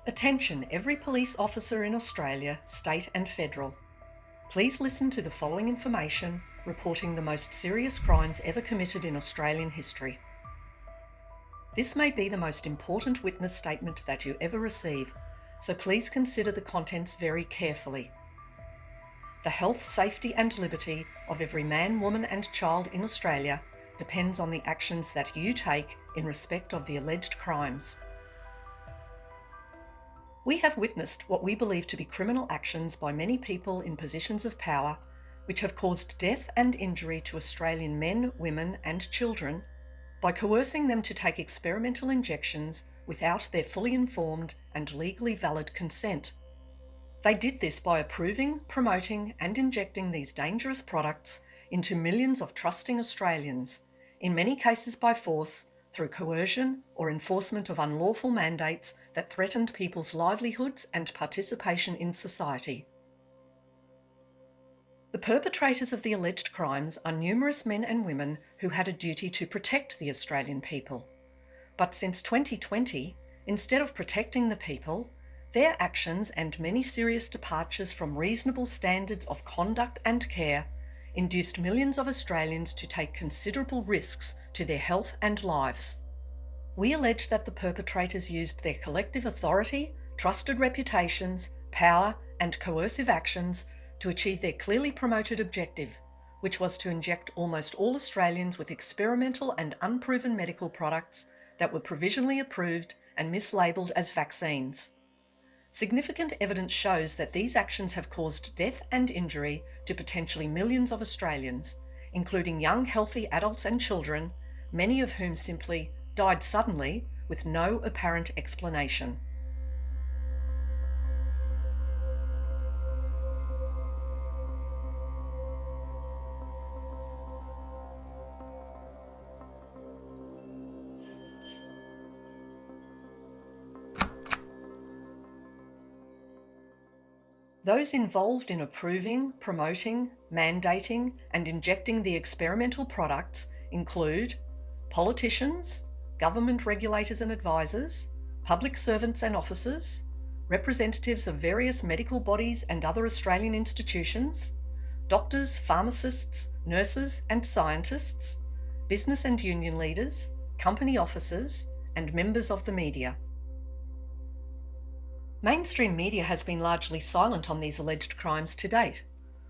Attention every police officer in Australia, state and federal. Please listen to the following information reporting the most serious crimes ever committed in Australian history. This may be the most important witness statement that you ever receive, so please consider the contents very carefully. The health, safety and liberty of every man, woman and child in Australia depends on the actions that you take in respect of the alleged crimes. We have witnessed what we believe to be criminal actions by many people in positions of power, which have caused death and injury to Australian men, women and children by coercing them to take experimental injections without their fully informed and legally valid consent. They did this by approving, promoting and injecting these dangerous products into millions of trusting Australians, in many cases by force, through coercion or enforcement of unlawful mandates that threatened people's livelihoods and participation in society. The perpetrators of the alleged crimes are numerous men and women who had a duty to protect the Australian people. But since 2020, instead of protecting the people, their actions and many serious departures from reasonable standards of conduct and care induced millions of Australians to take considerable risks to their health and lives. We allege that the perpetrators used their collective authority, trusted reputations, power and coercive actions to achieve their clearly promoted objective, which was to inject almost all Australians with experimental and unproven medical products that were provisionally approved and mislabelled as vaccines. Significant evidence shows that these actions have caused death and injury to potentially millions of Australians, including young healthy adults and children, many of whom simply died suddenly with no apparent explanation. Those involved in approving, promoting, mandating and injecting the experimental products include politicians, government regulators and advisors, public servants and officers, representatives of various medical bodies and other Australian institutions, doctors, pharmacists, nurses and scientists, business and union leaders, company officers and members of the media. Mainstream media has been largely silent on these alleged crimes to date.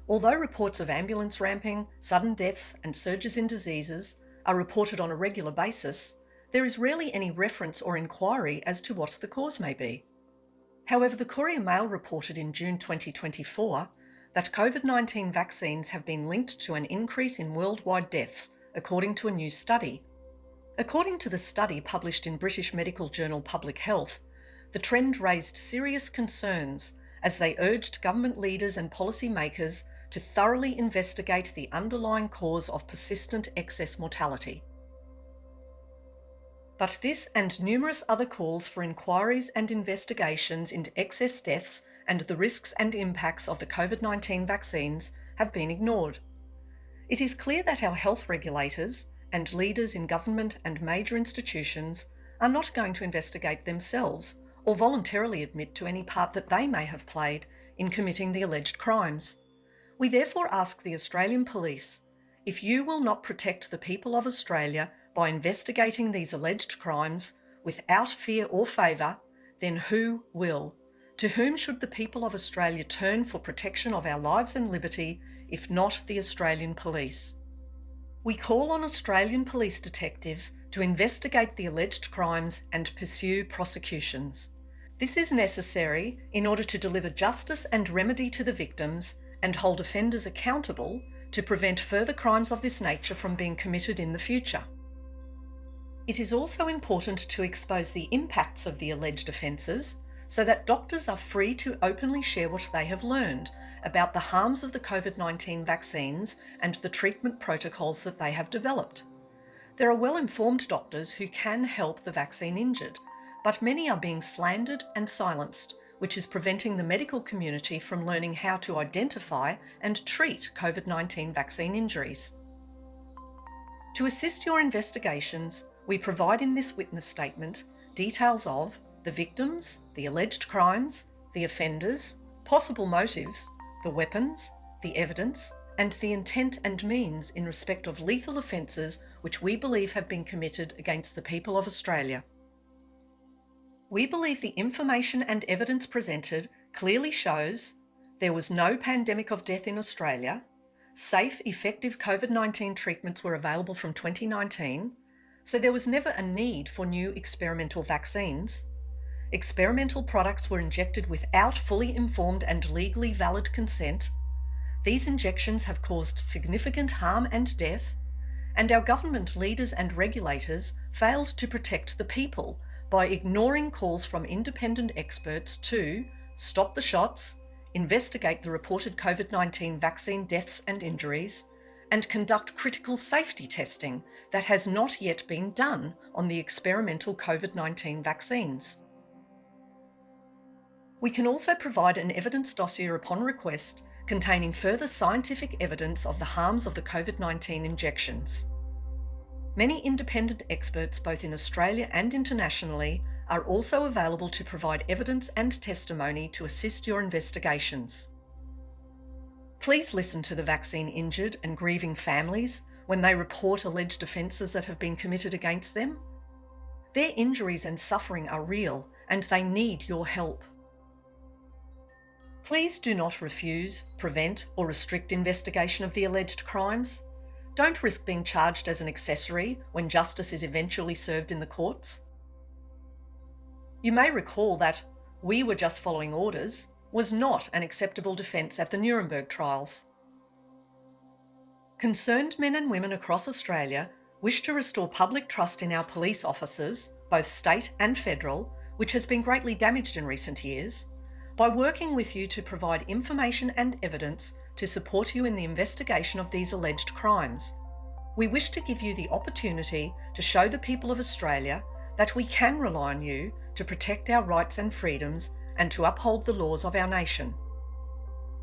Although reports of ambulance ramping, sudden deaths and surges in diseases are reported on a regular basis, there is rarely any reference or inquiry as to what the cause may be. However, the Courier Mail reported in June 2024 that COVID-19 vaccines have been linked to an increase in worldwide deaths, according to a new study. According to the study published in British medical journal Public Health, the trend raised serious concerns as they urged government leaders and policymakers to thoroughly investigate the underlying cause of persistent excess mortality. But this and numerous other calls for inquiries and investigations into excess deaths and the risks and impacts of the COVID-19 vaccines have been ignored. It is clear that our health regulators and leaders in government and major institutions are not going to investigate themselves or voluntarily admit to any part that they may have played in committing the alleged crimes. We therefore ask the Australian Police, if you will not protect the people of Australia by investigating these alleged crimes without fear or favour, then who will? To whom should the people of Australia turn for protection of our lives and liberty, if not the Australian Police? We call on Australian police detectives to investigate the alleged crimes and pursue prosecutions. This is necessary in order to deliver justice and remedy to the victims and hold offenders accountable to prevent further crimes of this nature from being committed in the future. It is also important to expose the impacts of the alleged offences so that doctors are free to openly share what they have learned about the harms of the COVID-19 vaccines and the treatment protocols that they have developed. There are well-informed doctors who can help the vaccine injured, but many are being slandered and silenced, which is preventing the medical community from learning how to identify and treat COVID-19 vaccine injuries. To assist your investigations, we provide in this witness statement details of the victims, the alleged crimes, the offenders, possible motives, the weapons, the evidence, and the intent and means in respect of lethal offences which we believe have been committed against the people of Australia. We believe the information and evidence presented clearly shows there was no pandemic of death in Australia, safe, effective COVID-19 treatments were available from 2019, so there was never a need for new experimental vaccines. Experimental products were injected without fully informed and legally valid consent. These injections have caused significant harm and death, and our government leaders and regulators failed to protect the people by ignoring calls from independent experts to stop the shots, investigate the reported COVID-19 vaccine deaths and injuries, and conduct critical safety testing that has not yet been done on the experimental COVID-19 vaccines. We can also provide an evidence dossier upon request containing further scientific evidence of the harms of the COVID-19 injections. Many independent experts, both in Australia and internationally, are also available to provide evidence and testimony to assist your investigations. Please listen to the vaccine injured and grieving families when they report alleged offences that have been committed against them. Their injuries and suffering are real, and they need your help. Please do not refuse, prevent, or restrict investigation of the alleged crimes. Don't risk being charged as an accessory when justice is eventually served in the courts. You may recall that "we were just following orders" was not an acceptable defence at the Nuremberg trials. Concerned men and women across Australia wish to restore public trust in our police officers, both state and federal, which has been greatly damaged in recent years, by working with you to provide information and evidence to support you in the investigation of these alleged crimes. We wish to give you the opportunity to show the people of Australia that we can rely on you to protect our rights and freedoms and to uphold the laws of our nation.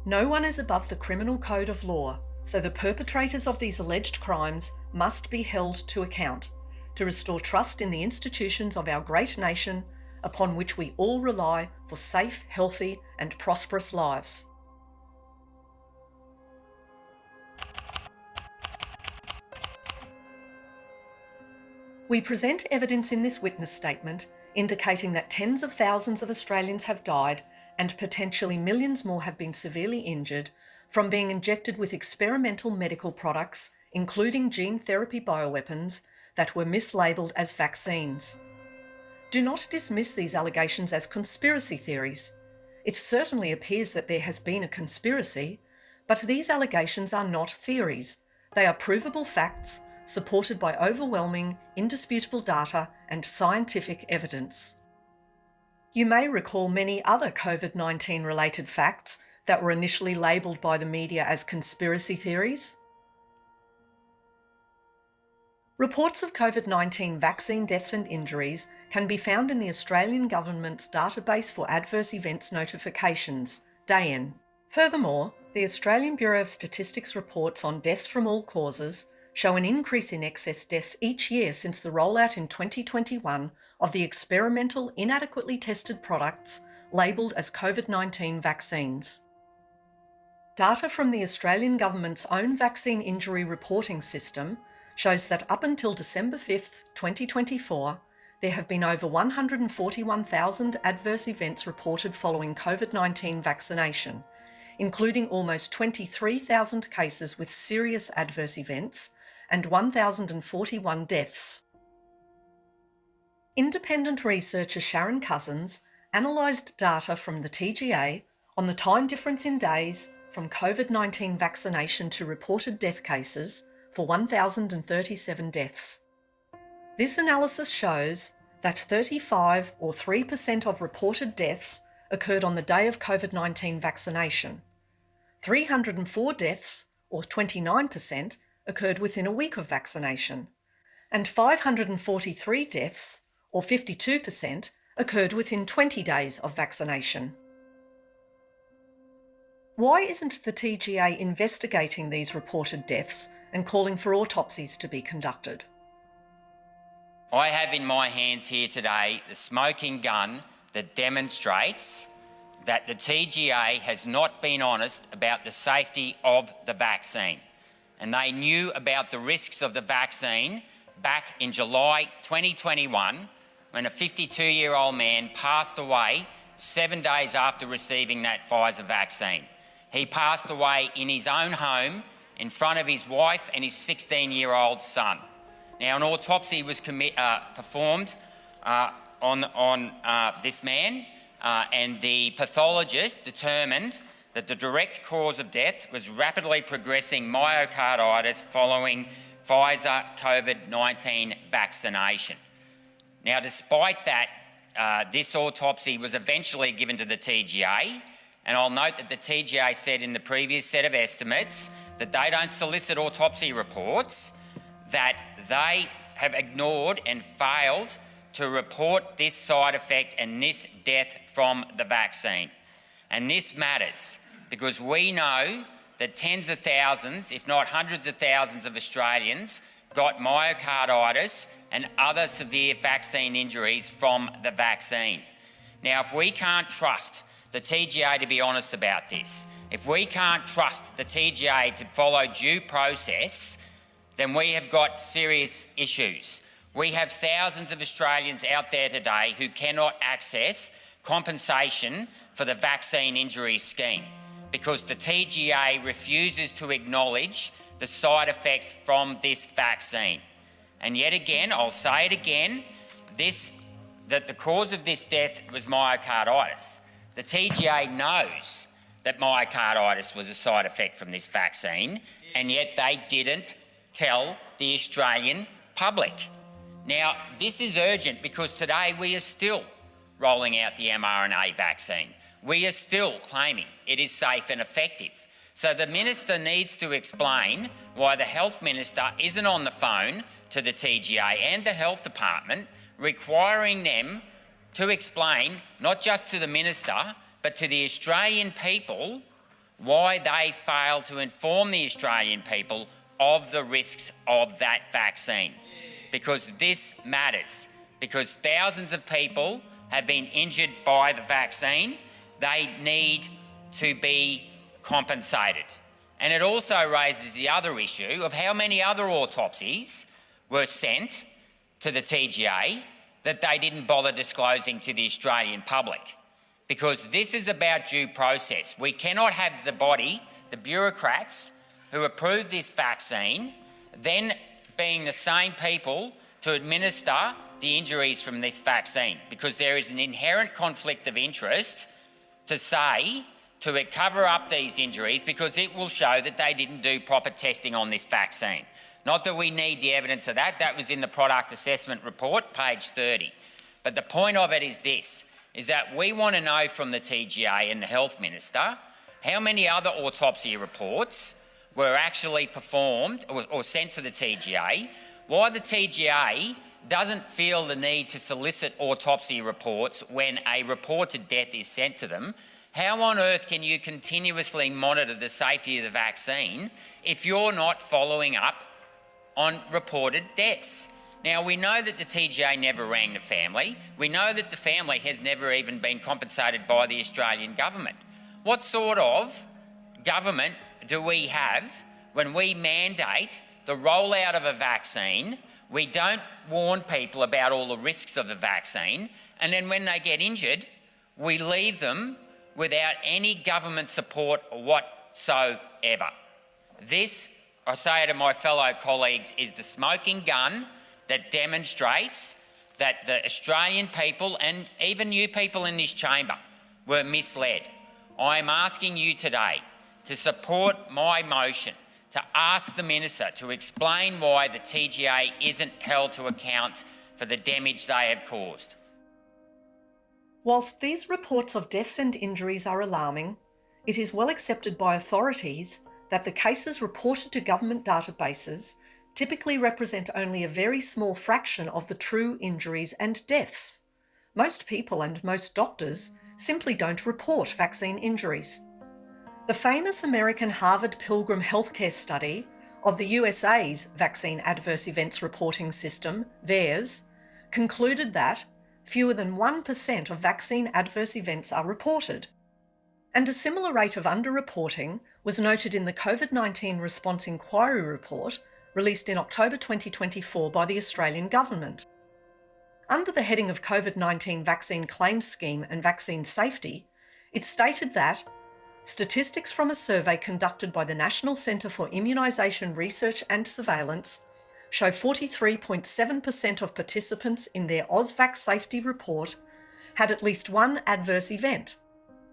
No one is above the criminal code of law, so the perpetrators of these alleged crimes must be held to account to restore trust in the institutions of our great nation upon which we all rely for safe, healthy, and prosperous lives. We present evidence in this witness statement indicating that tens of thousands of Australians have died and potentially millions more have been severely injured from being injected with experimental medical products, including gene therapy bioweapons, that were mislabelled as vaccines. Do not dismiss these allegations as conspiracy theories. It certainly appears that there has been a conspiracy, but these allegations are not theories. They are provable facts supported by overwhelming, indisputable data and scientific evidence. You may recall many other COVID-19 related facts that were initially labelled by the media as conspiracy theories. Reports of COVID-19 vaccine deaths and injuries can be found in the Australian Government's Database for Adverse Events Notifications, DAEN. Furthermore, the Australian Bureau of Statistics reports on deaths from all causes show an increase in excess deaths each year since the rollout in 2021 of the experimental, inadequately tested products labelled as COVID-19 vaccines. Data from the Australian Government's own vaccine injury reporting system shows that up until December 5, 2024, there have been over 141,000 adverse events reported following COVID-19 vaccination, including almost 23,000 cases with serious adverse events and 1,041 deaths. Independent researcher Sharon Cousins analysed data from the TGA on the time difference in days from COVID-19 vaccination to reported death cases for 1,037 deaths. This analysis shows that 35 or 3% of reported deaths occurred on the day of COVID-19 vaccination. 304 deaths, or 29%, occurred within a week of vaccination, and 543 deaths, or 52%, occurred within 20 days of vaccination. Why isn't the TGA investigating these reported deaths and calling for autopsies to be conducted? I have in my hands here today the smoking gun that demonstrates that the TGA has not been honest about the safety of the vaccine. And they knew about the risks of the vaccine back in July 2021 when a 52-year-old man passed away 7 days after receiving that Pfizer vaccine. He passed away in his own home in front of his wife and his 16-year-old son. Now, an autopsy was performed on this man, and the pathologist determined that the direct cause of death was rapidly progressing myocarditis following Pfizer COVID-19 vaccination. Now, despite that, this autopsy was eventually given to the TGA, and I'll note that the TGA said in the previous set of estimates that they don't solicit autopsy reports, that they have ignored and failed to report this side effect and this death from the vaccine. And this matters because we know that tens of thousands, if not hundreds of thousands of Australians got myocarditis and other severe vaccine injuries from the vaccine. Now, if we can't trust the TGA to be honest about this, if we can't trust the TGA to follow due process, then we have got serious issues. We have thousands of Australians out there today who cannot access compensation for the vaccine injury scheme because the TGA refuses to acknowledge the side effects from this vaccine. And yet again, I'll say it again, that the cause of this death was myocarditis. The TGA knows that myocarditis was a side effect from this vaccine, and yet they didn't tell the Australian public. Now, this is urgent because today we are still rolling out the mRNA vaccine. We are still claiming it is safe and effective. So the Minister needs to explain why the Health Minister isn't on the phone to the TGA and the Health Department, requiring them to explain, not just to the Minister, but to the Australian people, why they failed to inform the Australian people of the risks of that vaccine. Because this matters. Because thousands of people have been injured by the vaccine. They need to be compensated. And it also raises the other issue of how many other autopsies were sent to the TGA that they didn't bother disclosing to the Australian public. Because this is about due process. We cannot have the body, the bureaucrats who approved this vaccine, then being the same people to administer the injuries from this vaccine, because there is an inherent conflict of interest to cover up these injuries because it will show that they didn't do proper testing on this vaccine. Not that we need the evidence of that, that was in the product assessment report, page 30. But the point of it is this, is that we want to know from the TGA and the Health Minister how many other autopsy reports were actually performed or sent to the TGA, why the TGA doesn't feel the need to solicit autopsy reports when a reported death is sent to them. How on earth can you continuously monitor the safety of the vaccine if you're not following up on reported deaths? Now, we know that the TGA never rang the family. We know that the family has never even been compensated by the Australian government. What sort of government do we have when we mandate the rollout of a vaccine, we don't warn people about all the risks of the vaccine, and then when they get injured, we leave them without any government support whatsoever? This, I say to my fellow colleagues, is the smoking gun that demonstrates that the Australian people and even you people in this chamber were misled. I am asking you today to support my motion to ask the Minister to explain why the TGA isn't held to account for the damage they have caused. Whilst these reports of deaths and injuries are alarming, it is well accepted by authorities that the cases reported to government databases typically represent only a very small fraction of the true injuries and deaths. Most people and most doctors simply don't report vaccine injuries. The famous American Harvard Pilgrim Healthcare study of the USA's Vaccine Adverse Events Reporting System, VAERS, concluded that fewer than 1% of vaccine adverse events are reported. And a similar rate of underreporting was noted in the COVID-19 Response Inquiry Report released in October 2024 by the Australian Government. Under the heading of COVID-19 Vaccine Claims Scheme and Vaccine Safety, it stated that statistics from a survey conducted by the National Centre for Immunisation Research and Surveillance show 43.7% of participants in their AusVac safety report had at least one adverse event,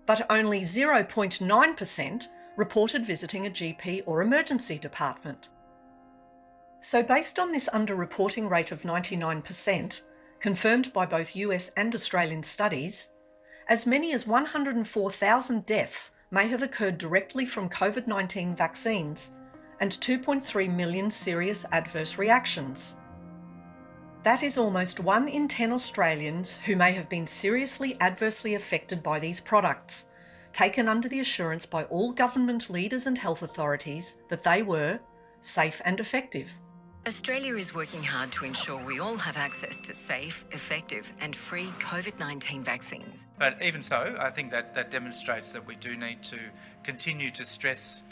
but only 0.9% reported visiting a GP or emergency department. So based on this underreporting rate of 99%, confirmed by both US and Australian studies, as many as 104,000 deaths may have occurred directly from COVID-19 vaccines and 2.3 million serious adverse reactions. That is almost 1 in 10 Australians who may have been seriously adversely affected by these products, taken under the assurance by all government leaders and health authorities that they were safe and effective. Australia is working hard to ensure we all have access to safe, effective and free COVID-19 vaccines. But even so, I think that demonstrates that we do need to continue to stress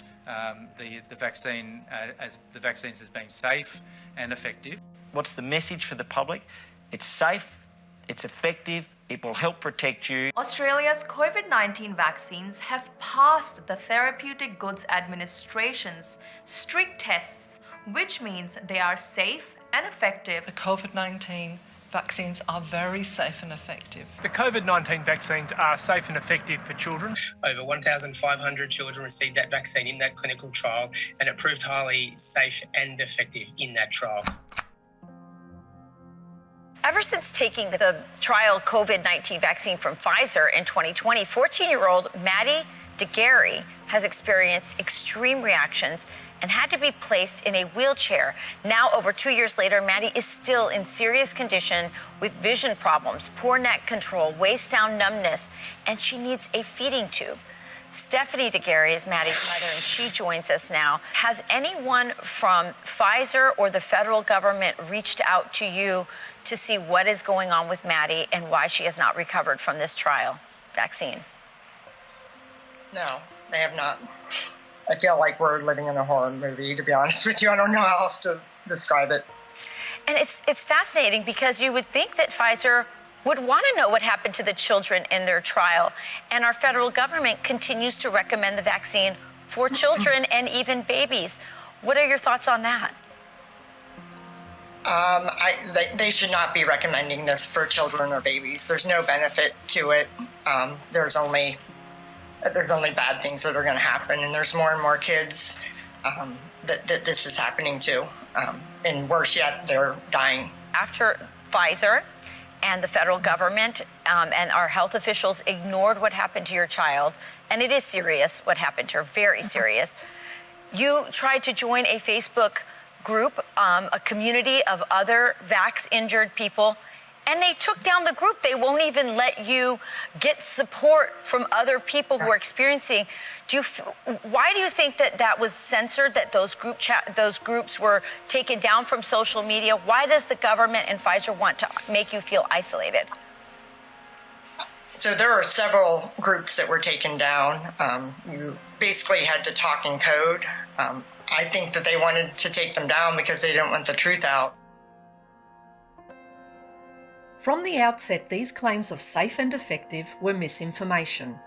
the vaccine as the vaccines as being safe and effective. What's the message for the public? It's safe, it's effective, it will help protect you. Australia's COVID-19 vaccines have passed the Therapeutic Goods Administration's strict tests, which means they are safe and effective. The COVID-19 vaccines are very safe and effective. The COVID-19 vaccines are safe and effective for children. Over 1,500 children received that vaccine in that clinical trial, and it proved highly safe and effective in that trial. Ever since taking the trial COVID-19 vaccine from Pfizer in 2020, 14-year-old Maddie DeGarry has experienced extreme reactions and had to be placed in a wheelchair. Now, over 2 years later, Maddie is still in serious condition with vision problems, poor neck control, waist down numbness, and she needs a feeding tube. Stephanie DeGarry is Maddie's mother, and she joins us now. Has anyone from Pfizer or the federal government reached out to you to see what is going on with Maddie and why she has not recovered from this trial vaccine? No, they have not. I feel like we're living in a horror movie, to be honest with you. I don't know how else to describe it. And it's fascinating because you would think that Pfizer would want to know what happened to the children in their trial. And our federal government continues to recommend the vaccine for children and even babies. What are your thoughts on that? They should not be recommending this for children or babies. There's no benefit to it. There's only bad things that are going to happen, and there's more and more kids that this is happening to. And worse yet, they're dying. After Pfizer and the federal government and our health officials ignored what happened to your child, and it is serious what happened to her, very serious, you tried to join a Facebook group, a community of other vax-injured people, and they took down the group. They won't even let you get support from other people who are experiencing. Why do you think that was censored, that those groups were taken down from social media? Why does the government and Pfizer want to make you feel isolated? So there are several groups that were taken down. You basically had to talk in code. I think that they wanted to take them down because they didn't want the truth out. From the outset, these claims of safe and effective were misinformation.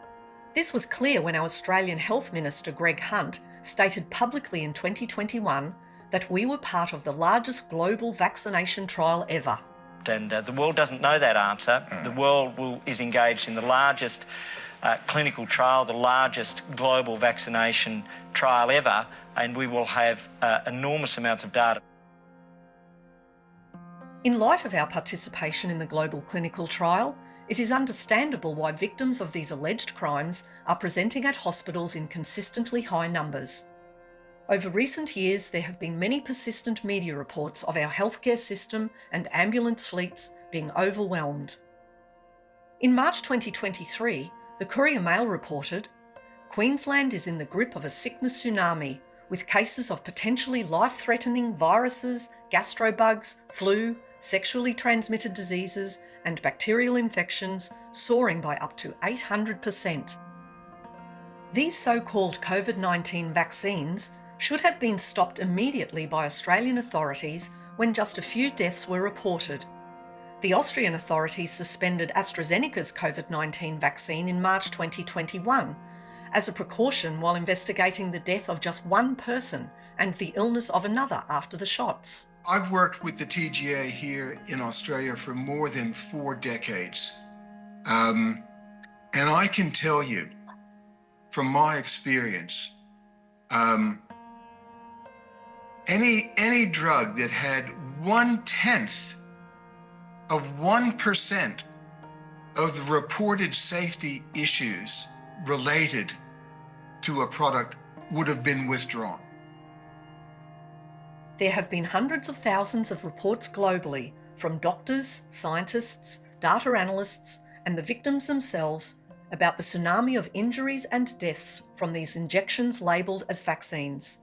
This was clear when our Australian Health Minister Greg Hunt stated publicly in 2021 that we were part of the largest global vaccination trial ever. And the world doesn't know that answer. The world is engaged in the largest clinical trial, the largest global vaccination trial ever, and we will have enormous amounts of data. In light of our participation in the global clinical trial, it is understandable why victims of these alleged crimes are presenting at hospitals in consistently high numbers. Over recent years, there have been many persistent media reports of our healthcare system and ambulance fleets being overwhelmed. In March 2023, the Courier Mail reported, Queensland is in the grip of a sickness tsunami, with cases of potentially life-threatening viruses, gastrobugs, flu, sexually transmitted diseases, and bacterial infections soaring by up to 800%. These so-called COVID-19 vaccines should have been stopped immediately by Australian authorities when just a few deaths were reported. The Austrian authorities suspended AstraZeneca's COVID-19 vaccine in March 2021 as a precaution while investigating the death of just one person and the illness of another after the shots. I've worked with the TGA here in Australia for more than 4 decades. And I can tell you, from my experience, any drug that had 1/10 of 1% of the reported safety issues related to a product would have been withdrawn. There have been hundreds of thousands of reports globally from doctors, scientists, data analysts, and the victims themselves about the tsunami of injuries and deaths from these injections labelled as vaccines.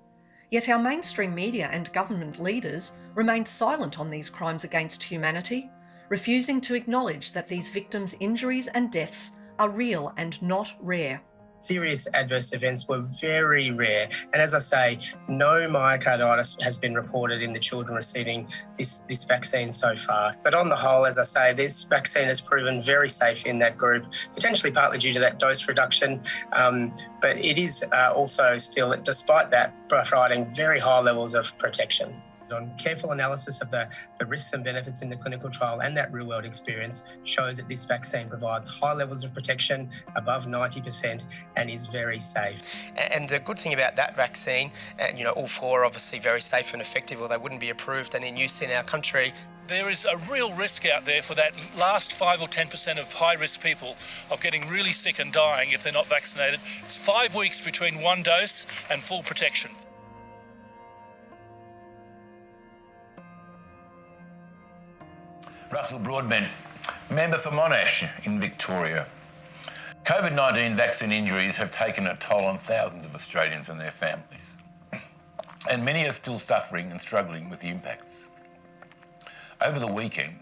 Yet our mainstream media and government leaders remain silent on these crimes against humanity, refusing to acknowledge that these victims' injuries and deaths are real and not rare. Serious adverse events were very rare. And as I say, no myocarditis has been reported in the children receiving this vaccine so far. But on the whole, as I say, this vaccine has proven very safe in that group, potentially partly due to that dose reduction. But it is also still, despite that, providing very high levels of protection. On careful analysis of the risks and benefits in the clinical trial and that real-world experience shows that this vaccine provides high levels of protection, above 90%, and is very safe. And the good thing about that vaccine, and all 4 are obviously very safe and effective, or they wouldn't be approved and in use in our country. There is a real risk out there for that last 5 or 10% of high-risk people of getting really sick and dying if they're not vaccinated. It's 5 weeks between one dose and full protection. Russell Broadbent, member for Monash in Victoria. COVID-19 vaccine injuries have taken a toll on thousands of Australians and their families. And many are still suffering and struggling with the impacts. Over the weekend,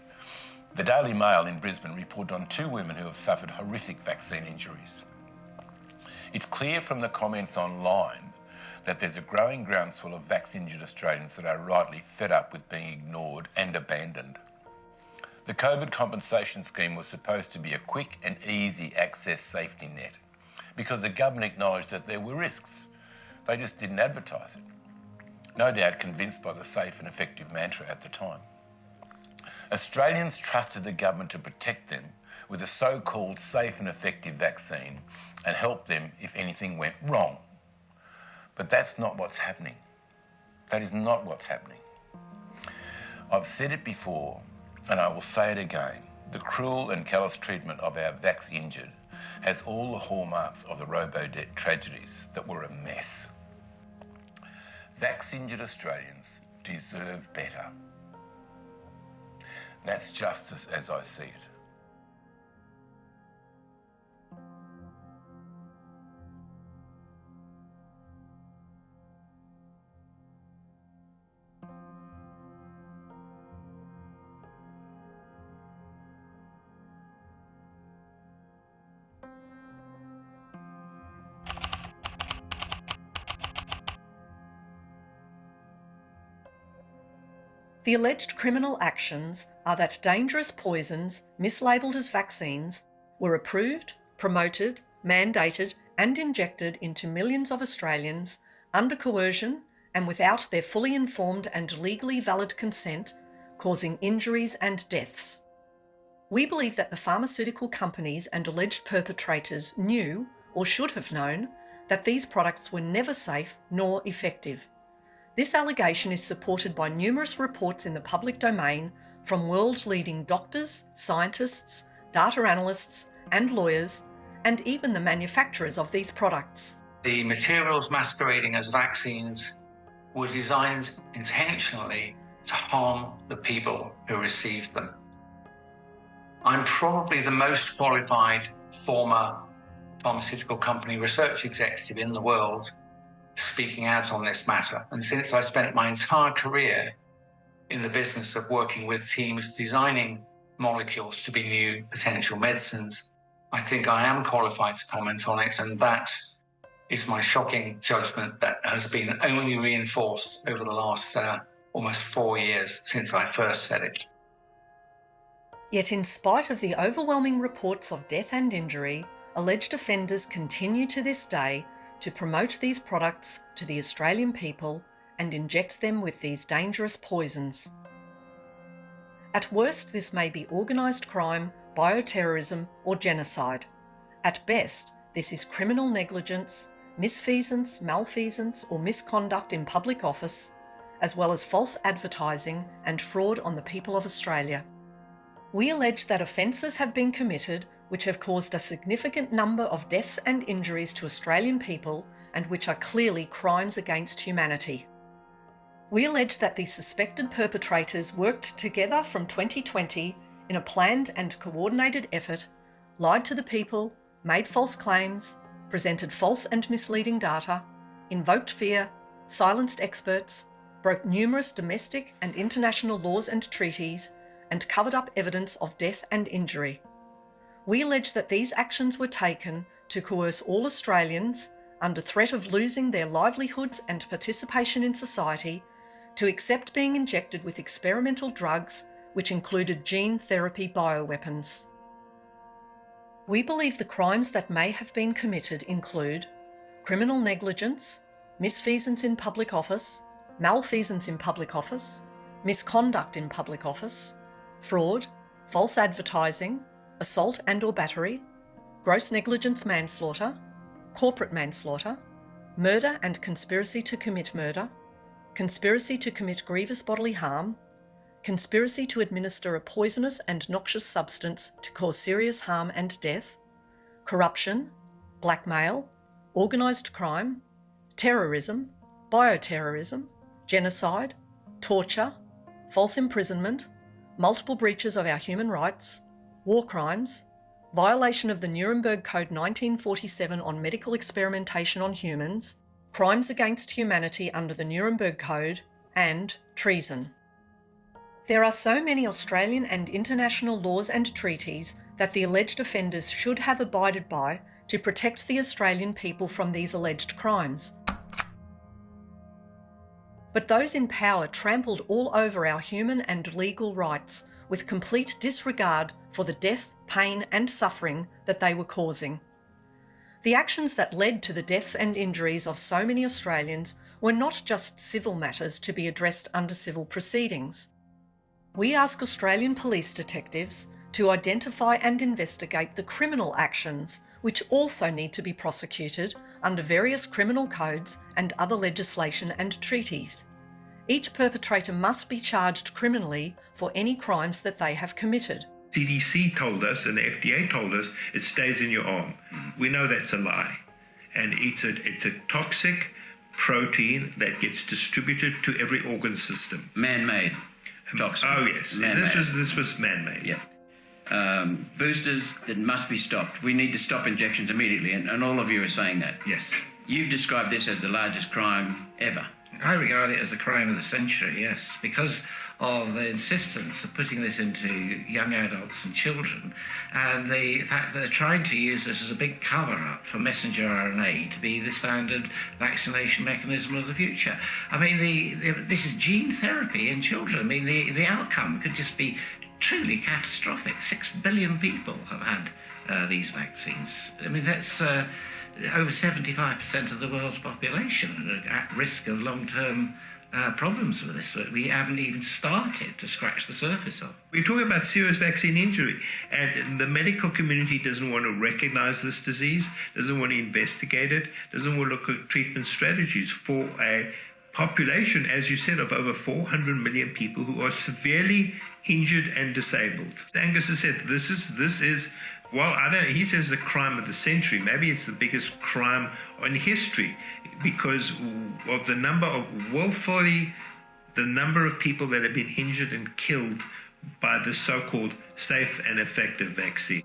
the Daily Mail in Brisbane reported on 2 women who have suffered horrific vaccine injuries. It's clear from the comments online that there's a growing groundswell of vaccine-injured Australians that are rightly fed up with being ignored and abandoned. The COVID compensation scheme was supposed to be a quick and easy access safety net because the government acknowledged that there were risks. They just didn't advertise it. No doubt convinced by the safe and effective mantra at the time. Australians trusted the government to protect them with a so-called safe and effective vaccine and help them if anything went wrong. But that's not what's happening. That is not what's happening. I've said it before, and I will say it again, the cruel and callous treatment of our vax-injured has all the hallmarks of the Robodebt tragedies that were a mess. Vax-injured Australians deserve better. That's justice as I see it. The alleged criminal actions are that dangerous poisons, mislabelled as vaccines, were approved, promoted, mandated and injected into millions of Australians under coercion and without their fully informed and legally valid consent, causing injuries and deaths. We believe that the pharmaceutical companies and alleged perpetrators knew, or should have known, that these products were never safe nor effective. This allegation is supported by numerous reports in the public domain from world-leading doctors, scientists, data analysts and lawyers, and even the manufacturers of these products. The materials masquerading as vaccines were designed intentionally to harm the people who received them. I'm probably the most qualified former pharmaceutical company research executive in the world speaking out on this matter. And since I spent my entire career in the business of working with teams designing molecules to be new potential medicines, I think I am qualified to comment on it, and that is my shocking judgment that has been only reinforced over the last almost 4 years since I first said it. Yet in spite of the overwhelming reports of death and injury, alleged offenders continue to this day to promote these products to the Australian people and inject them with these dangerous poisons. At worst, this may be organised crime, bioterrorism or genocide. At best, this is criminal negligence, misfeasance, malfeasance or misconduct in public office, as well as false advertising and fraud on the people of Australia. We allege that offences have been committed which have caused a significant number of deaths and injuries to Australian people and which are clearly crimes against humanity. We allege that the suspected perpetrators worked together from 2020 in a planned and coordinated effort, lied to the people, made false claims, presented false and misleading data, invoked fear, silenced experts, broke numerous domestic and international laws and treaties, and covered up evidence of death and injury. We allege that these actions were taken to coerce all Australians, under threat of losing their livelihoods and participation in society, to accept being injected with experimental drugs which included gene therapy bioweapons. We believe the crimes that may have been committed include criminal negligence, misfeasance in public office, malfeasance in public office, misconduct in public office, fraud, false advertising, assault and or battery, gross negligence manslaughter, corporate manslaughter, murder and conspiracy to commit murder, conspiracy to commit grievous bodily harm, conspiracy to administer a poisonous and noxious substance to cause serious harm and death, corruption, blackmail, organised crime, terrorism, bioterrorism, genocide, torture, false imprisonment, multiple breaches of our human rights, war crimes, violation of the Nuremberg Code 1947 on medical experimentation on humans, crimes against humanity under the Nuremberg Code, and treason. There are so many Australian and international laws and treaties that the alleged offenders should have abided by to protect the Australian people from these alleged crimes. But those in power trampled all over our human and legal rights with complete disregard for the death, pain and suffering that they were causing. The actions that led to the deaths and injuries of so many Australians were not just civil matters to be addressed under civil proceedings. We ask Australian police detectives to identify and investigate the criminal actions which also need to be prosecuted under various criminal codes and other legislation and treaties. Each perpetrator must be charged criminally for any crimes that they have committed. CDC told us and the FDA told us it stays in your arm. We know that's a lie. And it's a toxic protein that gets distributed to every organ system. Man-made toxin. Oh yes, this was man-made. Yeah. Boosters that must be stopped. We need to stop injections immediately, and all of you are saying that. Yes. You've described this as the largest crime ever. I regard it as the crime of the century, yes, because of the insistence of putting this into young adults and children, and the fact that they're trying to use this as a big cover-up for messenger RNA to be the standard vaccination mechanism of the future. I mean, this is gene therapy in children. I mean, the outcome could just be truly catastrophic. 6 billion people have had these vaccines. I mean, that's over 75% of the world's population are at risk of long-term problems with this that we haven't even started to scratch the surface of. We're talking about serious vaccine injury, and the medical community doesn't want to recognize this disease, doesn't want to investigate it, doesn't want to look at treatment strategies for a population, as you said, of over 400 million people who are severely injured and disabled. Angus has said this is well, I don't know, he says the crime of the century. Maybe it's the biggest crime in history because of the number of the number of people that have been injured and killed by the so-called safe and effective vaccine.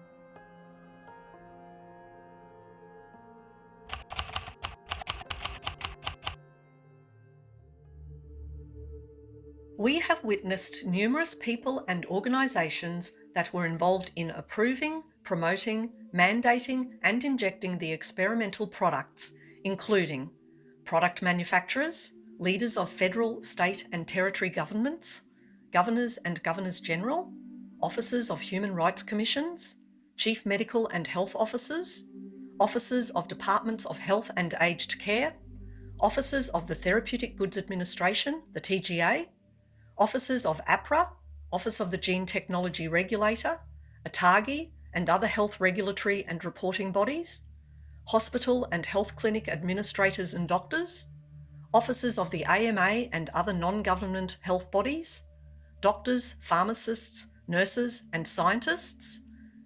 We have witnessed numerous people and organisations that were involved in approving, promoting, mandating and injecting the experimental products, including product manufacturers, leaders of federal, state and territory governments, governors and governors-general, officers of human rights commissions, chief medical and health officers, officers of departments of health and aged care, officers of the Therapeutic Goods Administration, the TGA, officers of APRA, Office of the Gene Technology Regulator, ATAGI and other health regulatory and reporting bodies, hospital and health clinic administrators and doctors, officers of the AMA and other non-government health bodies, doctors, pharmacists, nurses and scientists,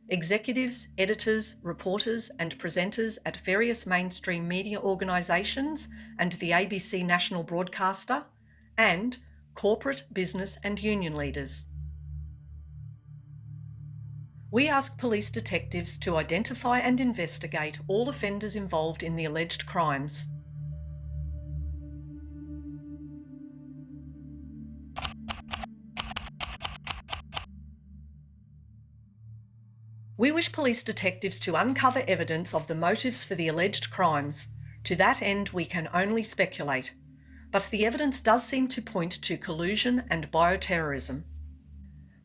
executives, editors, reporters and presenters at various mainstream media organisations and the ABC national broadcaster, and corporate, business and union leaders. We ask police detectives to identify and investigate all offenders involved in the alleged crimes. We wish police detectives to uncover evidence of the motives for the alleged crimes. To that end, we can only speculate, but the evidence does seem to point to collusion and bioterrorism.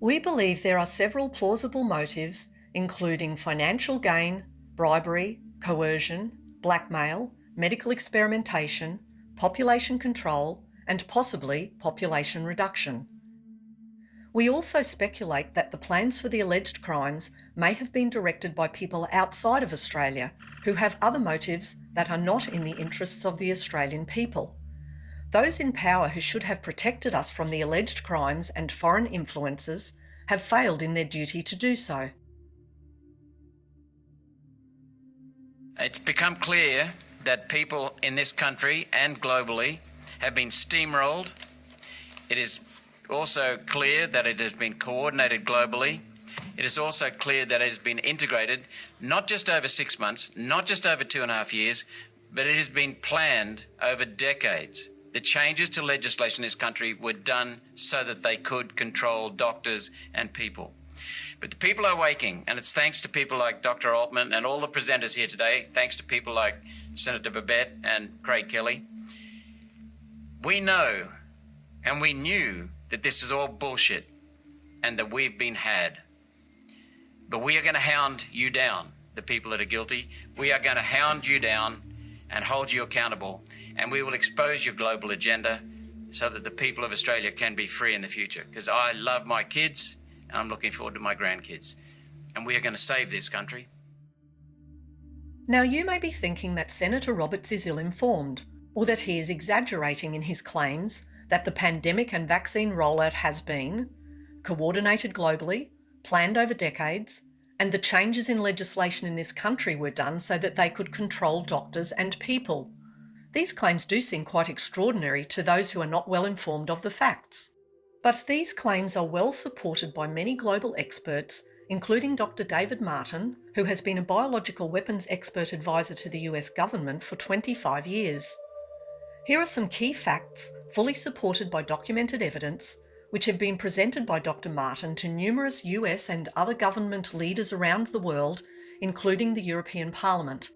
We believe there are several plausible motives, including financial gain, bribery, coercion, blackmail, medical experimentation, population control, and possibly population reduction. We also speculate that the plans for the alleged crimes may have been directed by people outside of Australia who have other motives that are not in the interests of the Australian people. Those in power who should have protected us from the alleged crimes and foreign influences have failed in their duty to do so. It's become clear that people in this country and globally have been steamrolled. It is also clear that it has been coordinated globally. It is also clear that it has been integrated, not just over 6 months, not just over 2.5 years, but it has been planned over decades. The changes to legislation in this country were done so that they could control doctors and people. But the people are waking, and it's thanks to people like Dr. Altman and all the presenters here today, thanks to people like Senator Babette and Craig Kelly. We know and we knew that this is all bullshit and that we've been had. But we are going to hound you down, the people that are guilty. We are going to hound you down and hold you accountable, and we will expose your global agenda so that the people of Australia can be free in the future. Because I love my kids and I'm looking forward to my grandkids. And we are going to save this country. Now you may be thinking that Senator Roberts is ill-informed, or that he is exaggerating in his claims that the pandemic and vaccine rollout has been coordinated globally, planned over decades, and the changes in legislation in this country were done so that they could control doctors and people. These claims do seem quite extraordinary to those who are not well informed of the facts. But these claims are well supported by many global experts, including Dr. David Martin, who has been a biological weapons expert advisor to the US government for 25 years. Here are some key facts, fully supported by documented evidence, which have been presented by Dr. Martin to numerous US and other government leaders around the world, including the European Parliament.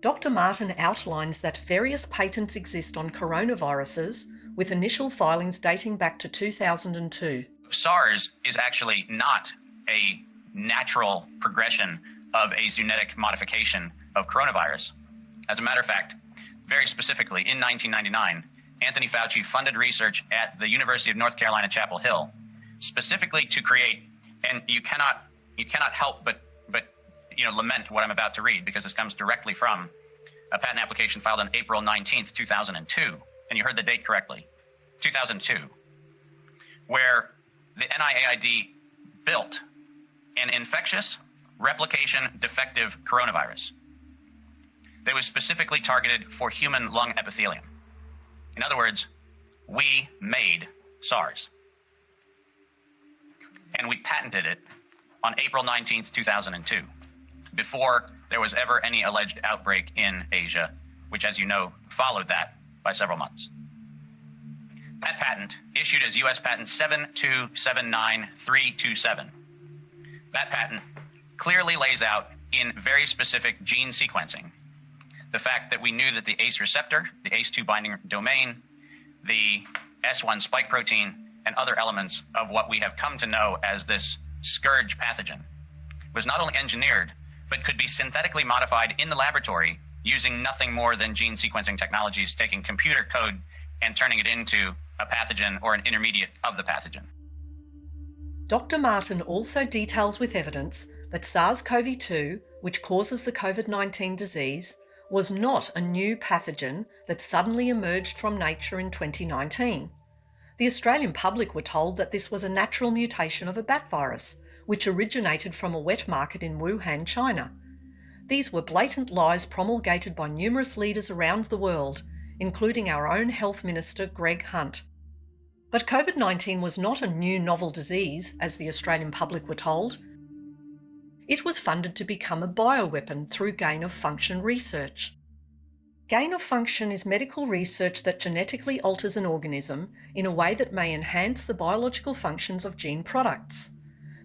Dr. Martin outlines that various patents exist on coronaviruses, with initial filings dating back to 2002. SARS is actually not a natural progression of a zoonotic modification of coronavirus. As a matter of fact, very specifically, in 1999, Anthony Fauci funded research at the University of North Carolina, Chapel Hill, specifically to create, and you cannot help but lament what I'm about to read, because this comes directly from a patent application filed on April 19th, 2002, and you heard the date correctly, 2002, where the NIAID built an infectious replication defective coronavirus that was specifically targeted for human lung epithelium. In other words, we made SARS. And we patented it on April 19th, 2002, before there was ever any alleged outbreak in Asia, which, as you know, followed that by several months. That patent, issued as U.S. Patent 7279327, that patent clearly lays out in very specific gene sequencing the fact that we knew that the ACE receptor, the ACE2 binding domain, the S1 spike protein, and other elements of what we have come to know as this scourge pathogen was not only engineered, but could be synthetically modified in the laboratory using nothing more than gene sequencing technologies, taking computer code and turning it into a pathogen or an intermediate of the pathogen. Dr. Martin also details with evidence that SARS-CoV-2, which causes the COVID-19 disease, was not a new pathogen that suddenly emerged from nature in 2019. The Australian public were told that this was a natural mutation of a bat virus, which originated from a wet market in Wuhan, China. These were blatant lies promulgated by numerous leaders around the world, including our own Health Minister Greg Hunt. But COVID-19 was not a new novel disease, as the Australian public were told. It was funded to become a bioweapon through gain-of-function research. Gain-of-function is medical research that genetically alters an organism in a way that may enhance the biological functions of gene products.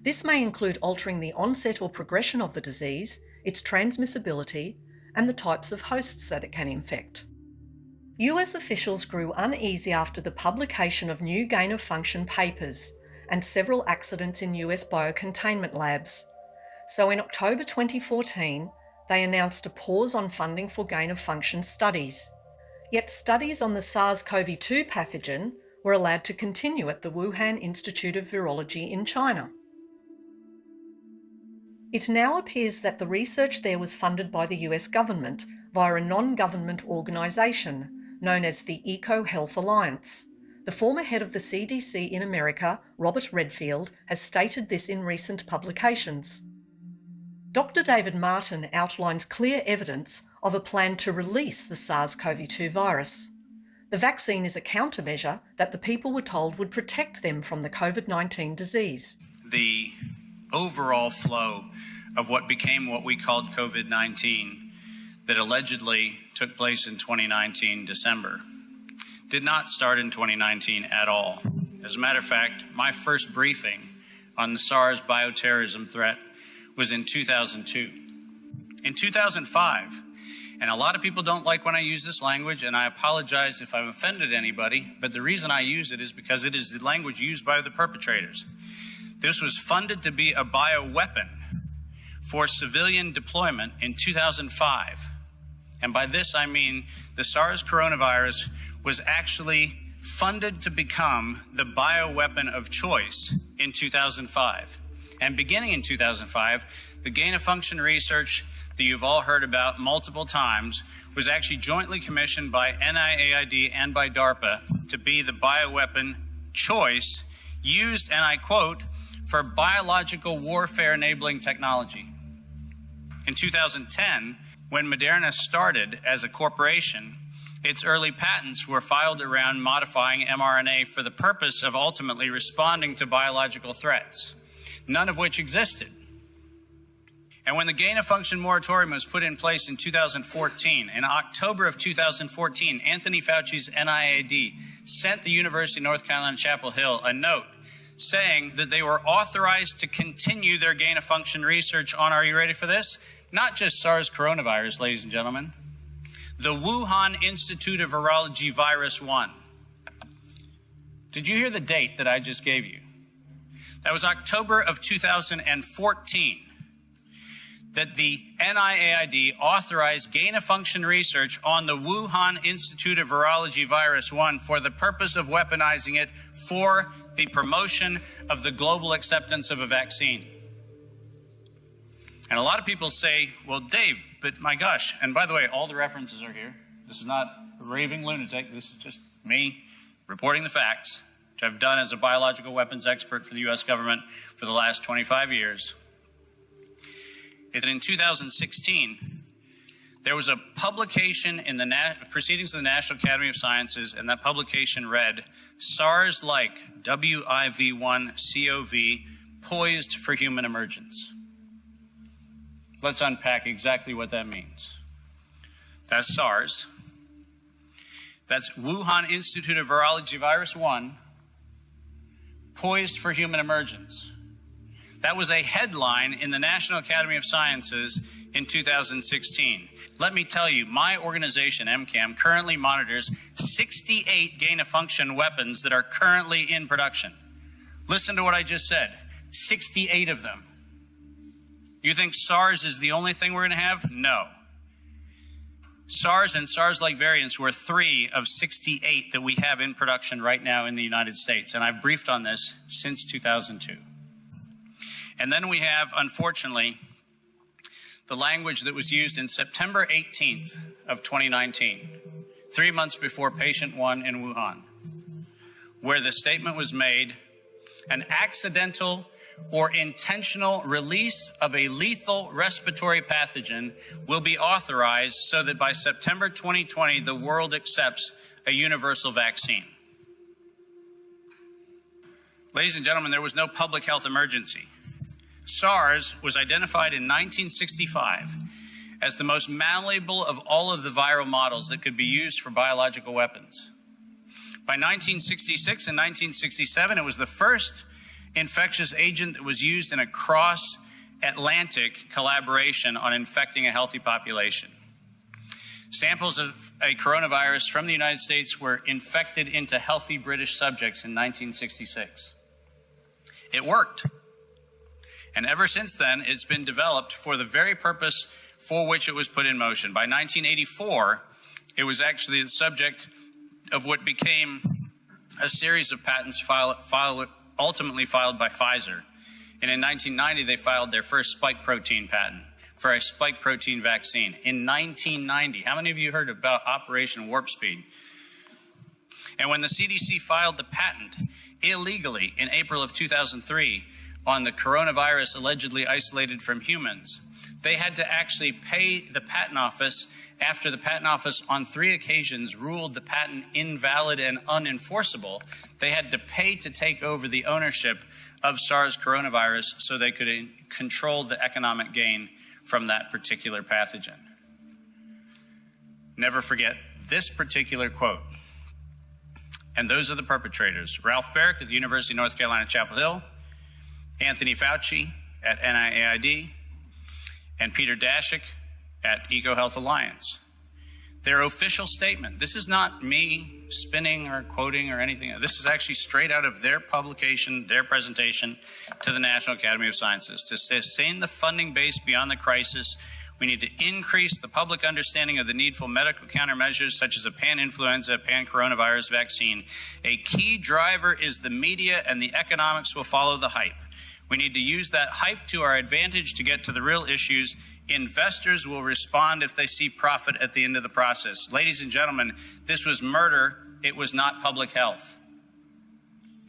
This may include altering the onset or progression of the disease, its transmissibility, and the types of hosts that it can infect. US officials grew uneasy after the publication of new gain-of-function papers and several accidents in US biocontainment labs. So in October 2014, they announced a pause on funding for gain-of-function studies. Yet studies on the SARS-CoV-2 pathogen were allowed to continue at the Wuhan Institute of Virology in China. It now appears that the research there was funded by the US government via a non-government organisation known as the EcoHealth Alliance. The former head of the CDC in America, Robert Redfield, has stated this in recent publications. Dr. David Martin outlines clear evidence of a plan to release the SARS-CoV-2 virus. The vaccine is a countermeasure that the people were told would protect them from the COVID-19 disease. The overall flow of what became what we called COVID-19 that allegedly took place in 2019 December did not start in 2019 at all. As a matter of fact, my first briefing on the SARS bioterrorism threat was in 2002. In 2005, and a lot of people don't like when I use this language, and I apologize if I've offended anybody, but the reason I use it is because it is the language used by the perpetrators. This was funded to be a bioweapon for civilian deployment in 2005. And by this I mean the SARS coronavirus was actually funded to become the bioweapon of choice in 2005. And beginning in 2005, the gain-of-function research that you've all heard about multiple times was actually jointly commissioned by NIAID and by DARPA to be the bioweapon choice used, and I quote, for biological warfare enabling technology. In 2010, when Moderna started as a corporation, its early patents were filed around modifying mRNA for the purpose of ultimately responding to biological threats, none of which existed. And when the gain-of-function moratorium was put in place in 2014, in October of 2014, Anthony Fauci's NIAID sent the University of North Carolina Chapel Hill a note saying that they were authorized to continue their gain-of-function research on, are you ready for this? Not just SARS coronavirus, ladies and gentlemen, the Wuhan Institute of Virology Virus 1. Did you hear the date that I just gave you? That was October of 2014. That the NIAID authorized gain-of-function research on the Wuhan Institute of Virology Virus 1 for the purpose of weaponizing it for the promotion of the global acceptance of a vaccine. And a lot of people say, well, Dave, but my gosh, and by the way, all the references are here. This is not a raving lunatic. This is just me reporting the facts, which I've done as a biological weapons expert for the U.S. government for the last 25 years. In 2016, there was a publication in the Proceedings of the National Academy of Sciences, and that publication read, SARS-like WIV1-CoV poised for human emergence. Let's unpack exactly what that means. That's SARS. That's Wuhan Institute of Virology Virus 1, poised for human emergence. That was a headline in the National Academy of Sciences in 2016. Let me tell you, my organization, MCAM, currently monitors 68 gain-of-function weapons that are currently in production. Listen to what I just said, 68 of them. You think SARS is the only thing we're going to have? No. SARS and SARS-like variants were 3 of 68 that we have in production right now in the United States, and I've briefed on this since 2002. And then we have, unfortunately, the language that was used in September 18th of 2019, 3 months before patient 1 in Wuhan, where the statement was made, an accidental or intentional release of a lethal respiratory pathogen will be authorized so that by September 2020, the world accepts a universal vaccine. Ladies and gentlemen, there was no public health emergency. SARS was identified in 1965 as the most malleable of all of the viral models that could be used for biological weapons. By 1966 and 1967, it was the first infectious agent that was used in a cross-Atlantic collaboration on infecting a healthy population. Samples of a coronavirus from the United States were infected into healthy British subjects in 1966. It worked. And ever since then, it's been developed for the very purpose for which it was put in motion. By 1984, it was actually the subject of what became a series of patents ultimately filed by Pfizer. And in 1990, they filed their first spike protein patent for a spike protein vaccine. In 1990, how many of you heard about Operation Warp Speed? And when the CDC filed the patent illegally in April of 2003 on the coronavirus allegedly isolated from humans, they had to actually pay the patent office after the patent office on 3 occasions ruled the patent invalid and unenforceable. They had to pay to take over the ownership of SARS coronavirus so they could control the economic gain from that particular pathogen. Never forget this particular quote. And those are the perpetrators: Ralph Baric at the University of North Carolina, Chapel Hill, Anthony Fauci at NIAID, and Peter Daszak at EcoHealth Alliance. Their official statement, this is not me spinning or quoting or anything, this is actually straight out of their publication, their presentation to the National Academy of Sciences. To sustain the funding base beyond the crisis, we need to increase the public understanding of the need for medical countermeasures such as a pan-influenza, pan-coronavirus vaccine. A key driver is the media, and the economics will follow the hype. We need to use that hype to our advantage to get to the real issues. Investors will respond if they see profit at the end of the process. Ladies and gentlemen, this was murder. It was not public health.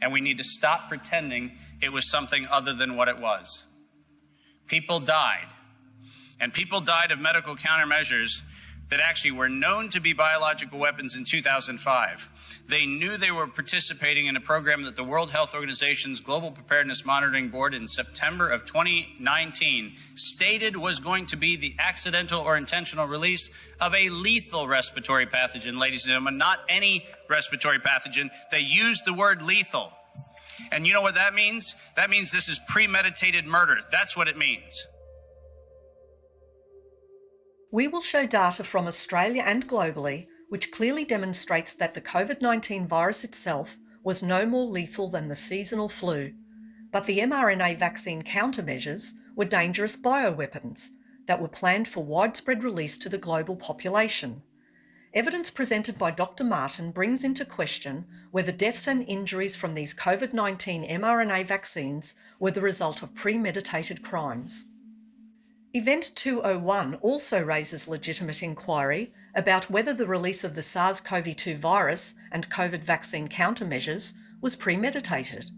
And we need to stop pretending it was something other than what it was. People died. And people died of medical countermeasures that actually were known to be biological weapons in 2005. They knew they were participating in a program that the World Health Organization's Global Preparedness Monitoring Board in September of 2019 stated was going to be the accidental or intentional release of a lethal respiratory pathogen, ladies and gentlemen, not any respiratory pathogen. They used the word lethal. And you know what that means? That means this is premeditated murder. That's what it means. We will show data from Australia and globally which clearly demonstrates that the COVID-19 virus itself was no more lethal than the seasonal flu, but the mRNA vaccine countermeasures were dangerous bioweapons that were planned for widespread release to the global population. Evidence presented by Dr. Martin brings into question whether deaths and injuries from these COVID-19 mRNA vaccines were the result of premeditated crimes. Event 201 also raises legitimate inquiry about whether the release of the SARS-CoV-2 virus and COVID vaccine countermeasures was premeditated.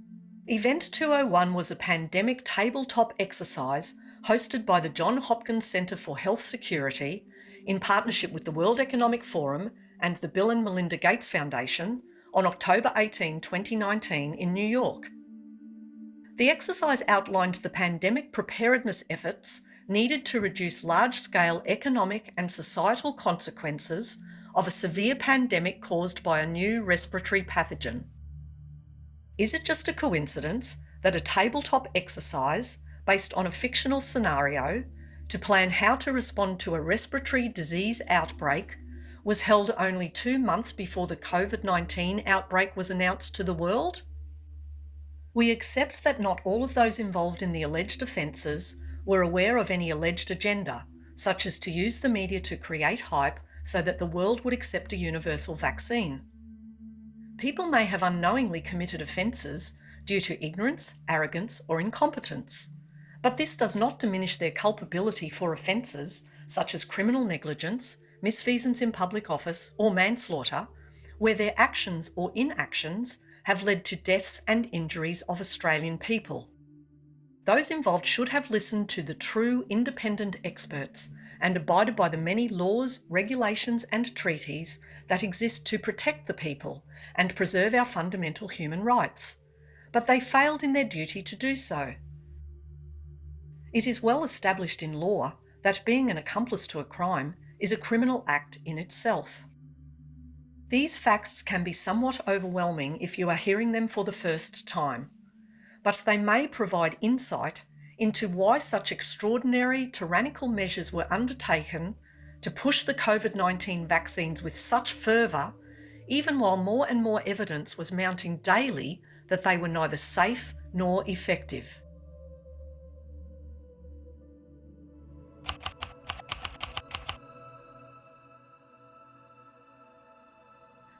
Event 201 was a pandemic tabletop exercise hosted by the Johns Hopkins Centre for Health Security in partnership with the World Economic Forum and the Bill and Melinda Gates Foundation on October 18, 2019 in New York. The exercise outlined the pandemic preparedness efforts needed to reduce large-scale economic and societal consequences of a severe pandemic caused by a new respiratory pathogen. Is it just a coincidence that a tabletop exercise based on a fictional scenario to plan how to respond to a respiratory disease outbreak was held only 2 months before the COVID-19 outbreak was announced to the world? We accept that not all of those involved in the alleged offences were aware of any alleged agenda, such as to use the media to create hype so that the world would accept a universal vaccine. People may have unknowingly committed offences due to ignorance, arrogance, or incompetence, but this does not diminish their culpability for offences such as criminal negligence, misfeasance in public office, or manslaughter, where their actions or inactions have led to deaths and injuries of Australian people. Those involved should have listened to the true independent experts and abided by the many laws, regulations and treaties that exist to protect the people and preserve our fundamental human rights. But they failed in their duty to do so. It is well established in law that being an accomplice to a crime is a criminal act in itself. These facts can be somewhat overwhelming if you are hearing them for the first time, but they may provide insight into why such extraordinary tyrannical measures were undertaken to push the COVID-19 vaccines with such fervour, even while more and more evidence was mounting daily that they were neither safe nor effective.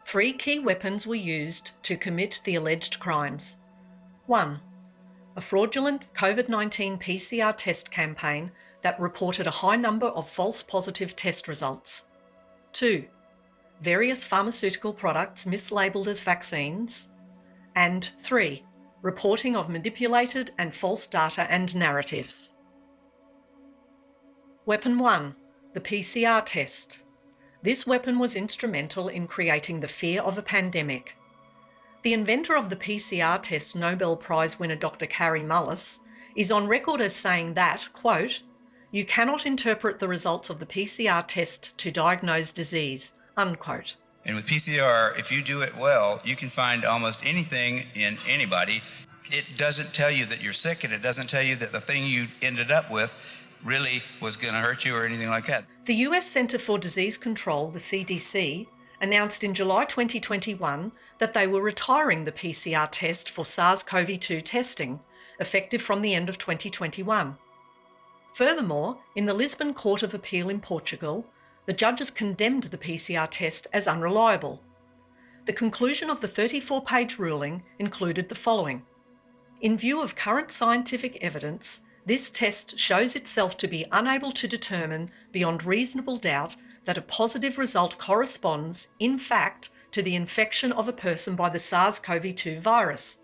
Three key weapons were used to commit the alleged crimes. 1. A fraudulent COVID-19 PCR test campaign that reported a high number of false positive test results. 2. Various pharmaceutical products mislabelled as vaccines. And 3. Reporting of manipulated and false data and narratives. Weapon 1. The PCR test. This weapon was instrumental in creating the fear of a pandemic. The inventor of the PCR test, Nobel Prize winner Dr. Kary Mullis, is on record as saying that, quote, "You cannot interpret the results of the PCR test to diagnose disease," unquote. And with PCR, if you do it well, you can find almost anything in anybody. It doesn't tell you that you're sick, and it doesn't tell you that the thing you ended up with really was going to hurt you or anything like that. The US Centre for Disease Control, the CDC, announced in July 2021 that they were retiring the PCR test for SARS-CoV-2 testing, effective from the end of 2021. Furthermore, in the Lisbon Court of Appeal in Portugal, the judges condemned the PCR test as unreliable. The conclusion of the 34-page ruling included the following. In view of current scientific evidence, this test shows itself to be unable to determine beyond reasonable doubt that a positive result corresponds, in fact, to the infection of a person by the SARS-CoV-2 virus.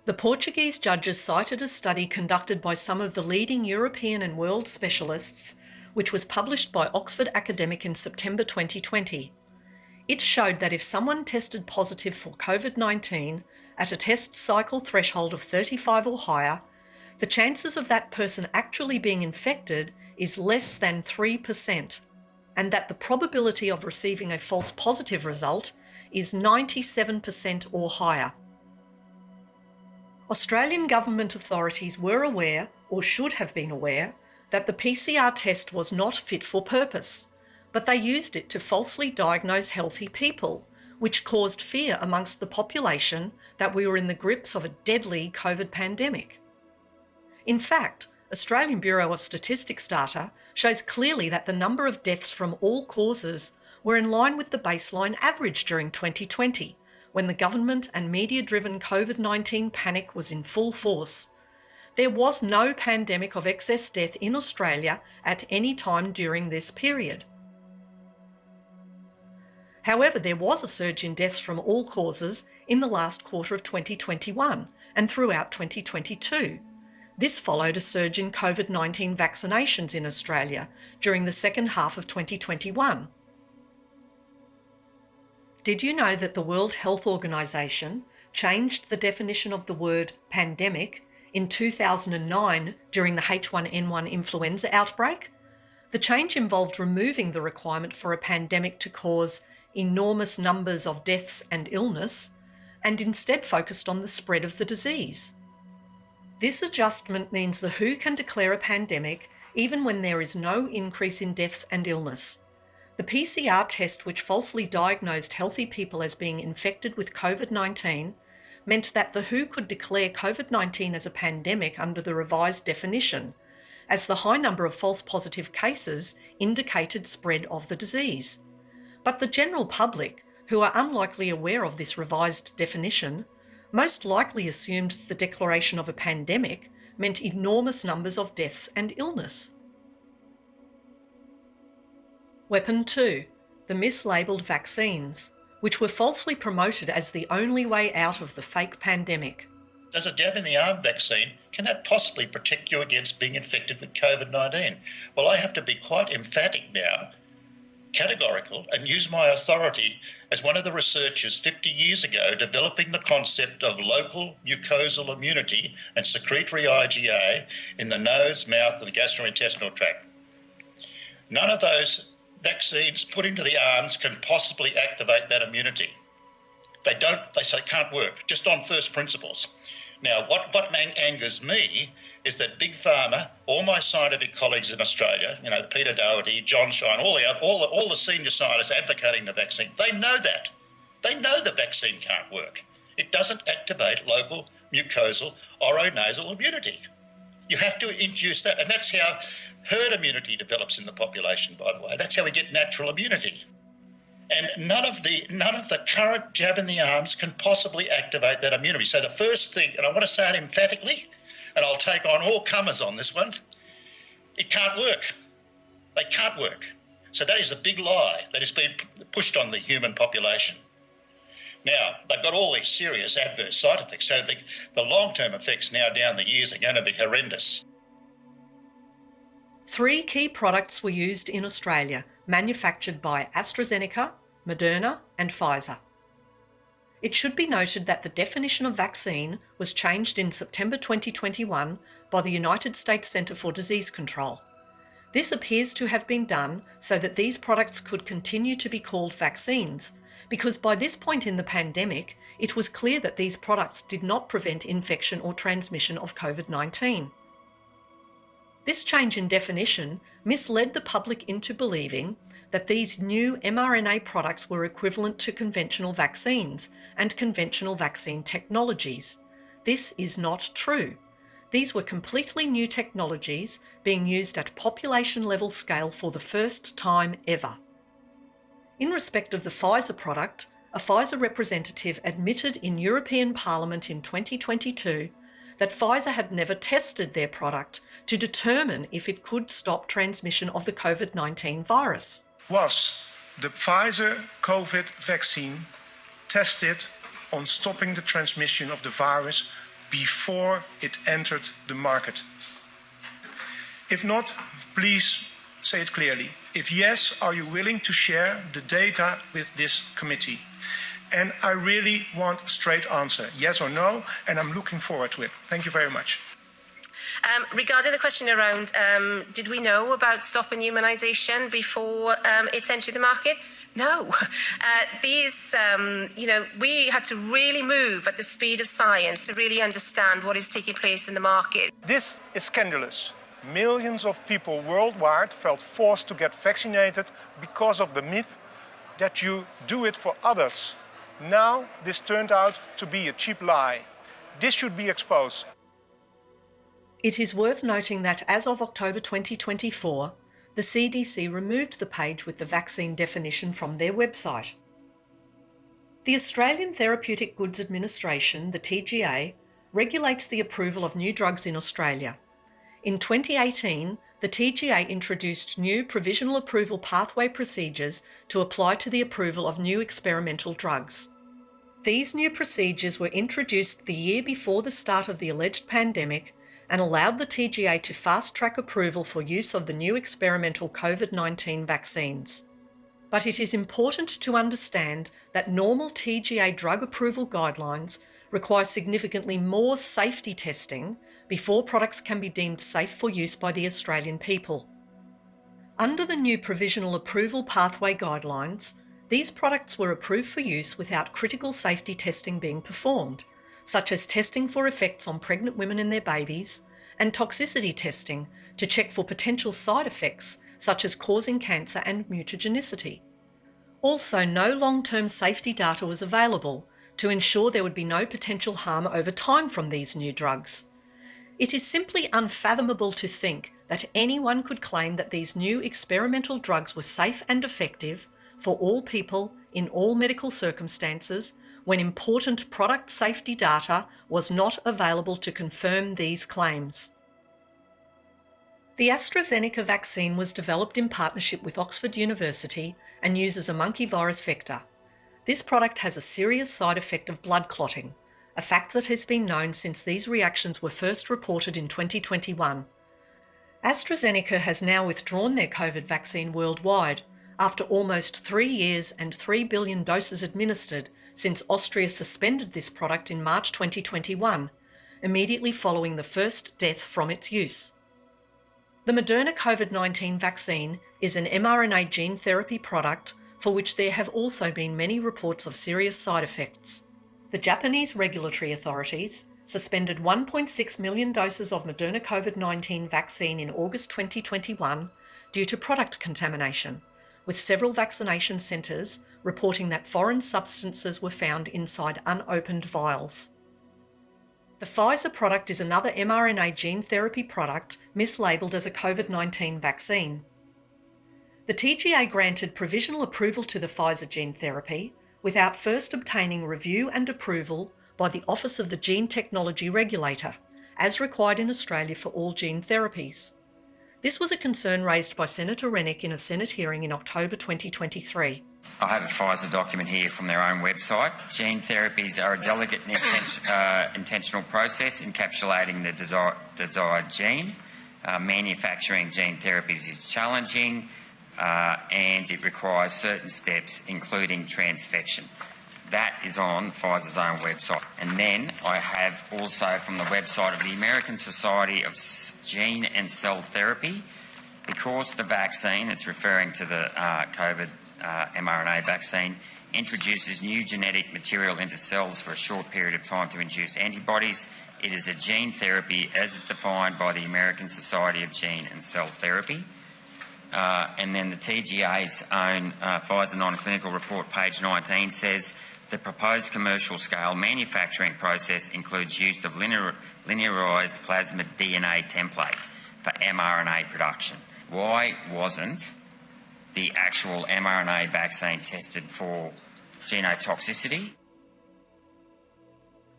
The Portuguese judges cited a study conducted by some of the leading European and world specialists, which was published by Oxford Academic in September 2020. It showed that if someone tested positive for COVID-19 at a test cycle threshold of 35 or higher, the chances of that person actually being infected is less than 3%, and that the probability of receiving a false positive result is 97% or higher. Australian government authorities were aware, or should have been aware, that the PCR test was not fit for purpose, but they used it to falsely diagnose healthy people, which caused fear amongst the population that we were in the grips of a deadly COVID pandemic. In fact, Australian Bureau of Statistics data shows clearly that the number of deaths from all causes were in line with the baseline average during 2020, when the government and media-driven COVID-19 panic was in full force. There was no pandemic of excess death in Australia at any time during this period. However, there was a surge in deaths from all causes in the last quarter of 2021 and throughout 2022. This followed a surge in COVID-19 vaccinations in Australia during the second half of 2021. Did you know that the World Health Organization changed the definition of the word pandemic in 2009 during the H1N1 influenza outbreak? The change involved removing the requirement for a pandemic to cause enormous numbers of deaths and illness, and instead focused on the spread of the disease. This adjustment means the WHO can declare a pandemic even when there is no increase in deaths and illness. The PCR test, which falsely diagnosed healthy people as being infected with COVID-19, meant that the WHO could declare COVID-19 as a pandemic under the revised definition, as the high number of false positive cases indicated spread of the disease. But the general public, who are unlikely aware of this revised definition, most likely assumed the declaration of a pandemic meant enormous numbers of deaths and illness. Weapon 2, the mislabelled vaccines, which were falsely promoted as the only way out of the fake pandemic. Does a jab in the arm vaccine, can that possibly protect you against being infected with COVID-19? Well, I have to be quite emphatic now, categorical, and use my authority as one of the researchers 50 years ago developing the concept of local mucosal immunity and secretory IgA in the nose, mouth and gastrointestinal tract. None of those vaccines put into the arms can possibly activate that immunity. They say it can't work, just on first principles. Now, what angers me is that Big Pharma, all my scientific colleagues in Australia, Peter Doherty, John Shine, all the senior scientists advocating the vaccine, they know that. They know the vaccine can't work. It doesn't activate local mucosal oronasal immunity. You have to induce that, and that's how herd immunity develops in the population, by the way. That's how we get natural immunity. And none of the current jab in the arms can possibly activate that immunity. So the first thing, and I want to say it emphatically, and I'll take on all comers on this one, it can't work. They can't work. So that is a big lie that has been pushed on the human population. Now, they've got all these serious adverse side effects, so the long-term effects now down the years are going to be horrendous. 3 key products were used in Australia, manufactured by AstraZeneca, Moderna and Pfizer. It should be noted that the definition of vaccine was changed in September 2021 by the United States Centre for Disease Control. This appears to have been done so that these products could continue to be called vaccines, because by this point in the pandemic, it was clear that these products did not prevent infection or transmission of COVID-19. This change in definition misled the public into believing that these new mRNA products were equivalent to conventional vaccines and conventional vaccine technologies. This is not true. These were completely new technologies being used at population-level scale for the first time ever. In respect of the Pfizer product, a Pfizer representative admitted in European Parliament in 2022 that Pfizer had never tested their product to determine if it could stop transmission of the COVID-19 virus. Was the Pfizer COVID vaccine tested on stopping the transmission of the virus before it entered the market? If not, please say it clearly. If yes, are you willing to share the data with this committee? And I really want a straight answer, yes or no, and I'm looking forward to it. Thank you very much. Regarding the question around, did we know about stop and immunisation before it's entered the market? No. We had to really move at the speed of science to really understand what is taking place in the market. This is scandalous. Millions of people worldwide felt forced to get vaccinated because of the myth that you do it for others. Now, this turned out to be a cheap lie. This should be exposed. It is worth noting that as of October 2024, the CDC removed the page with the vaccine definition from their website. The Australian Therapeutic Goods Administration, the TGA, regulates the approval of new drugs in Australia. In 2018, the TGA introduced new provisional approval pathway procedures to apply to the approval of new experimental drugs. These new procedures were introduced the year before the start of the alleged pandemic and allowed the TGA to fast-track approval for use of the new experimental COVID-19 vaccines. But it is important to understand that normal TGA drug approval guidelines require significantly more safety testing before products can be deemed safe for use by the Australian people. Under the new Provisional Approval Pathway Guidelines, These products were approved for use without critical safety testing being performed, such as testing for effects on pregnant women and their babies, and toxicity testing to check for potential side effects such as causing cancer and mutagenicity. Also, no long-term safety data was available to ensure there would be no potential harm over time from these new drugs. It is simply unfathomable to think that anyone could claim that these new experimental drugs were safe and effective for all people in all medical circumstances when important product safety data was not available to confirm these claims. The AstraZeneca vaccine was developed in partnership with Oxford University and uses a monkey virus vector. This product has a serious side effect of blood clotting, a fact that has been known since these reactions were first reported in 2021. AstraZeneca has now withdrawn their COVID vaccine worldwide after almost 3 years and 3 billion doses administered since Austria suspended this product in March 2021, immediately following the first death from its use. The Moderna COVID-19 vaccine is an mRNA gene therapy product for which there have also been many reports of serious side effects. The Japanese regulatory authorities suspended 1.6 million doses of Moderna COVID-19 vaccine in August 2021 due to product contamination, with several vaccination centres reporting that foreign substances were found inside unopened vials. The Pfizer product is another mRNA gene therapy product mislabeled as a COVID-19 vaccine. The TGA granted provisional approval to the Pfizer gene therapy without first obtaining review and approval by the Office of the Gene Technology Regulator, as required in Australia for all gene therapies. This was a concern raised by Senator Rennick in a Senate hearing in October 2023. I have a Pfizer document here from their own website. Gene therapies are a delicate and intentional process encapsulating the desired gene. Manufacturing gene therapies is challenging and it requires certain steps, including transfection. That is on Pfizer's own website. And then I have also from the website of the American Society of Gene and Cell Therapy, because the vaccine, it's referring to the COVID mRNA vaccine, introduces new genetic material into cells for a short period of time to induce antibodies. It is a gene therapy as defined by the American Society of Gene and Cell Therapy. And then the TGA's own Pfizer non-clinical report, page 19, says the proposed commercial scale manufacturing process includes use of linearized plasmid DNA template for mRNA production. Why wasn't the actual mRNA vaccine tested for genotoxicity?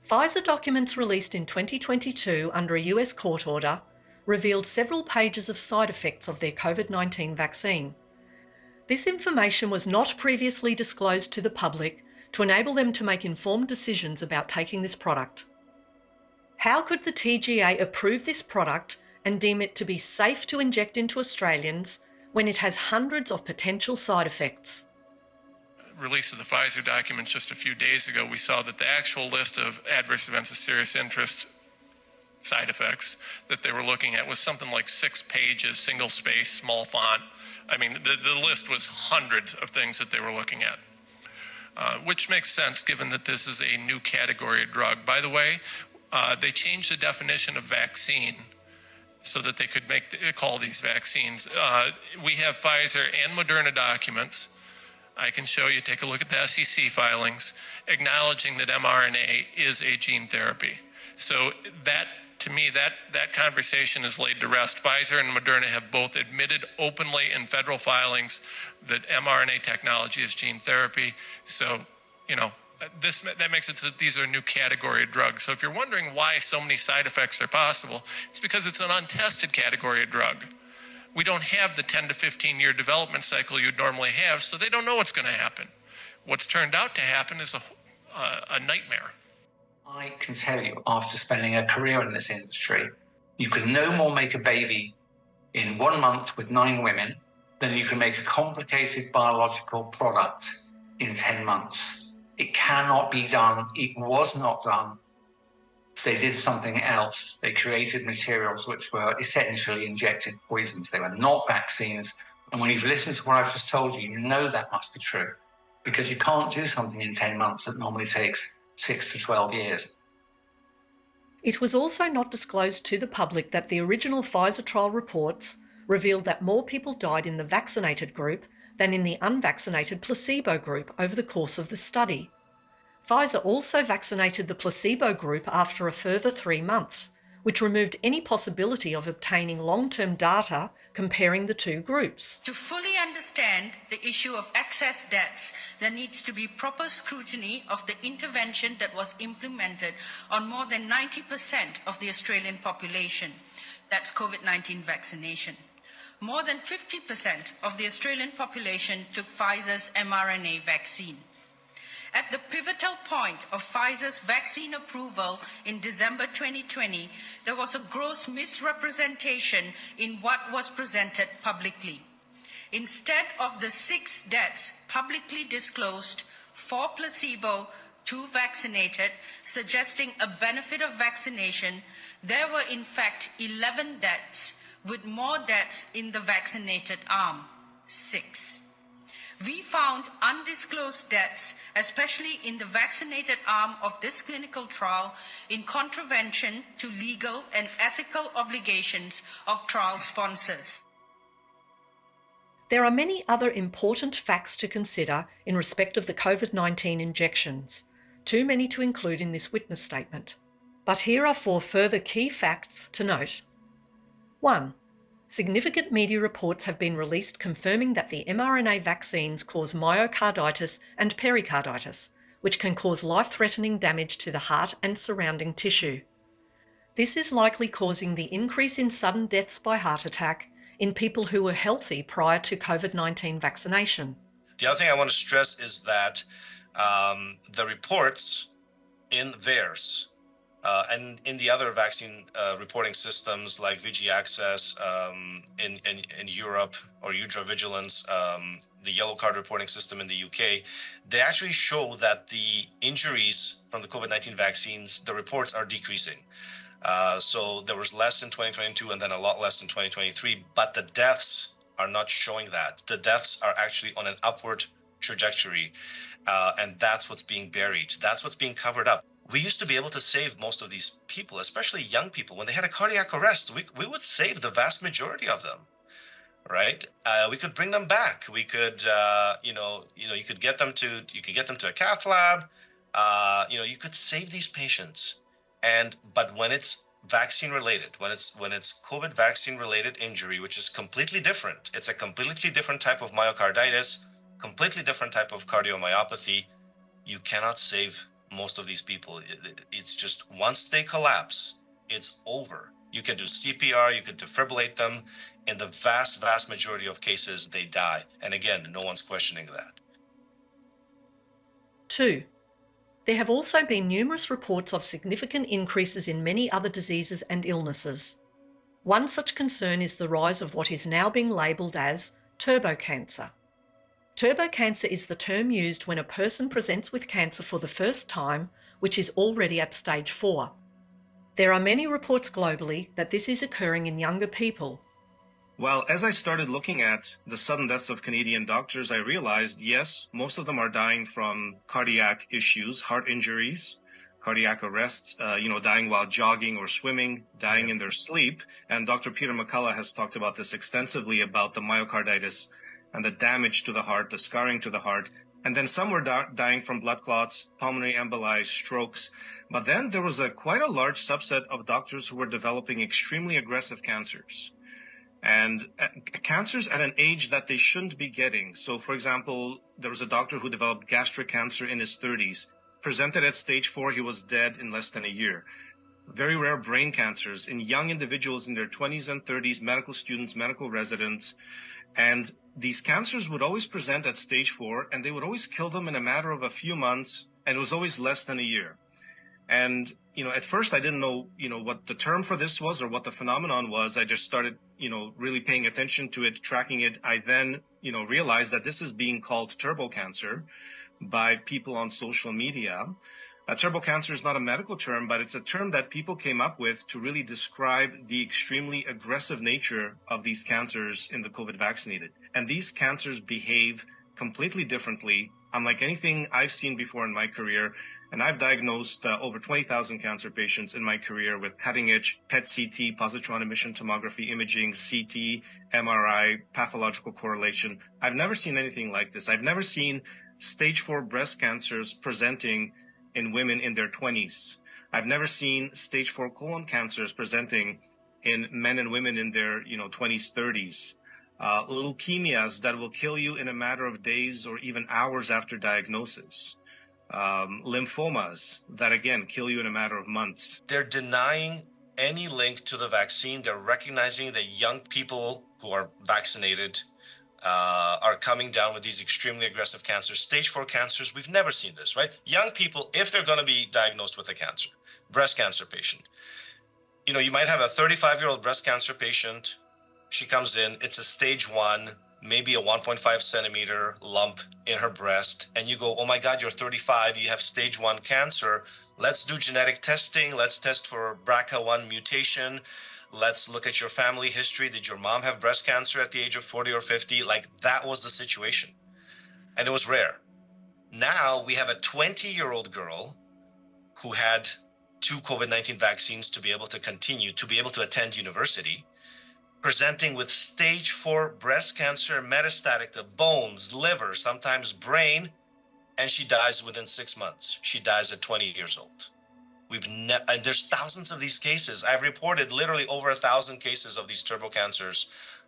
Pfizer documents released in 2022 under a US court order revealed several pages of side effects of their COVID-19 vaccine. This information was not previously disclosed to the public to enable them to make informed decisions about taking this product. How could the TGA approve this product and deem it to be safe to inject into Australians when it has hundreds of potential side effects? Release of the Pfizer documents just a few days ago, we saw that the actual list of adverse events of serious interest side effects that they were looking at was something like 6 pages, single space, small font. I mean, the list was hundreds of things that they were looking at, which makes sense given that this is a new category of drug. By the way, they changed the definition of vaccine so that they could call these vaccines. We have Pfizer and Moderna documents. I can show you, take a look at the SEC filings, acknowledging that mRNA is a gene therapy. So that, to me, that conversation is laid to rest. Pfizer and Moderna have both admitted openly in federal filings that mRNA technology is gene therapy. So, you know, that makes it so that these are a new category of drugs. So if you're wondering why so many side effects are possible, it's because it's an untested category of drug. We don't have the 10 to 15 year development cycle you'd normally have, so they don't know what's going to happen. What's turned out to happen is a nightmare. I can tell you, after spending a career in this industry, you can no more make a baby in 1 month with 9 women than you can make a complicated biological product in 10 months. It cannot be done. It was not done. They did something else. They created materials which were essentially injected poisons. They were not vaccines. And when you've listened to what I've just told you, you know that must be true. because you can't do something in 10 months that normally takes 6 to 12 years. It was also not disclosed to the public that the original Pfizer trial reports revealed that more people died in the vaccinated group than in the unvaccinated placebo group over the course of the study. Pfizer also vaccinated the placebo group after a further 3 months, which removed any possibility of obtaining long-term data comparing the two groups. To fully understand the issue of excess deaths, there needs to be proper scrutiny of the intervention that was implemented on more than 90% of the Australian population. That's COVID-19 vaccination. More than 50% of the Australian population took Pfizer's mRNA vaccine. At the pivotal point of Pfizer's vaccine approval in December 2020, there was a gross misrepresentation in what was presented publicly. Instead of the 6 deaths publicly disclosed, 4 placebo, 2 vaccinated, suggesting a benefit of vaccination, there were in fact 11 deaths, with more deaths in the vaccinated arm, 6. We found undisclosed deaths, especially in the vaccinated arm of this clinical trial, in contravention to legal and ethical obligations of trial sponsors. There are many other important facts to consider in respect of the COVID-19 injections, too many to include in this witness statement. But here are 4 further key facts to note. 1. Significant media reports have been released confirming that the mRNA vaccines cause myocarditis and pericarditis, which can cause life-threatening damage to the heart and surrounding tissue. This is likely causing the increase in sudden deaths by heart attack in people who were healthy prior to COVID-19 vaccination. The other thing I want to stress is that the reports in VAERS and in the other vaccine reporting systems like VG Access in Europe or EudraVigilance, the yellow card reporting system in the UK, they actually show that the injuries from the COVID-19 vaccines, the reports are decreasing. So there was less in 2022 and then a lot less in 2023, but the deaths are not showing that. The deaths are actually on an upward trajectory, and that's what's being buried. That's what's being covered up. We used to be able to save most of these people, especially young people. When they had a cardiac arrest, we would save the vast majority of them, right? We could bring them back. We could, you could get them to a cath lab. You could save these patients. But when it's vaccine related, when it's COVID vaccine related injury, which is completely different, it's a completely different type of myocarditis, completely different type of cardiomyopathy, you cannot save most of these people. It's just once they collapse, it's over. You can do CPR, you can defibrillate them. In the vast majority of cases, they die. And again, no one's questioning that. 2. There have also been numerous reports of significant increases in many other diseases and illnesses. One such concern is the rise of what is now being labelled as turbocancer. Turbocancer is the term used when a person presents with cancer for the first time, which is already at stage 4. There are many reports globally that this is occurring in younger people. Well, as I started looking at the sudden deaths of Canadian doctors, I realized, yes, most of them are dying from cardiac issues, heart injuries, cardiac arrests, dying while jogging or swimming, dying in their sleep. And Dr. Peter McCullough has talked about this extensively, about the myocarditis and the damage to the heart, the scarring to the heart. And then some were dying from blood clots, pulmonary emboli, strokes. But then there was quite a large subset of doctors who were developing extremely aggressive cancers. And cancers at an age that they shouldn't be getting. So, for example, there was a doctor who developed gastric cancer in his 30s. Presented at stage 4, he was dead in less than a year. Very rare brain cancers in young individuals in their 20s and 30s, medical students, medical residents. And these cancers would always present at stage 4, and they would always kill them in a matter of a few months, and it was always less than a year. And, at first I didn't know, what the term for this was or what the phenomenon was. I just started, really paying attention to it, tracking it. I then, realized that this is being called turbocancer by people on social media. Turbocancer is not a medical term, but it's a term that people came up with to really describe the extremely aggressive nature of these cancers in the COVID vaccinated. And these cancers behave completely differently unlike anything I've seen before in my career. And I've diagnosed over 20,000 cancer patients in my career with cutting-edge PET-CT, positron emission tomography imaging, CT, MRI, pathological correlation. I've never seen anything like this. I've never seen stage 4 breast cancers presenting in women in their 20s. I've never seen stage 4 colon cancers presenting in men and women in their 20s, 30s. Leukemias that will kill you in a matter of days or even hours after diagnosis. Lymphomas that, again, kill you in a matter of months. They're denying any link to the vaccine. They're recognizing that young people who are vaccinated are coming down with these extremely aggressive cancers. Stage 4 cancers, we've never seen this, right? Young people, if they're going to be diagnosed with a cancer, breast cancer patient, you might have a 35-year-old breast cancer patient. She comes in, it's a stage 1, maybe a 1.5 centimeter lump in her breast, and you go, oh my God, you're 35, you have stage 1 cancer. Let's do genetic testing. Let's test for BRCA1 mutation. Let's look at your family history. Did your mom have breast cancer at the age of 40 or 50? Like, that was the situation. And it was rare. Now we have a 20-year-old girl who had 2 COVID-19 vaccines to be able to continue, to be able to attend university, presenting with stage 4 breast cancer, metastatic to bones, liver, sometimes brain, and she dies within 6 months. She dies at 20 years old. And there's thousands of these cases. I've reported literally over 1,000 cases of these turbo cancers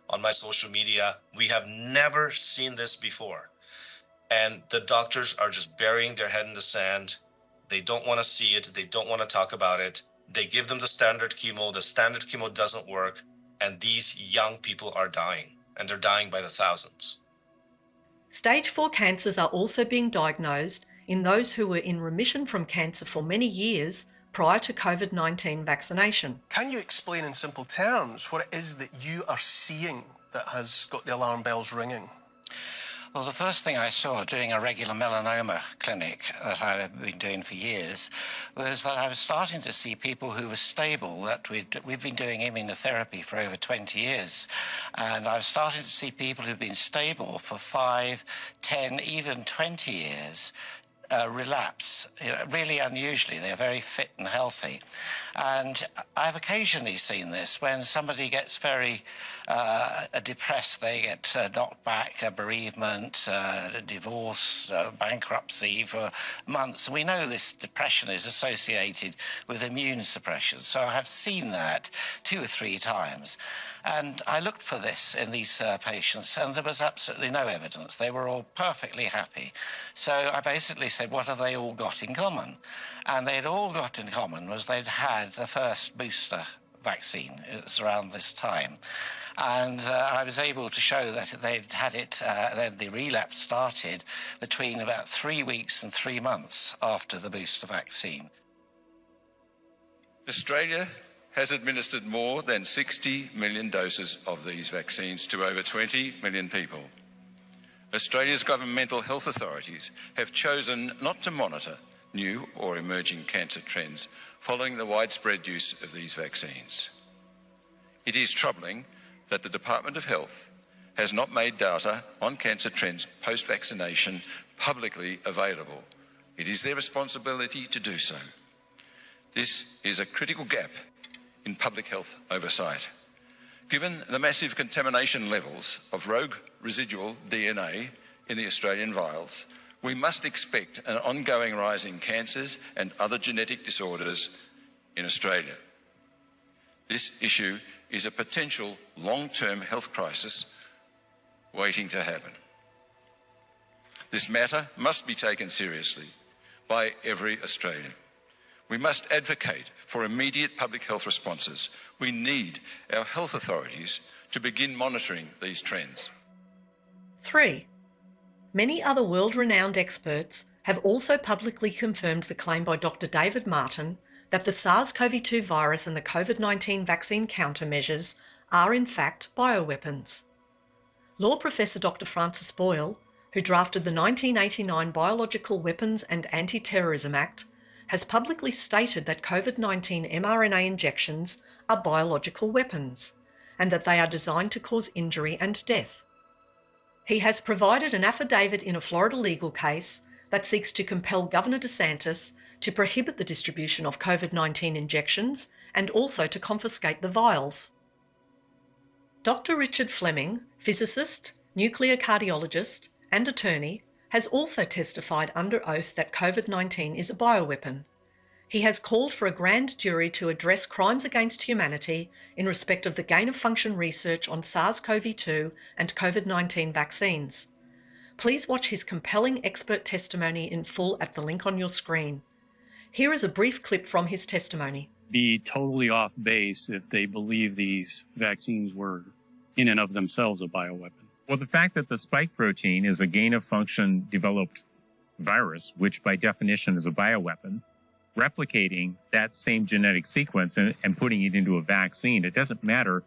on my social media. We have never seen this before. And the doctors are just burying their head in the sand. They don't want to see it. They don't want to talk about it. They give them the standard chemo. The standard chemo doesn't work. And these young people are dying, and they're dying by the thousands. Stage 4 cancers are also being diagnosed in those who were in remission from cancer for many years prior to COVID-19 vaccination. Can you explain in simple terms what it is that you are seeing that has got the alarm bells ringing? Well, the first thing I saw doing a regular melanoma clinic that I've been doing for years was that I was starting to see people who were stable, that we've been doing immunotherapy for over 20 years. And I was starting to see people who've been stable for 5, 10, even 20 years relapse, really unusually. They're very fit and healthy. And I've occasionally seen this when somebody gets very depressed, they get knocked back, a bereavement, a divorce, bankruptcy for months. And we know this depression is associated with immune suppression. So I have seen that 2 or 3 times. And I looked for this in these patients, and there was absolutely no evidence. They were all perfectly happy. So I basically said, what have they all got in common? And they'd all got in common was they'd had the first booster vaccine. It was around this time. And I was able to show that they'd had it, then the relapse started between about 3 weeks and 3 months after the booster vaccine. Australia has administered more than 60 million doses of these vaccines to over 20 million people. Australia's governmental health authorities have chosen not to monitor new or emerging cancer trends following the widespread use of these vaccines. It is troubling that the Department of Health has not made data on cancer trends post-vaccination publicly available. It is their responsibility to do so. This is a critical gap in public health oversight. Given the massive contamination levels of rogue residual DNA in the Australian vials, we must expect an ongoing rise in cancers and other genetic disorders in Australia. This issue is a potential long-term health crisis waiting to happen. This matter must be taken seriously by every Australian. We must advocate for immediate public health responses. We need our health authorities to begin monitoring these trends. 3. Many other world-renowned experts have also publicly confirmed the claim by Dr. David Martin that the SARS-CoV-2 virus and the COVID-19 vaccine countermeasures are in fact bioweapons. Law Professor Dr. Francis Boyle, who drafted the 1989 Biological Weapons and Anti-Terrorism Act, has publicly stated that COVID-19 mRNA injections are biological weapons and that they are designed to cause injury and death. He has provided an affidavit in a Florida legal case that seeks to compel Governor DeSantis to prohibit the distribution of COVID-19 injections and also to confiscate the vials. Dr. Richard Fleming, physicist, nuclear cardiologist, and attorney, has also testified under oath that COVID-19 is a bioweapon. He has called for a grand jury to address crimes against humanity in respect of the gain-of-function research on SARS-CoV-2 and COVID-19 vaccines. Please watch his compelling expert testimony in full at the link on your screen. Here is a brief clip from his testimony. Be totally off base if they believe these vaccines were in and of themselves a bioweapon. Well, the fact that the spike protein is a gain-of-function developed virus, which by definition is a bioweapon, replicating that same genetic sequence and putting it into a vaccine, it doesn't matter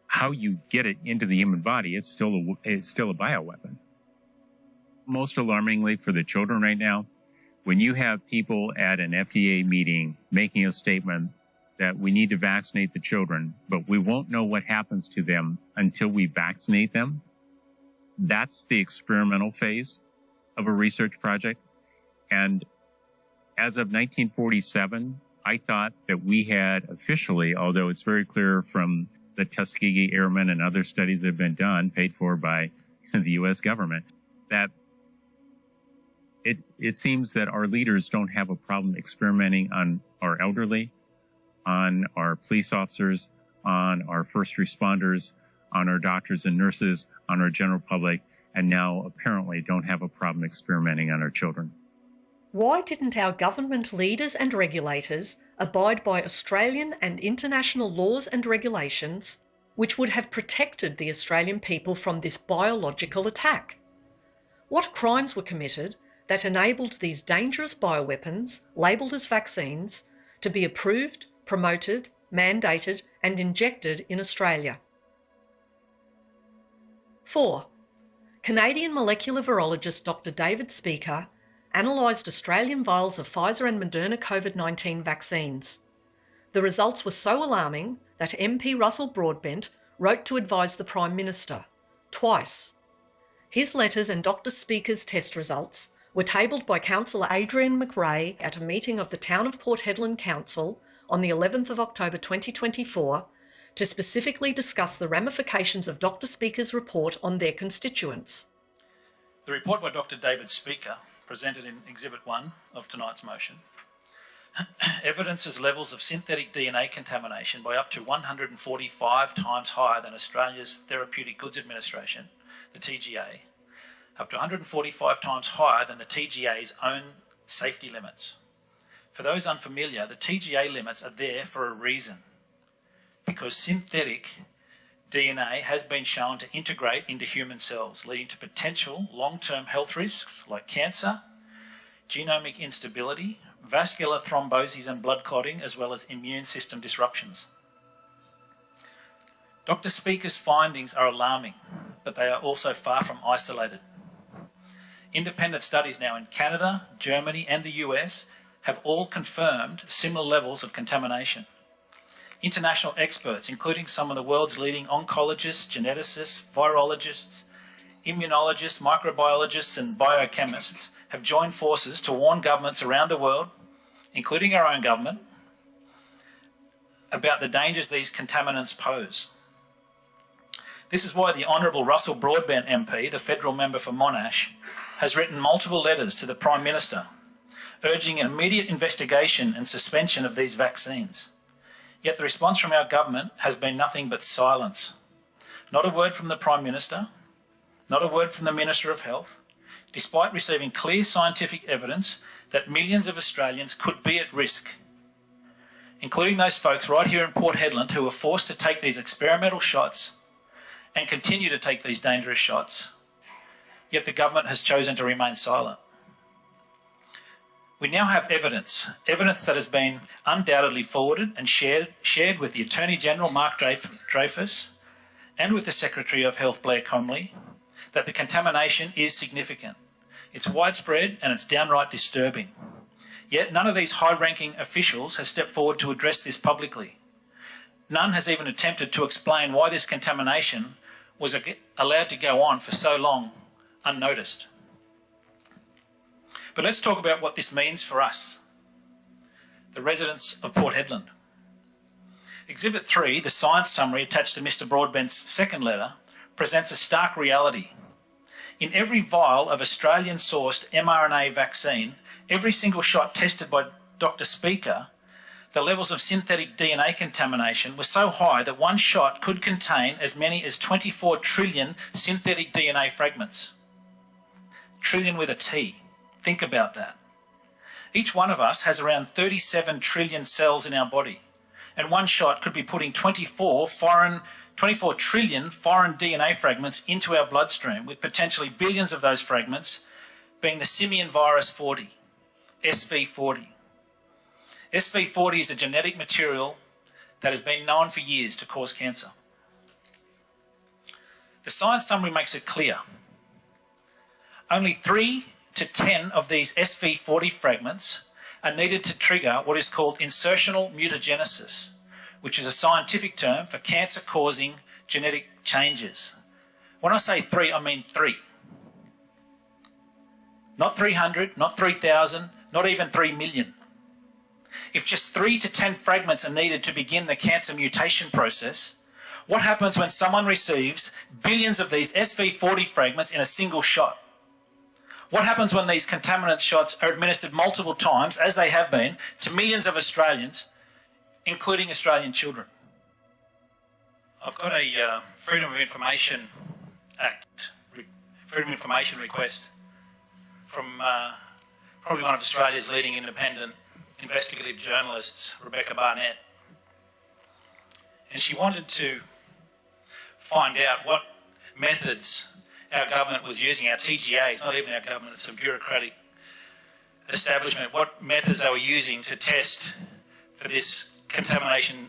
how you get it into the human body, it's still a bioweapon. Most alarmingly for the children right now, when you have people at an FDA meeting making a statement that we need to vaccinate the children, but we won't know what happens to them until we vaccinate them, that's the experimental phase of a research project. And as of 1947, I thought that we had officially, although it's very clear from the Tuskegee Airmen and other studies that have been done, paid for by the U.S. government, that it seems that our leaders don't have a problem experimenting on our elderly, on our police officers, on our first responders, on our doctors and nurses, on our general public, and now apparently don't have a problem experimenting on our children. Why didn't our government leaders and regulators abide by Australian and international laws and regulations which would have protected the Australian people from this biological attack? What crimes were committed that enabled these dangerous bioweapons, labelled as vaccines, to be approved, promoted, mandated and injected in Australia? 4. Canadian molecular virologist Dr. David Speaker analysed Australian vials of Pfizer and Moderna COVID-19 vaccines. The results were so alarming that MP Russell Broadbent wrote to advise the Prime Minister, twice. His letters and Dr. Speaker's test results were tabled by Councillor Adrian McRae at a meeting of the Town of Port Hedland Council on the 11th of October 2024 to specifically discuss the ramifications of Dr. Speaker's report on their constituents. The report by Dr. David Speaker, presented in Exhibit 1 of tonight's motion, evidences levels of synthetic DNA contamination by up to 145 times higher than Australia's Therapeutic Goods Administration, the TGA, up to 145 times higher than the TGA's own safety limits. For those unfamiliar, the TGA limits are there for a reason, because synthetic DNA has been shown to integrate into human cells, leading to potential long-term health risks like cancer, genomic instability, vascular thromboses and blood clotting, as well as immune system disruptions. Dr. Speaker's findings are alarming, but they are also far from isolated. Independent studies now in Canada, Germany and the US have all confirmed similar levels of contamination. International experts, including some of the world's leading oncologists, geneticists, virologists, immunologists, microbiologists and biochemists, have joined forces to warn governments around the world, including our own government, about the dangers these contaminants pose. This is why the Honourable Russell Broadbent MP, the federal member for Monash, has written multiple letters to the Prime Minister, urging an immediate investigation and suspension of these vaccines. Yet the response from our government has been nothing but silence. Not a word from the Prime Minister, not a word from the Minister of Health, despite receiving clear scientific evidence that millions of Australians could be at risk, including those folks right here in Port Hedland who were forced to take these experimental shots and continue to take these dangerous shots, yet the government has chosen to remain silent. We now have evidence that has been undoubtedly forwarded and shared with the Attorney-General Mark Dreyfus and with the Secretary of Health Blair Comley, that the contamination is significant. It's widespread and it's downright disturbing. Yet none of these high-ranking officials has stepped forward to address this publicly. None has even attempted to explain why this contamination was allowed to go on for so long unnoticed. But let's talk about what this means for us, the residents of Port Hedland. Exhibit 3, the science summary attached to Mr. Broadbent's second letter, presents a stark reality. In every vial of Australian-sourced mRNA vaccine, every single shot tested by Dr. Speaker, the levels of synthetic DNA contamination were so high that one shot could contain as many as 24 trillion synthetic DNA fragments. Trillion with a T. Think about that. Each one of us has around 37 trillion cells in our body, and one shot could be putting 24 trillion foreign DNA fragments into our bloodstream, with potentially billions of those fragments being the simian virus 40, SV40. SV40 is a genetic material that has been known for years to cause cancer. The science summary makes it clear. Only 3 to 10 of these SV40 fragments are needed to trigger what is called insertional mutagenesis, which is a scientific term for cancer-causing genetic changes. When I say 3, I mean 3. Not 300, not 3,000, not even 3 million. If just 3 to 10 fragments are needed to begin the cancer mutation process, what happens when someone receives billions of these SV40 fragments in a single shot? What happens when these contaminant shots are administered multiple times, as they have been, to millions of Australians, including Australian children? I've got a Freedom of Information Act, Freedom of Information request from probably one of Australia's leading independent investigative journalists, Rebecca Barnett. And she wanted to find out what methods our government was using, our TGA, it's not even our government, it's a bureaucratic establishment, what methods they were using to test for this contamination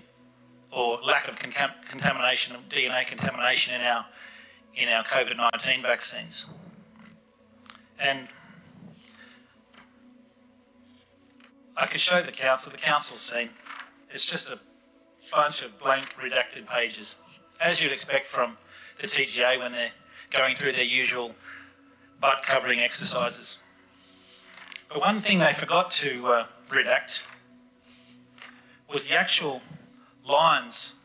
or lack of contamination, of DNA contamination in our COVID-19 vaccines. And I could show the council's seen. It's just a bunch of blank redacted pages, as you'd expect from the TGA when they're going through their usual butt-covering exercises. But one thing they forgot to redact was the actual lines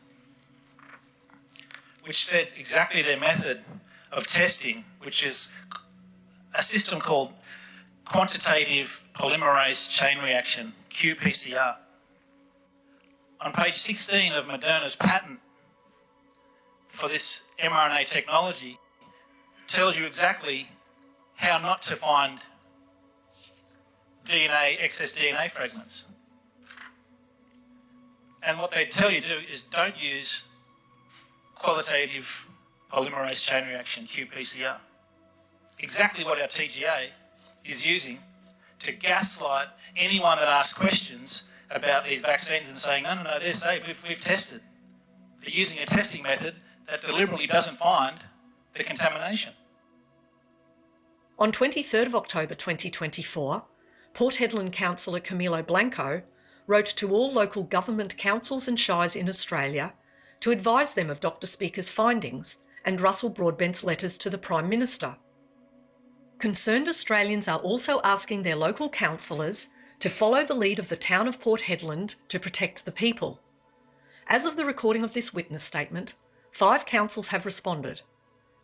which said exactly their method of testing, which is a system called quantitative polymerase chain reaction, qPCR. On page 16 of Moderna's patent for this mRNA technology tells you exactly how not to find excess DNA fragments. And what they tell you to do is don't use qualitative polymerase chain reaction, qPCR. Exactly what our TGA is using to gaslight anyone that asks questions about these vaccines and saying, no, they're safe, we've tested. They're using a testing method that deliberately doesn't find the contamination. On 23rd of October 2024, Port Hedland Councillor Camilo Blanco wrote to all local government councils and shires in Australia to advise them of Dr. Speaker's findings and Russell Broadbent's letters to the Prime Minister. Concerned Australians are also asking their local councillors to follow the lead of the town of Port Hedland to protect the people. As of the recording of this witness statement, 5 councils have responded.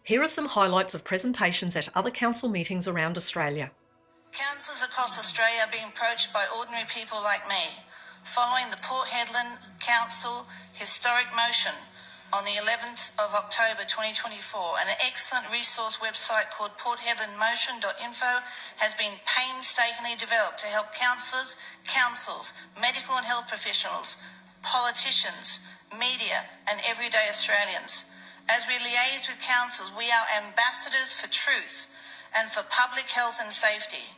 Here are some highlights of presentations at other council meetings around Australia. Councils across Australia are being approached by ordinary people like me, following the Port Hedland Council historic motion on the 11th of October 2024. An excellent resource website called porthedlandmotion.info has been painstakingly developed to help councillors, councils, medical and health professionals, politicians, media and everyday Australians. As we liaise with councils, we are ambassadors for truth and for public health and safety,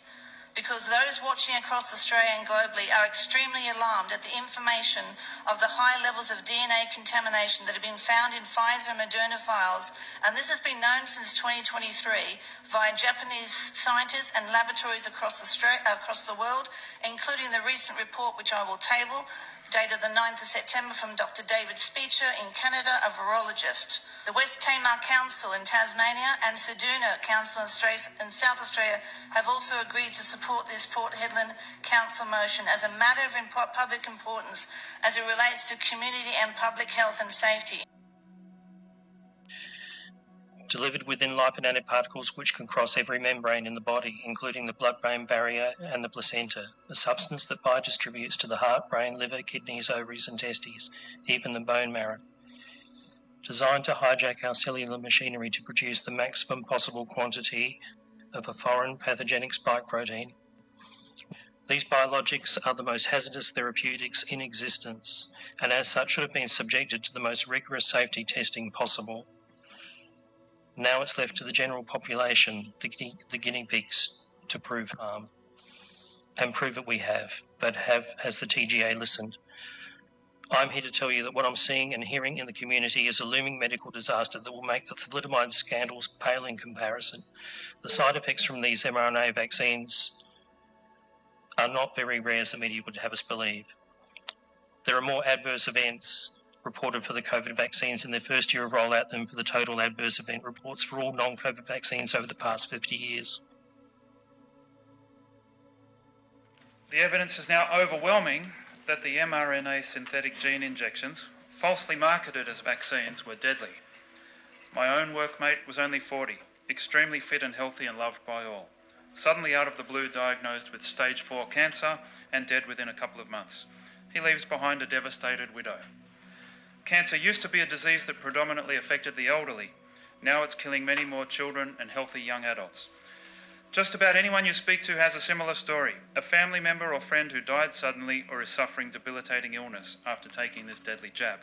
because those watching across Australia and globally are extremely alarmed at the information of the high levels of DNA contamination that have been found in Pfizer and Moderna files, and this has been known since 2023 via Japanese scientists and laboratories across the world, including the recent report, which I will table, dated the 9th of September from Dr. David Speecher in Canada, a virologist. The West Tamar Council in Tasmania and Ceduna Council in South Australia have also agreed to support this Port Hedland Council motion as a matter of public importance as it relates to community and public health and safety. Delivered within lipid nanoparticles which can cross every membrane in the body, including the blood-brain barrier and the placenta, a substance that biodistributes to the heart, brain, liver, kidneys, ovaries and testes, even the bone marrow. Designed to hijack our cellular machinery to produce the maximum possible quantity of a foreign pathogenic spike protein. These biologics are the most hazardous therapeutics in existence, and as such should have been subjected to the most rigorous safety testing possible. Now it's left to the general population, the guinea pigs, to prove harm. And prove it we have, but has the TGA listened? I'm here to tell you that what I'm seeing and hearing in the community is a looming medical disaster that will make the thalidomide scandals pale in comparison. The side effects from these mRNA vaccines are not very rare as the media would have us believe. There are more adverse events reported for the COVID vaccines in their first year of rollout than for the total adverse event reports for all non-COVID vaccines over the past 50 years. The evidence is now overwhelming that the mRNA synthetic gene injections, falsely marketed as vaccines, were deadly. My own workmate was only 40, extremely fit and healthy and loved by all. Suddenly out of the blue diagnosed with stage 4 cancer and dead within a couple of months. He leaves behind a devastated widow. Cancer used to be a disease that predominantly affected the elderly. Now it's killing many more children and healthy young adults. Just about anyone you speak to has a similar story, a family member or friend who died suddenly or is suffering debilitating illness after taking this deadly jab.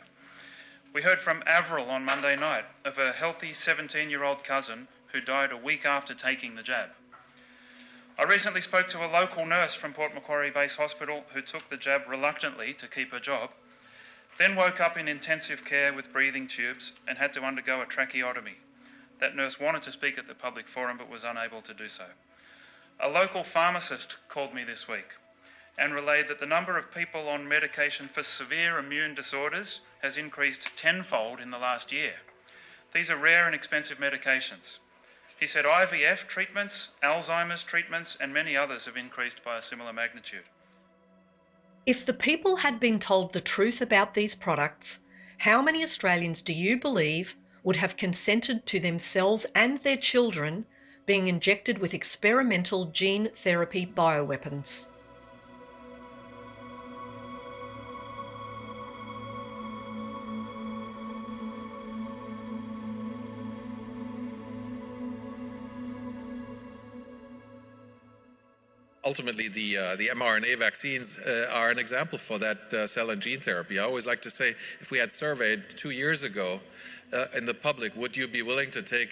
We heard from Avril on Monday night of a healthy 17-year-old cousin who died a week after taking the jab. I recently spoke to a local nurse from Port Macquarie Base Hospital who took the jab reluctantly to keep her job, then woke up in intensive care with breathing tubes and had to undergo a tracheotomy. That nurse wanted to speak at the public forum but was unable to do so. A local pharmacist called me this week and relayed that the number of people on medication for severe immune disorders has increased tenfold in the last year. These are rare and expensive medications. He said IVF treatments, Alzheimer's treatments and many others have increased by a similar magnitude. If the people had been told the truth about these products, how many Australians do you believe would have consented to themselves and their children being injected with experimental gene therapy bioweapons? Ultimately, the mRNA vaccines are an example for that cell and gene therapy. I always like to say, if we had surveyed 2 years ago in the public, would you be willing to take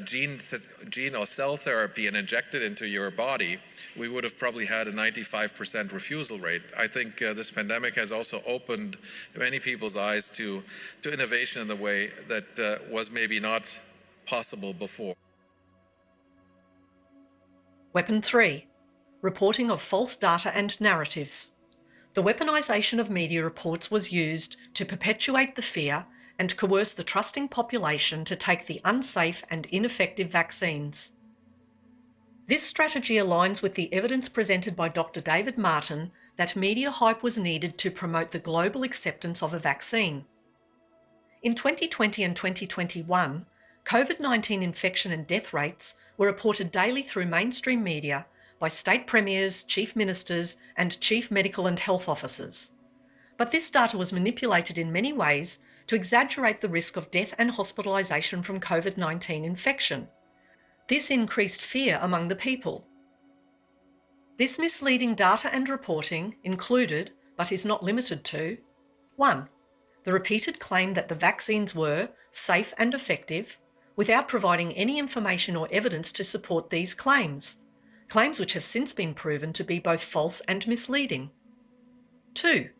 gene or cell therapy and inject it into your body, we would have probably had a 95% refusal rate. I think this pandemic has also opened many people's eyes to innovation in the way that was maybe not possible before. Weapon 3. Reporting of false data and narratives. The weaponisation of media reports was used to perpetuate the fear and coerce the trusting population to take the unsafe and ineffective vaccines. This strategy aligns with the evidence presented by Dr. David Martin that media hype was needed to promote the global acceptance of a vaccine. In 2020 and 2021, COVID-19 infection and death rates were reported daily through mainstream media by state premiers, chief ministers, and chief medical and health officers. But this data was manipulated in many ways to exaggerate the risk of death and hospitalisation from COVID-19 infection. This increased fear among the people. This misleading data and reporting included, but is not limited to, 1. The repeated claim that the vaccines were safe and effective, without providing any information or evidence to support these claims which have since been proven to be both false and misleading. 2.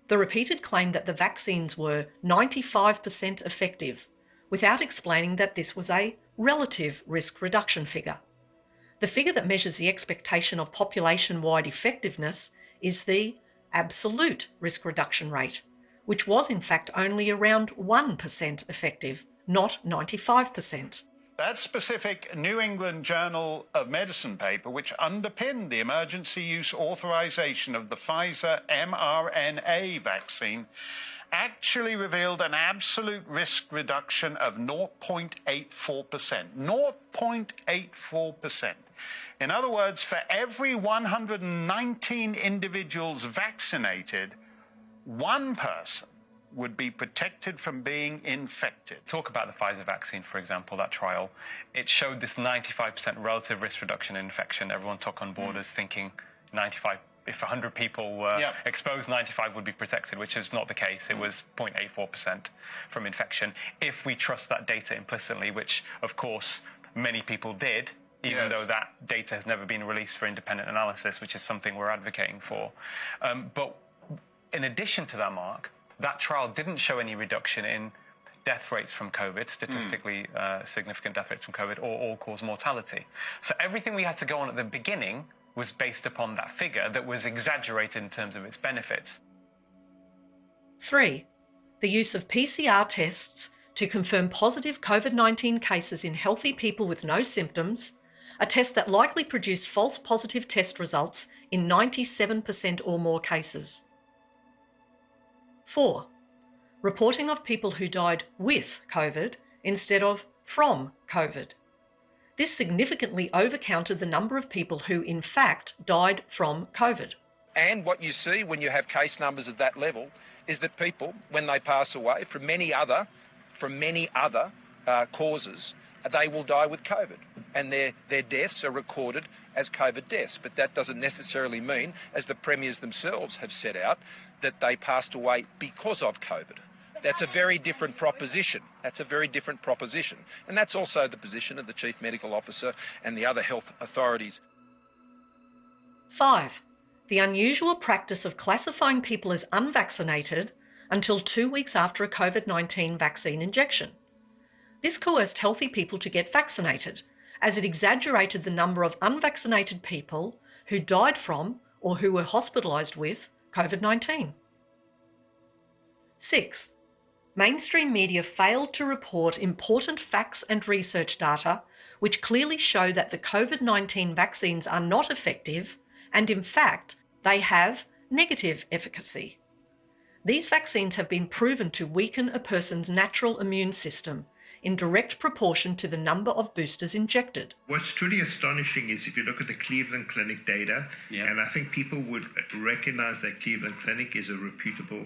The repeated claim that the vaccines were 95% effective, without explaining that this was a relative risk reduction figure. The figure that measures the expectation of population-wide effectiveness is the absolute risk reduction rate, which was in fact only around 1% effective, not 95%. That specific New England Journal of Medicine paper, which underpinned the emergency use authorization of the Pfizer mRNA vaccine, actually revealed an absolute risk reduction of 0.84%. 0.84%. In other words, for every 119 individuals vaccinated, one person would be protected from being infected. Talk about the Pfizer vaccine, for example, that trial. It showed this 95% relative risk reduction in infection. Everyone took on board as thinking 95, if 100 people were exposed, 95 would be protected, which is not the case. It was 0.84% from infection. If we trust that data implicitly, which of course many people did, even though that data has never been released for independent analysis, which is something we're advocating for. But in addition to that, Mark, that trial didn't show any reduction in death rates from COVID, statistically significant death rates from COVID, or all-cause mortality. So everything we had to go on at the beginning was based upon that figure that was exaggerated in terms of its benefits. 3. The use of PCR tests to confirm positive COVID-19 cases in healthy people with no symptoms, a test that likely produced false positive test results in 97% or more cases. 4. Reporting of people who died with COVID instead of from COVID. This significantly overcounted the number of people who in fact died from COVID. And what you see when you have case numbers at that level is that people, when they pass away from many other causes, they will die with COVID. And their deaths are recorded as COVID deaths. But that doesn't necessarily mean, as the premiers themselves have set out, that they passed away because of COVID. That's a very different proposition. And that's also the position of the Chief Medical Officer and the other health authorities. 5. The unusual practice of classifying people as unvaccinated until 2 weeks after a COVID-19 vaccine injection. This coerced healthy people to get vaccinated, as it exaggerated the number of unvaccinated people who died from or who were hospitalised with COVID-19. 6. Mainstream media failed to report important facts and research data which clearly show that the COVID-19 vaccines are not effective and, in fact, they have negative efficacy. These vaccines have been proven to weaken a person's natural immune system in direct proportion to the number of boosters injected. What's truly astonishing is if you look at the Cleveland Clinic data, and I think people would recognize that Cleveland Clinic is a reputable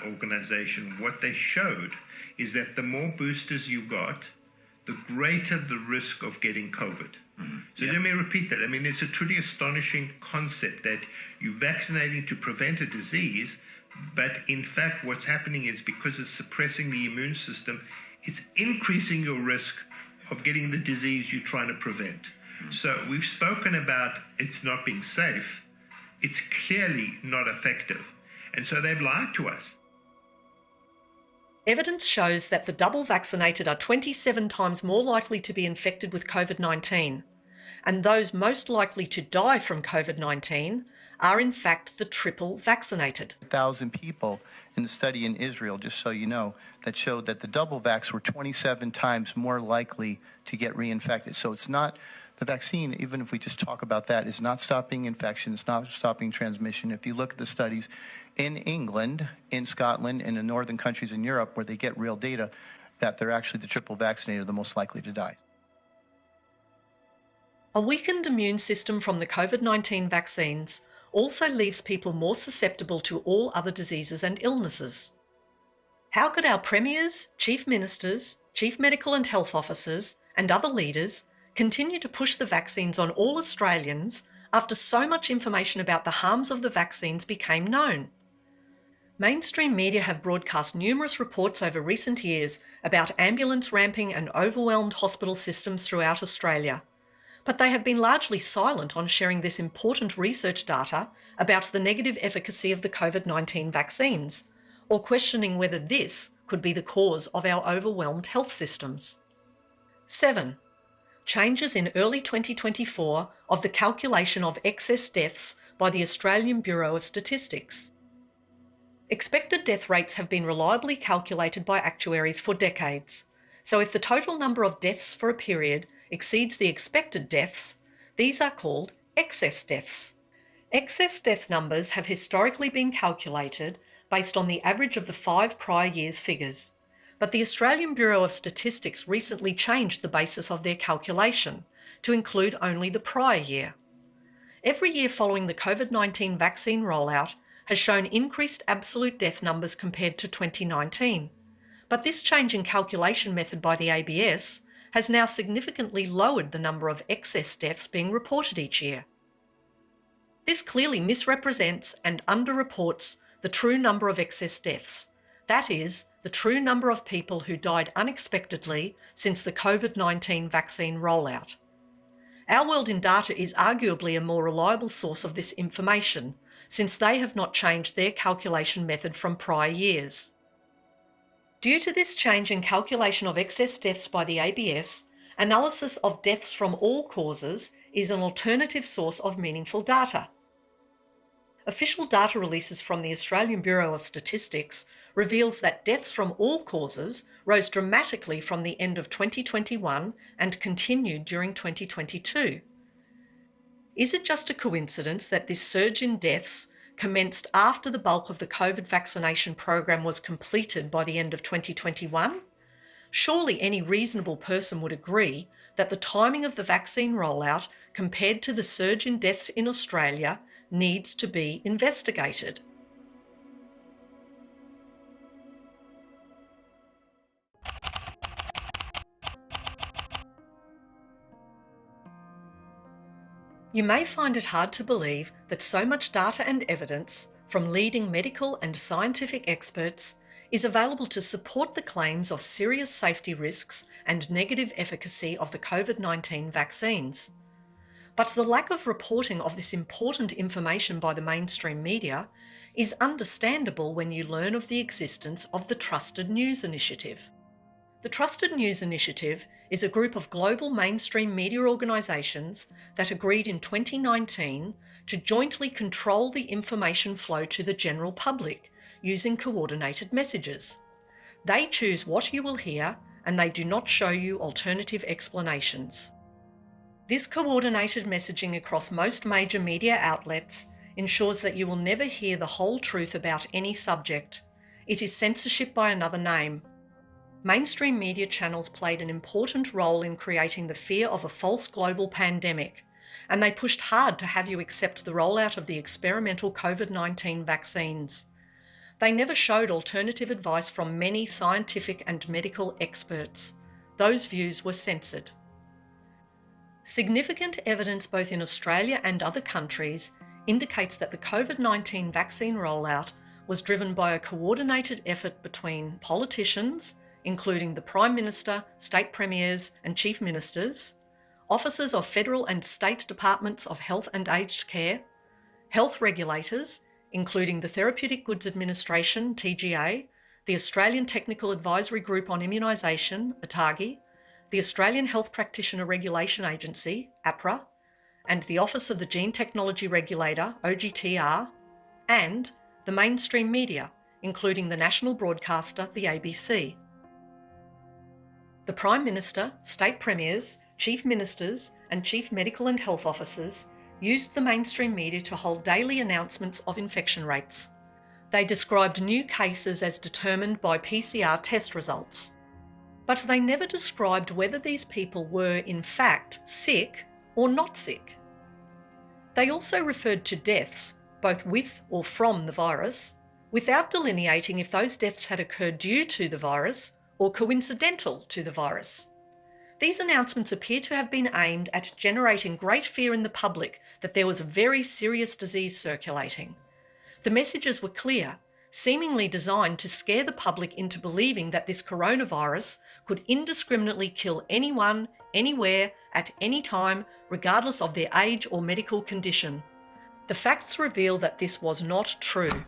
organization, what they showed is that the more boosters you got, the greater the risk of getting COVID. So let me repeat that. I mean, it's a truly astonishing concept that you're vaccinating to prevent a disease, but in fact what's happening is because it's suppressing the immune system, it's increasing your risk of getting the disease you're trying to prevent. So we've spoken about it's not being safe. It's clearly not effective. And so they've lied to us. Evidence shows that the double vaccinated are 27 times more likely to be infected with COVID-19, and those most likely to die from COVID-19 are in fact the triple vaccinated. 1,000 people in the study in Israel, just so you know, that showed that the double vax were 27 times more likely to get reinfected. So it's not, the vaccine, even if we just talk about that, is not stopping infection, it's not stopping transmission. If you look at the studies in England, in Scotland, and in northern countries in Europe where they get real data, that they're actually the triple vaccinated are the most likely to die. A weakened immune system from the COVID-19 vaccines also leaves people more susceptible to all other diseases and illnesses. How could our premiers, chief ministers, chief medical and health officers, and other leaders continue to push the vaccines on all Australians after so much information about the harms of the vaccines became known? Mainstream media have broadcast numerous reports over recent years about ambulance ramping and overwhelmed hospital systems throughout Australia, but they have been largely silent on sharing this important research data about the negative efficacy of the COVID-19 vaccines, or questioning whether this could be the cause of our overwhelmed health systems. 7. changes in early 2024 of the calculation of excess deaths by the Australian Bureau of Statistics. Expected death rates have been reliably calculated by actuaries for decades, so if the total number of deaths for a period exceeds the expected deaths, these are called excess deaths. Excess death numbers have historically been calculated based on the average of the 5 prior years' figures, but the Australian Bureau of Statistics recently changed the basis of their calculation to include only the prior year. Every year following the COVID-19 vaccine rollout has shown increased absolute death numbers compared to 2019, but this change in calculation method by the ABS has now significantly lowered the number of excess deaths being reported each year. This clearly misrepresents and underreports the true number of excess deaths, that is, the true number of people who died unexpectedly since the COVID-19 vaccine rollout. Our World in Data is arguably a more reliable source of this information, since they have not changed their calculation method from prior years. Due to this change in calculation of excess deaths by the ABS, analysis of deaths from all causes is an alternative source of meaningful data. Official data releases from the Australian Bureau of Statistics reveals that deaths from all causes rose dramatically from the end of 2021 and continued during 2022. Is it just a coincidence that this surge in deaths commenced after the bulk of the COVID vaccination program was completed by the end of 2021? Surely any reasonable person would agree that the timing of the vaccine rollout compared to the surge in deaths in Australia needs to be investigated. You may find it hard to believe that so much data and evidence from leading medical and scientific experts is available to support the claims of serious safety risks and negative efficacy of the COVID-19 vaccines. But the lack of reporting of this important information by the mainstream media is understandable when you learn of the existence of the Trusted News Initiative. The Trusted News Initiative is a group of global mainstream media organisations that agreed in 2019 to jointly control the information flow to the general public using coordinated messages. They choose what you will hear and they do not show you alternative explanations. This coordinated messaging across most major media outlets ensures that you will never hear the whole truth about any subject. It is censorship by another name. Mainstream media channels played an important role in creating the fear of a false global pandemic, and they pushed hard to have you accept the rollout of the experimental COVID-19 vaccines. They never showed alternative advice from many scientific and medical experts. Those views were censored. Significant evidence both in Australia and other countries indicates that the COVID-19 vaccine rollout was driven by a coordinated effort between politicians, including the Prime Minister, State Premiers and Chief Ministers, officers of federal and state departments of health and aged care, health regulators, including the Therapeutic Goods Administration, TGA, the Australian Technical Advisory Group on Immunisation, ATAGI, the Australian Health Practitioner Regulation Agency, APRA, and the Office of the Gene Technology Regulator, OGTR, and the mainstream media, including the national broadcaster, the ABC. The Prime Minister, State Premiers, Chief Ministers and Chief Medical and Health Officers used the mainstream media to hold daily announcements of infection rates. They described new cases as determined by PCR test results. But they never described whether these people were, in fact, sick or not sick. They also referred to deaths, both with or from the virus, without delineating if those deaths had occurred due to the virus or coincidental to the virus. These announcements appear to have been aimed at generating great fear in the public that there was a very serious disease circulating. The messages were clear, seemingly designed to scare the public into believing that this coronavirus could indiscriminately kill anyone, anywhere, at any time, regardless of their age or medical condition. The facts reveal that this was not true.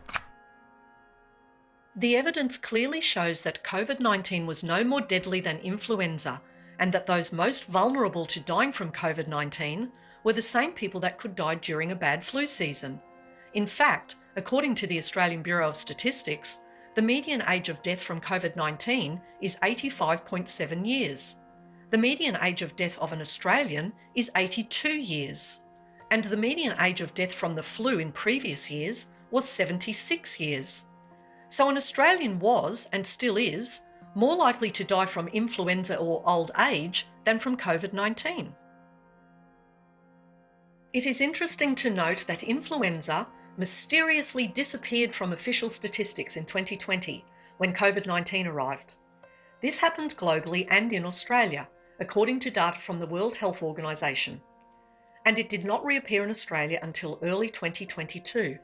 The evidence clearly shows that COVID-19 was no more deadly than influenza, and that those most vulnerable to dying from COVID-19 were the same people that could die during a bad flu season. In fact, according to the Australian Bureau of Statistics, the median age of death from COVID-19 is 85.7 years. The median age of death of an Australian is 82 years. And the median age of death from the flu in previous years was 76 years. So an Australian was, and still is, more likely to die from influenza or old age than from COVID-19. It is interesting to note that influenza mysteriously disappeared from official statistics in 2020 when COVID-19 arrived. This happened globally and in Australia, according to data from the World Health Organization, and it did not reappear in Australia until early 2022.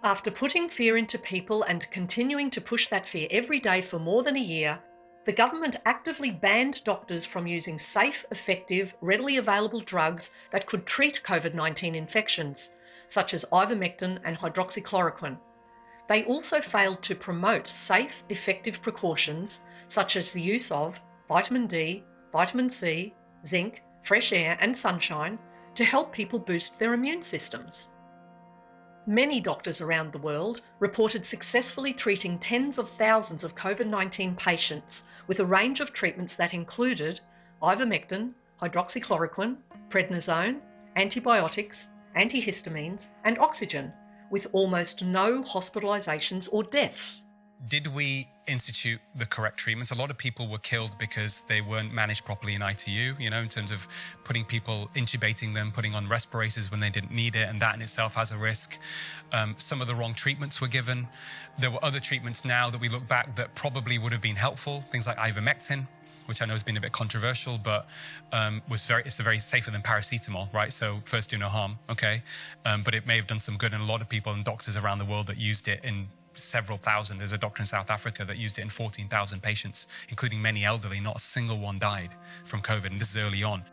After putting fear into people and continuing to push that fear every day for more than a year, the government actively banned doctors from using safe, effective, readily available drugs that could treat COVID-19 infections, such as ivermectin and hydroxychloroquine. They also failed to promote safe, effective precautions, such as the use of vitamin D, vitamin C, zinc, fresh air and sunshine to help people boost their immune systems. Many doctors around the world reported successfully treating tens of thousands of COVID-19 patients with a range of treatments that included ivermectin, hydroxychloroquine, prednisone, antibiotics, antihistamines, and oxygen, with almost no hospitalizations or deaths. Did we institute the correct treatments? A lot of people were killed because they weren't managed properly in ITU, in terms of putting people, intubating them, putting on respirators when they didn't need it, and that in itself has a risk. Some of the wrong treatments were given. There were other treatments now that we look back that probably would have been helpful, things like ivermectin, which I know has been a bit controversial, but it's very safer than paracetamol, right? So first do no harm, okay? But it may have done some good, and a lot of people and doctors around the world that used it in several thousand. There's a doctor in South Africa that used it in 14,000 patients, including many elderly. Not a single one died from COVID, and this is early on.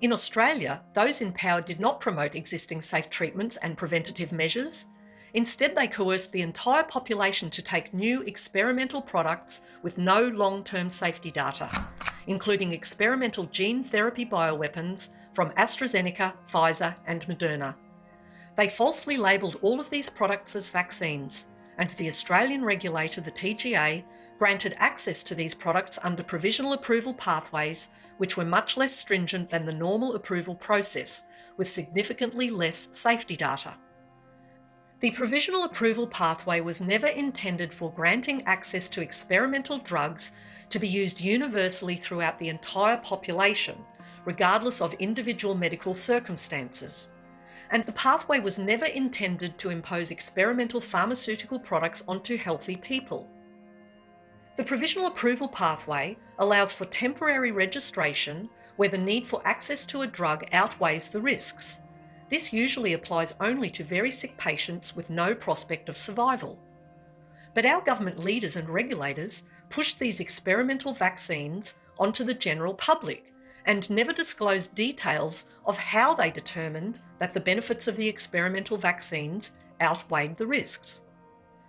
In Australia, those in power did not promote existing safe treatments and preventative measures. Instead, they coerced the entire population to take new experimental products with no long-term safety data, including experimental gene therapy bioweapons from AstraZeneca, Pfizer, and Moderna. They falsely labelled all of these products as vaccines, and the Australian regulator, the TGA, granted access to these products under provisional approval pathways, which were much less stringent than the normal approval process, with significantly less safety data. The provisional approval pathway was never intended for granting access to experimental drugs to be used universally throughout the entire population, regardless of individual medical circumstances. And the pathway was never intended to impose experimental pharmaceutical products onto healthy people. The provisional approval pathway allows for temporary registration where the need for access to a drug outweighs the risks. This usually applies only to very sick patients with no prospect of survival. But our government leaders and regulators pushed these experimental vaccines onto the general public and never disclosed details of how they determined that the benefits of the experimental vaccines outweighed the risks.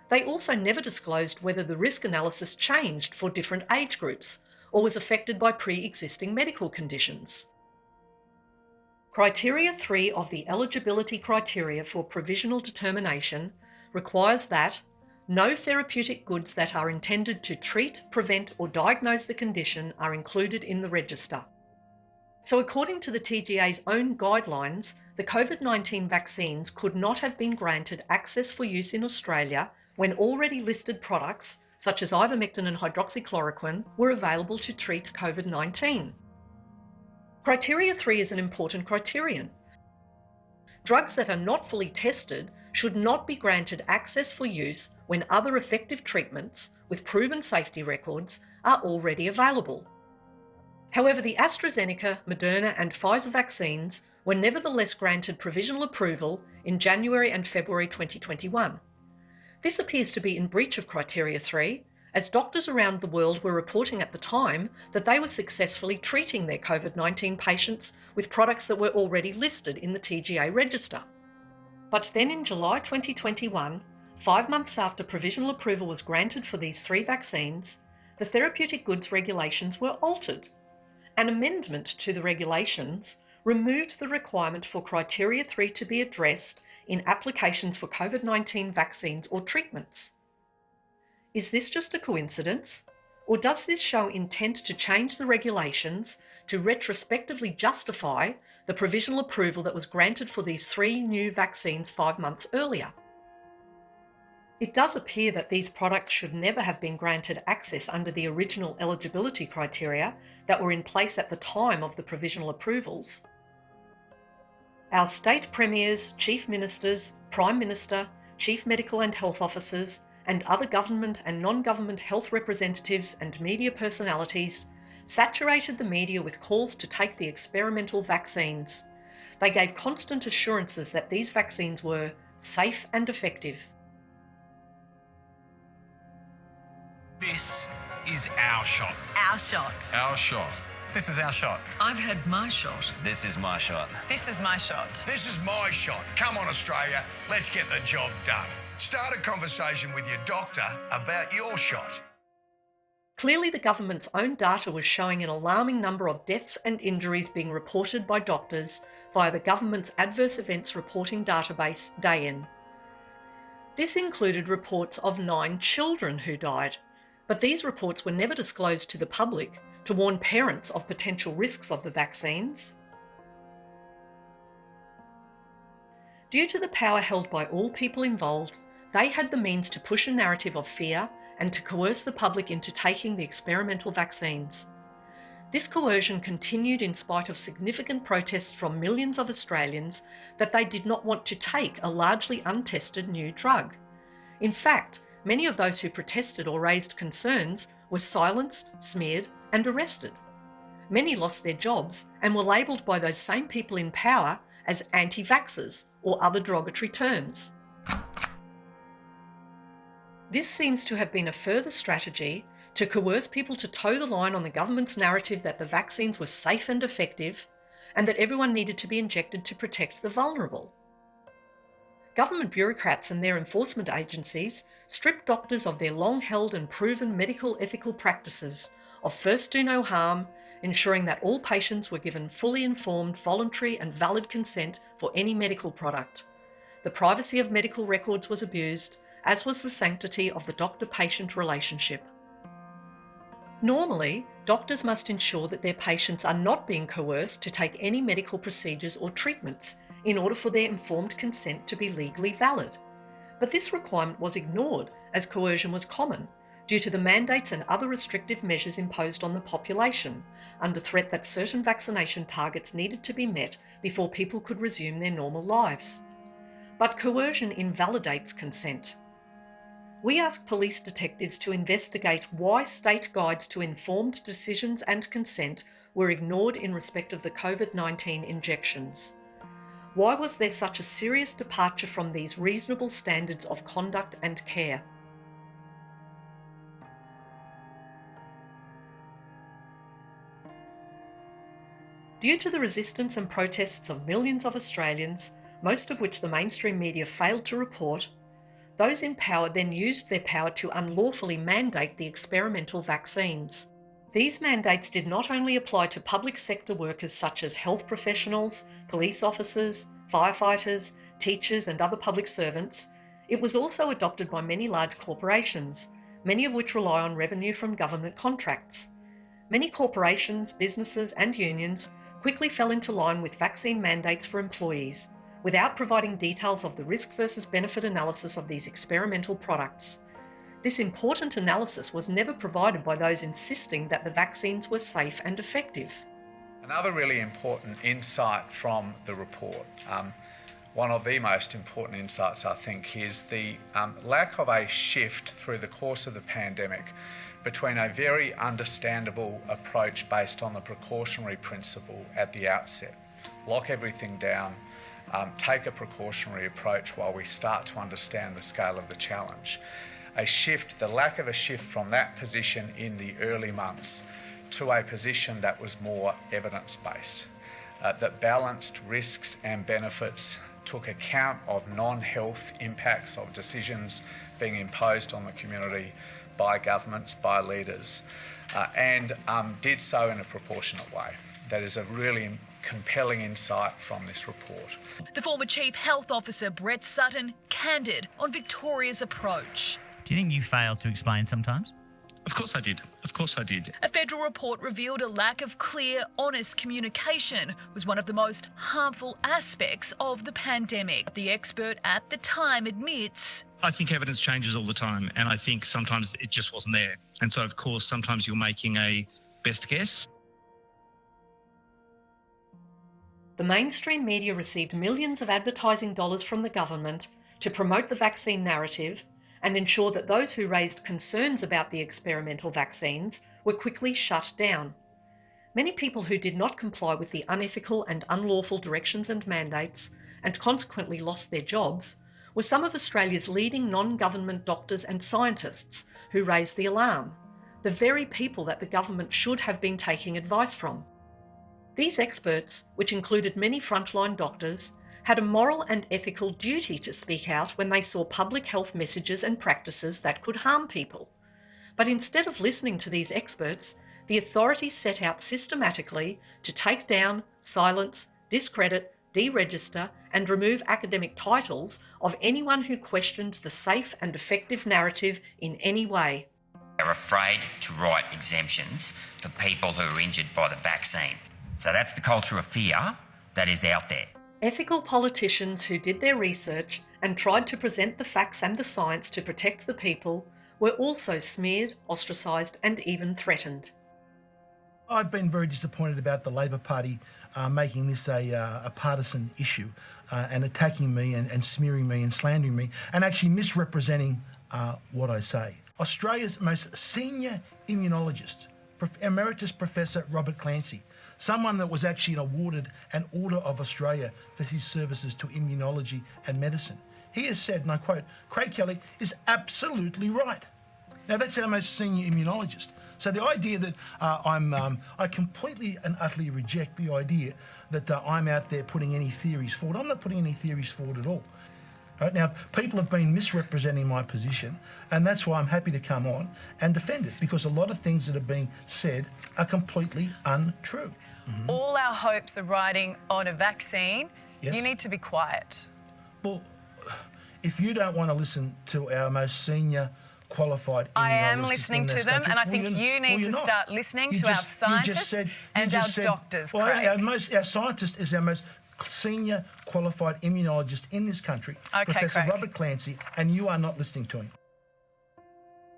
They also never disclosed whether the risk analysis changed for different age groups or was affected by pre-existing medical conditions. Criteria 3 of the eligibility criteria for provisional determination requires that no therapeutic goods that are intended to treat, prevent, or diagnose the condition are included in the register. So according to the TGA's own guidelines, the COVID-19 vaccines could not have been granted access for use in Australia when already listed products, such as ivermectin and hydroxychloroquine, were available to treat COVID-19. Criteria 3 is an important criterion. Drugs that are not fully tested should not be granted access for use when other effective treatments with proven safety records are already available. However, the AstraZeneca, Moderna and Pfizer vaccines were nevertheless granted provisional approval in January and February 2021. This appears to be in breach of Criteria 3, as doctors around the world were reporting at the time that they were successfully treating their COVID-19 patients with products that were already listed in the TGA register. But then in July 2021, 5 months after provisional approval was granted for these 3 vaccines, the therapeutic goods regulations were altered. An amendment to the regulations removed the requirement for Criteria 3 to be addressed in applications for COVID-19 vaccines or treatments. Is this just a coincidence? Or does this show intent to change the regulations to retrospectively justify the provisional approval that was granted for these 3 new vaccines 5 months earlier? It does appear that these products should never have been granted access under the original eligibility criteria that were in place at the time of the provisional approvals. Our state premiers, chief ministers, prime minister, chief medical and health officers, and other government and non-government health representatives and media personalities saturated the media with calls to take the experimental vaccines. They gave constant assurances that these vaccines were safe and effective. This is our shot. Our shot. Our shot. This is our shot. I've had my shot. This is my shot. This is my shot. This is my shot. Come on, Australia. Let's get the job done. Start a conversation with your doctor about your shot. Clearly, the government's own data was showing an alarming number of deaths and injuries being reported by doctors via the government's Adverse Events Reporting database, DAEN. This included reports of 9 children who died, but these reports were never disclosed to the public to warn parents of potential risks of the vaccines. Due to the power held by all people involved, they had the means to push a narrative of fear and to coerce the public into taking the experimental vaccines. This coercion continued in spite of significant protests from millions of Australians that they did not want to take a largely untested new drug. In fact, many of those who protested or raised concerns were silenced, smeared, and arrested. Many lost their jobs and were labelled by those same people in power as anti-vaxxers or other derogatory terms. This seems to have been a further strategy to coerce people to toe the line on the government's narrative that the vaccines were safe and effective and that everyone needed to be injected to protect the vulnerable. Government bureaucrats and their enforcement agencies stripped doctors of their long-held and proven medical ethical practices of first do no harm, ensuring that all patients were given fully informed, voluntary and valid consent for any medical product. The privacy of medical records was abused, as was the sanctity of the doctor-patient relationship. Normally, doctors must ensure that their patients are not being coerced to take any medical procedures or treatments in order for their informed consent to be legally valid. But this requirement was ignored as coercion was common, due to the mandates and other restrictive measures imposed on the population, under threat that certain vaccination targets needed to be met before people could resume their normal lives. But coercion invalidates consent. We asked police detectives to investigate why state guides to informed decisions and consent were ignored in respect of the COVID-19 injections. Why was there such a serious departure from these reasonable standards of conduct and care? Due to the resistance and protests of millions of Australians, most of which the mainstream media failed to report, those in power then used their power to unlawfully mandate the experimental vaccines. These mandates did not only apply to public sector workers such as health professionals, police officers, firefighters, teachers and other public servants, it was also adopted by many large corporations, many of which rely on revenue from government contracts. Many corporations, businesses and unions quickly fell into line with vaccine mandates for employees, without providing details of the risk versus benefit analysis of these experimental products. This important analysis was never provided by those insisting that the vaccines were safe and effective. Another really important insight from the report, one of the most important insights I think, is the lack of a shift through the course of the pandemic between a very understandable approach based on the precautionary principle at the outset. Lock everything down, take a precautionary approach while we start to understand the scale of the challenge. The lack of a shift from that position in the early months to a position that was more evidence-based, that balanced risks and benefits, took account of non-health impacts of decisions being imposed on the community, by governments, by leaders, and did so in a proportionate way. That is a really compelling insight from this report. The former Chief Health Officer, Brett Sutton, candid on Victoria's approach. Do you think you failed to explain sometimes? Of course I did. Of course I did. A federal report revealed a lack of clear, honest communication was one of the most harmful aspects of the pandemic. The expert at the time admits, I think evidence changes all the time, and I think sometimes it just wasn't there. And so, of course, sometimes you're making a best guess. The mainstream media received millions of advertising dollars from the government to promote the vaccine narrative and ensure that those who raised concerns about the experimental vaccines were quickly shut down. Many people who did not comply with the unethical and unlawful directions and mandates, and consequently lost their jobs, were some of Australia's leading non-government doctors and scientists who raised the alarm, the very people that the government should have been taking advice from. These experts, which included many frontline doctors, had a moral and ethical duty to speak out when they saw public health messages and practices that could harm people. But instead of listening to these experts, the authorities set out systematically to take down, silence, discredit, deregister, and remove academic titles of anyone who questioned the safe and effective narrative in any way. They're afraid to write exemptions for people who are injured by the vaccine. So that's the culture of fear that is out there. Ethical politicians who did their research and tried to present the facts and the science to protect the people were also smeared, ostracised, and even threatened. I've been very disappointed about the Labor Party making this a partisan issue and attacking me and smearing me and slandering me and actually misrepresenting what I say. Australia's most senior immunologist, Emeritus Professor Robert Clancy, someone that was actually awarded an Order of Australia for his services to immunology and medicine. He has said, and I quote, Craig Kelly is absolutely right. Now, that's our most senior immunologist. So the idea that I completely and utterly reject the idea that I'm out there putting any theories forward. I'm not putting any theories forward at all. Right? Now, people have been misrepresenting my position, and that's why I'm happy to come on and defend it, because a lot of things that are being said are completely untrue. Mm-hmm. All our hopes are riding on a vaccine. Yes. You need to be quiet. Well, if you don't want to listen to our most senior qualified immunologists, I am listening to them, and I think you need to start listening to our scientists and our doctors, Craig. Our scientist is our most senior qualified immunologist in this country, Professor Craig. Robert Clancy, and you are not listening to him.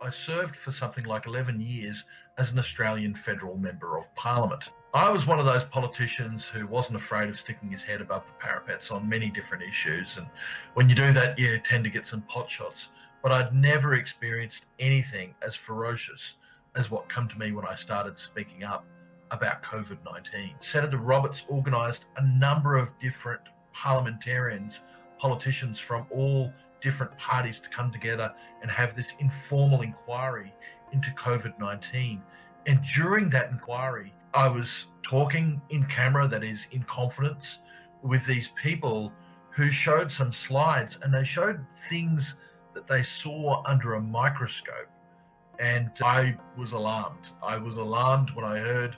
I served for something like 11 years as an Australian federal member of parliament. I was one of those politicians who wasn't afraid of sticking his head above the parapets on many different issues, and when you do that, you tend to get some pot shots. But I'd never experienced anything as ferocious as what came to me when I started speaking up about COVID-19. Senator Roberts organised a number of different parliamentarians, politicians from all different parties to come together and have this informal inquiry into COVID-19. And during that inquiry, I was talking in camera, that is in confidence, with these people who showed some slides, and they showed things that they saw under a microscope. And I was alarmed. I was alarmed when I heard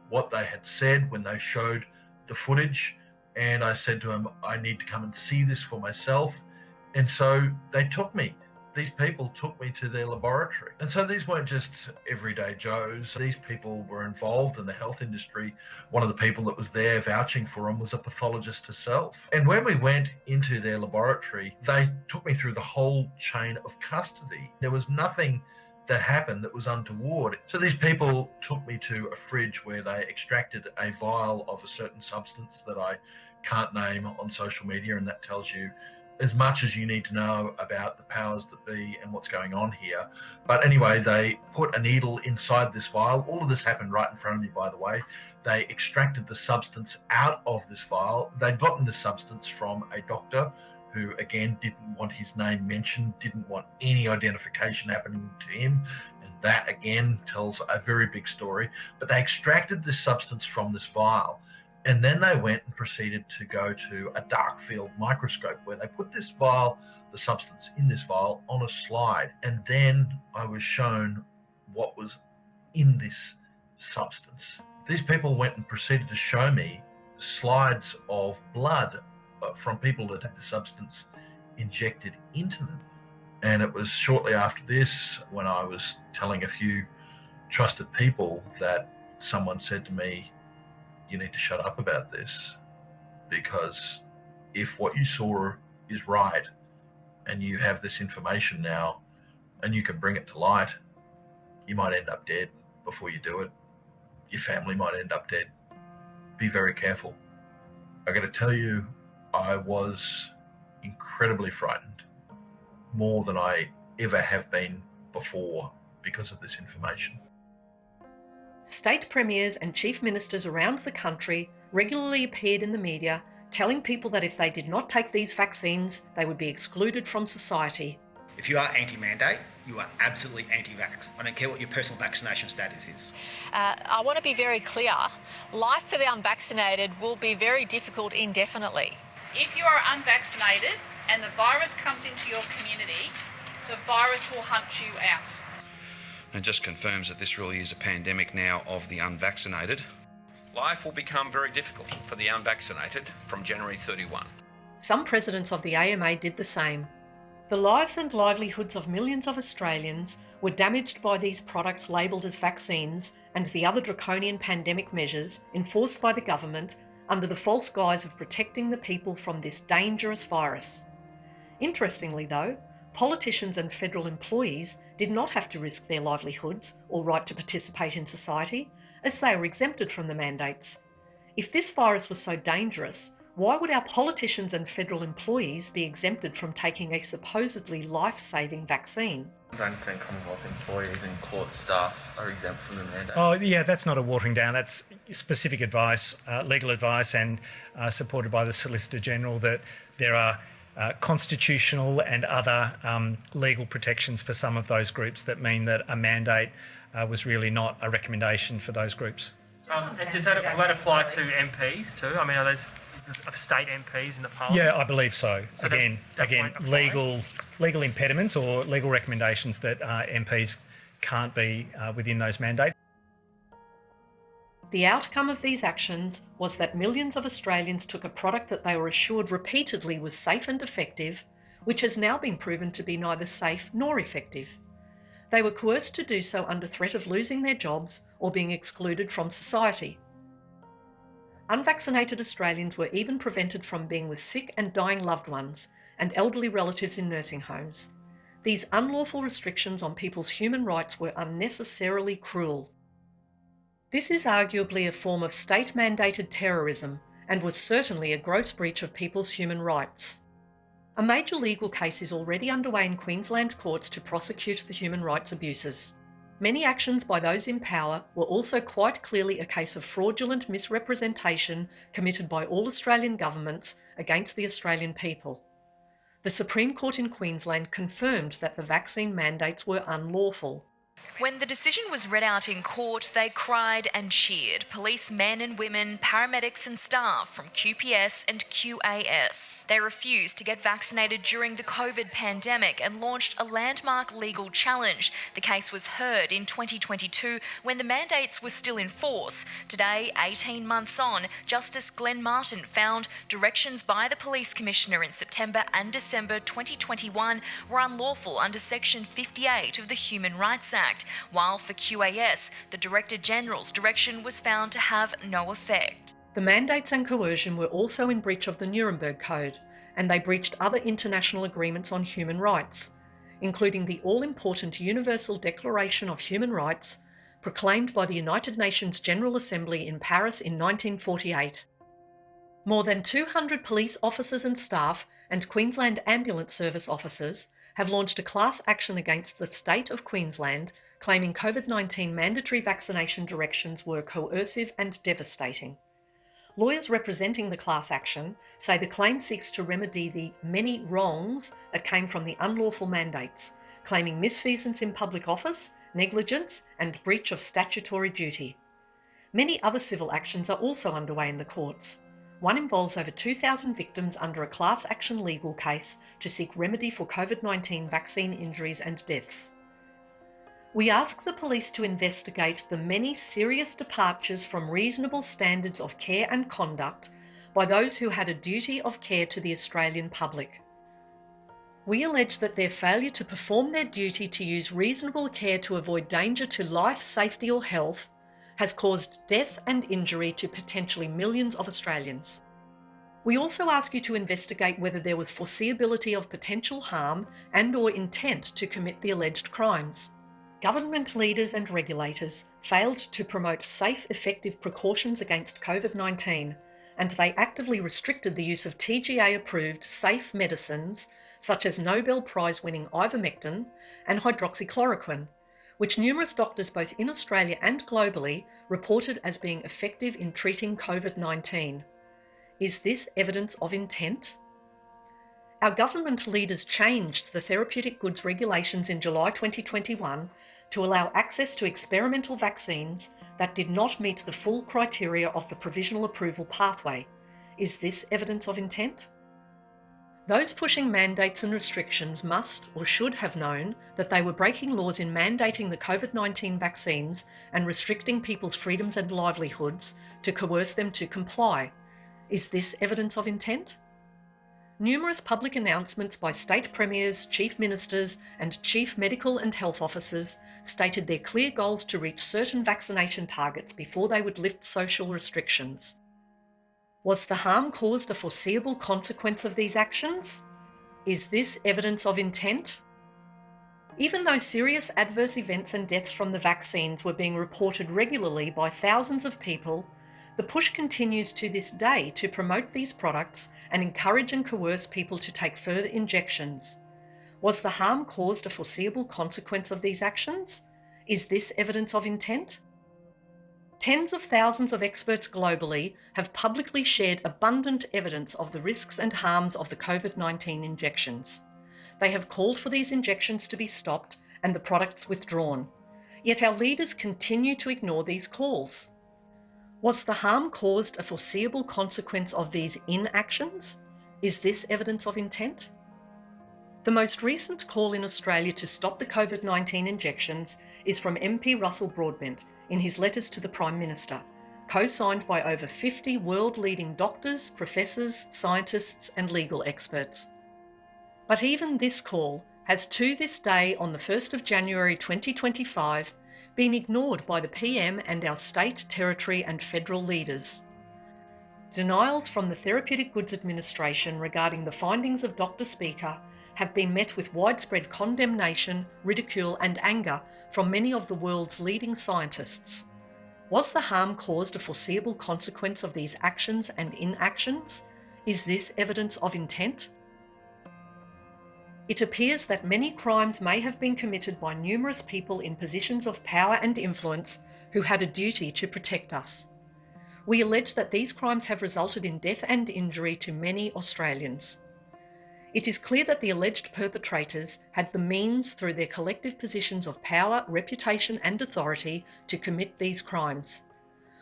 what they had said, when they showed the footage. And I said to them, I need to come and see this for myself. And so they took me. These people took me to their laboratory. And so these weren't just everyday Joes. These people were involved in the health industry. One of the people that was there vouching for them was a pathologist herself. And when we went into their laboratory, they took me through the whole chain of custody. There was nothing that happened that was untoward. So these people took me to a fridge where they extracted a vial of a certain substance that I can't name on social media, and that tells you as much as you need to know about the powers that be and what's going on here. But anyway, they put a needle inside this vial. All of this happened right in front of me, by the way. They extracted the substance out of this vial. They'd gotten the substance from a doctor who, again, didn't want his name mentioned, didn't want any identification happening to him. And that, again, tells a very big story. But they extracted this substance from this vial. And then they went and proceeded to go to a dark field microscope where they put this vial, the substance in this vial, on a slide. And then I was shown what was in this substance. These people went and proceeded to show me slides of blood from people that had the substance injected into them. And it was shortly after this, when I was telling a few trusted people, that someone said to me, "You need to shut up about this, because if what you saw is right and you have this information now and you can bring it to light, you might end up dead before you do it. Your family might end up dead. Be very careful." I got to tell you, I was incredibly frightened, more than I ever have been before, because of this information. State premiers and chief ministers around the country regularly appeared in the media telling people that if they did not take these vaccines, they would be excluded from society. If you are anti-mandate, you are absolutely anti-vax. I don't care what your personal vaccination status is. I want to be very clear. Life for the unvaccinated will be very difficult indefinitely. If you are unvaccinated and the virus comes into your community, the virus will hunt you out. It just confirms that this really is a pandemic now of the unvaccinated. Life will become very difficult for the unvaccinated from January 31. Some presidents of the AMA did the same. The lives and livelihoods of millions of Australians were damaged by these products labelled as vaccines and the other draconian pandemic measures enforced by the government under the false guise of protecting the people from this dangerous virus. Interestingly though, politicians and federal employees did not have to risk their livelihoods or right to participate in society, as they were exempted from the mandates. If this virus was so dangerous, why would our politicians and federal employees be exempted from taking a supposedly life-saving vaccine? I understand Commonwealth employees and court staff are exempt from the mandate. Oh, yeah, that's not a watering down. That's specific advice, legal advice, and supported by the Solicitor General that there are constitutional and other legal protections for some of those groups that mean that a mandate was really not a recommendation for those groups. And will that apply to MPs too? I mean, are those of state MPs in the parliament? Yeah, I believe so. Again, legal impediments or legal recommendations that MPs can't be within those mandates. The outcome of these actions was that millions of Australians took a product that they were assured repeatedly was safe and effective, which has now been proven to be neither safe nor effective. They were coerced to do so under threat of losing their jobs or being excluded from society. Unvaccinated Australians were even prevented from being with sick and dying loved ones and elderly relatives in nursing homes. These unlawful restrictions on people's human rights were unnecessarily cruel. This is arguably a form of state-mandated terrorism and was certainly a gross breach of people's human rights. A major legal case is already underway in Queensland courts to prosecute the human rights abuses. Many actions by those in power were also quite clearly a case of fraudulent misrepresentation committed by all Australian governments against the Australian people. The Supreme Court in Queensland confirmed that the vaccine mandates were unlawful. When the decision was read out in court, they cried and cheered. Police men and women, paramedics and staff from QPS and QAS. They refused to get vaccinated during the COVID pandemic and launched a landmark legal challenge. The case was heard in 2022 when the mandates were still in force. Today, 18 months on, Justice Glenn Martin found directions by the Police Commissioner in September and December 2021 were unlawful under Section 58 of the Human Rights Act. While for QAS, the Director General's direction was found to have no effect. The mandates and coercion were also in breach of the Nuremberg Code, and they breached other international agreements on human rights, including the all-important Universal Declaration of Human Rights, proclaimed by the United Nations General Assembly in Paris in 1948. More than 200 police officers and staff and Queensland Ambulance Service officers have launched a class action against the state of Queensland, claiming COVID-19 mandatory vaccination directions were coercive and devastating. Lawyers representing the class action say the claim seeks to remedy the many wrongs that came from the unlawful mandates, claiming misfeasance in public office, negligence, and breach of statutory duty. Many other civil actions are also underway in the courts. One involves over 2,000 victims under a class action legal case to seek remedy for COVID-19 vaccine injuries and deaths. We ask the police to investigate the many serious departures from reasonable standards of care and conduct by those who had a duty of care to the Australian public. We allege that their failure to perform their duty to use reasonable care to avoid danger to life, safety or health has caused death and injury to potentially millions of Australians. We also ask you to investigate whether there was foreseeability of potential harm and/or intent to commit the alleged crimes. Government leaders and regulators failed to promote safe, effective precautions against COVID-19, and they actively restricted the use of TGA-approved safe medicines such as Nobel Prize-winning ivermectin and hydroxychloroquine, which numerous doctors both in Australia and globally reported as being effective in treating COVID-19. Is this evidence of intent? Our government leaders changed the therapeutic goods regulations in July 2021 to allow access to experimental vaccines that did not meet the full criteria of the provisional approval pathway. Is this evidence of intent? Those pushing mandates and restrictions must or should have known that they were breaking laws in mandating the COVID-19 vaccines and restricting people's freedoms and livelihoods to coerce them to comply. Is this evidence of intent? Numerous public announcements by state premiers, chief ministers, and chief medical and health officers stated their clear goals to reach certain vaccination targets before they would lift social restrictions. Was the harm caused a foreseeable consequence of these actions? Is this evidence of intent? Even though serious adverse events and deaths from the vaccines were being reported regularly by thousands of people, the push continues to this day to promote these products and encourage and coerce people to take further injections. Was the harm caused a foreseeable consequence of these actions? Is this evidence of intent? Tens of thousands of experts globally have publicly shared abundant evidence of the risks and harms of the COVID-19 injections. They have called for these injections to be stopped and the products withdrawn. Yet our leaders continue to ignore these calls. Was the harm caused a foreseeable consequence of these inactions? Is this evidence of intent? The most recent call in Australia to stop the COVID-19 injections is from MP Russell Broadbent in his letters to the Prime Minister, co-signed by over 50 world-leading doctors, professors, scientists and legal experts. But even this call has to this day, on the 1st of January 2025, been ignored by the PM and our state, territory and federal leaders. Denials from the Therapeutic Goods Administration regarding the findings of Dr. Speaker have been met with widespread condemnation, ridicule and anger from many of the world's leading scientists. Was the harm caused a foreseeable consequence of these actions and inactions? Is this evidence of intent? It appears that many crimes may have been committed by numerous people in positions of power and influence who had a duty to protect us. We allege that these crimes have resulted in death and injury to many Australians. It is clear that the alleged perpetrators had the means through their collective positions of power, reputation and authority to commit these crimes.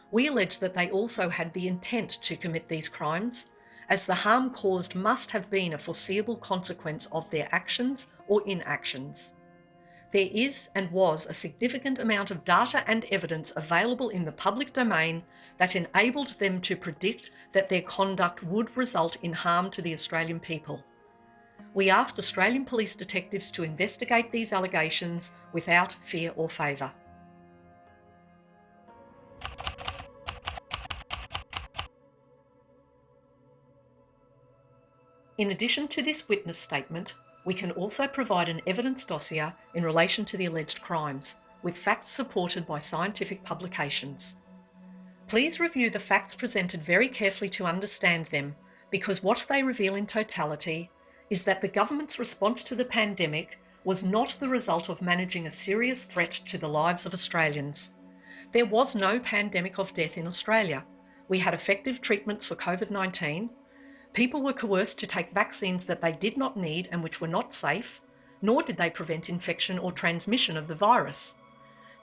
We allege that they also had the intent to commit these crimes, as the harm caused must have been a foreseeable consequence of their actions or inactions. There is and was a significant amount of data and evidence available in the public domain that enabled them to predict that their conduct would result in harm to the Australian people. We ask Australian police detectives to investigate these allegations without fear or favour. In addition to this witness statement, we can also provide an evidence dossier in relation to the alleged crimes, with facts supported by scientific publications. Please review the facts presented very carefully to understand them, because what they reveal in totality is that the government's response to the pandemic was not the result of managing a serious threat to the lives of Australians. There was no pandemic of death in Australia. We had effective treatments for COVID-19. People were coerced to take vaccines that they did not need and which were not safe, nor did they prevent infection or transmission of the virus.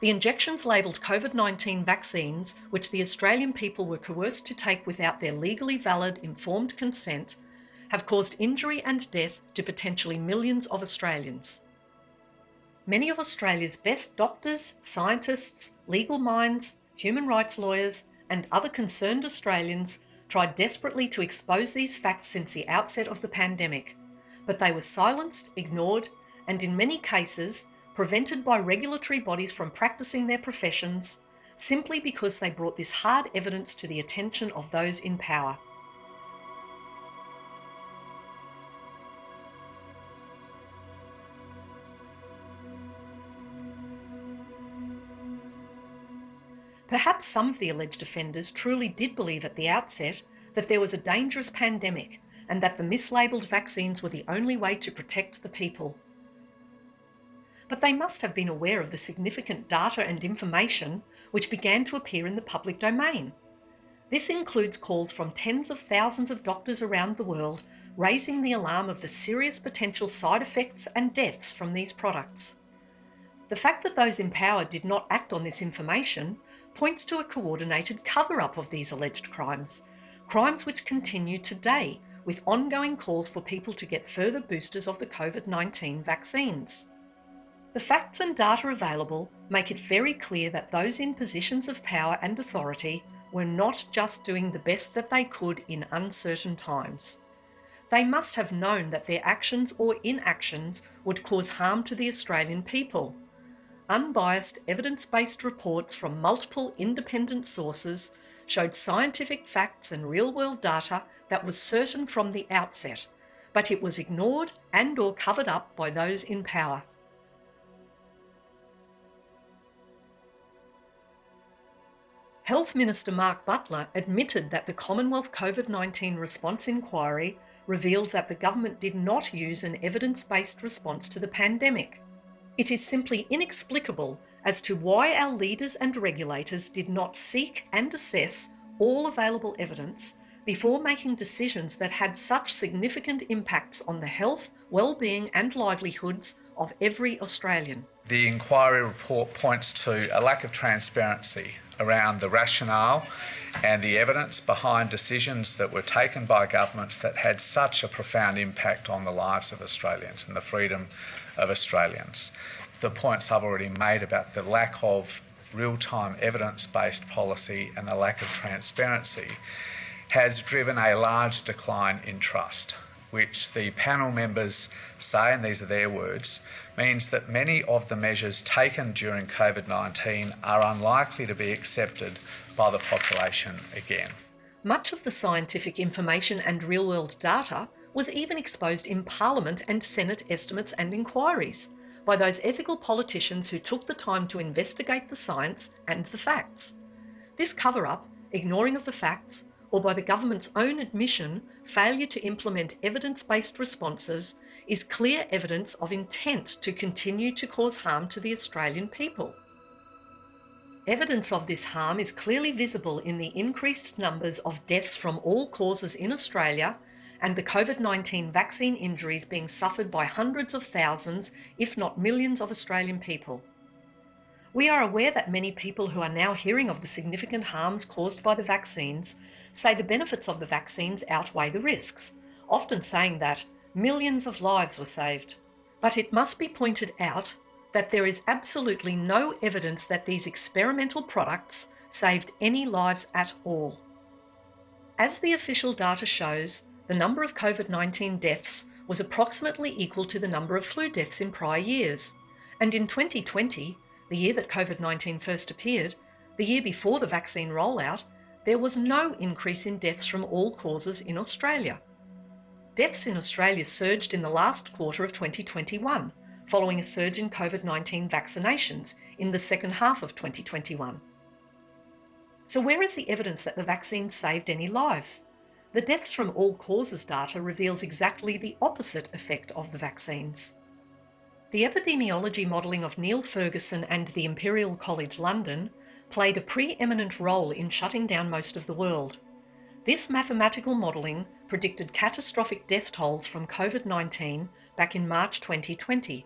The injections labelled COVID-19 vaccines, which the Australian people were coerced to take without their legally valid informed consent, have caused injury and death to potentially millions of Australians. Many of Australia's best doctors, scientists, legal minds, human rights lawyers, and other concerned Australians tried desperately to expose these facts since the outset of the pandemic, but they were silenced, ignored, and in many cases, prevented by regulatory bodies from practicing their professions simply because they brought this hard evidence to the attention of those in power. Perhaps some of the alleged offenders truly did believe at the outset that there was a dangerous pandemic and that the mislabelled vaccines were the only way to protect the people. But they must have been aware of the significant data and information which began to appear in the public domain. This includes calls from tens of thousands of doctors around the world raising the alarm of the serious potential side effects and deaths from these products. The fact that those in power did not act on this information points to a coordinated cover-up of these alleged crimes, crimes which continue today with ongoing calls for people to get further boosters of the COVID-19 vaccines. The facts and data available make it very clear that those in positions of power and authority were not just doing the best that they could in uncertain times. They must have known that their actions or inactions would cause harm to the Australian people. Unbiased, evidence-based reports from multiple independent sources showed scientific facts and real-world data that was certain from the outset, but it was ignored and/or covered up by those in power. Health Minister Mark Butler admitted that the Commonwealth COVID-19 response inquiry revealed that the government did not use an evidence-based response to the pandemic. It is simply inexplicable as to why our leaders and regulators did not seek and assess all available evidence before making decisions that had such significant impacts on the health, well-being and livelihoods of every Australian. The inquiry report points to a lack of transparency around the rationale and the evidence behind decisions that were taken by governments that had such a profound impact on the lives of Australians and the freedom of Australians. The points I've already made about the lack of real-time evidence-based policy and the lack of transparency has driven a large decline in trust, which the panel members say, and these are their words, means that many of the measures taken during COVID-19 are unlikely to be accepted by the population again. Much of the scientific information and real-world data was even exposed in Parliament and Senate estimates and inquiries by those ethical politicians who took the time to investigate the science and the facts. This cover-up, ignoring of the facts, or by the government's own admission, failure to implement evidence-based responses is clear evidence of intent to continue to cause harm to the Australian people. Evidence of this harm is clearly visible in the increased numbers of deaths from all causes in Australia and the COVID-19 vaccine injuries being suffered by hundreds of thousands, if not millions of Australian people. We are aware that many people who are now hearing of the significant harms caused by the vaccines say the benefits of the vaccines outweigh the risks, often saying that millions of lives were saved. But it must be pointed out that there is absolutely no evidence that these experimental products saved any lives at all. As the official data shows, the number of COVID-19 deaths was approximately equal to the number of flu deaths in prior years. And in 2020, the year that COVID-19 first appeared, the year before the vaccine rollout, there was no increase in deaths from all causes in Australia. Deaths in Australia surged in the last quarter of 2021, following a surge in COVID-19 vaccinations in the second half of 2021. So where is the evidence that the vaccine saved any lives? The deaths from all causes data reveals exactly the opposite effect of the vaccines. The epidemiology modelling of Neil Ferguson and the Imperial College London played a preeminent role in shutting down most of the world. This mathematical modelling predicted catastrophic death tolls from COVID-19 back in March 2020,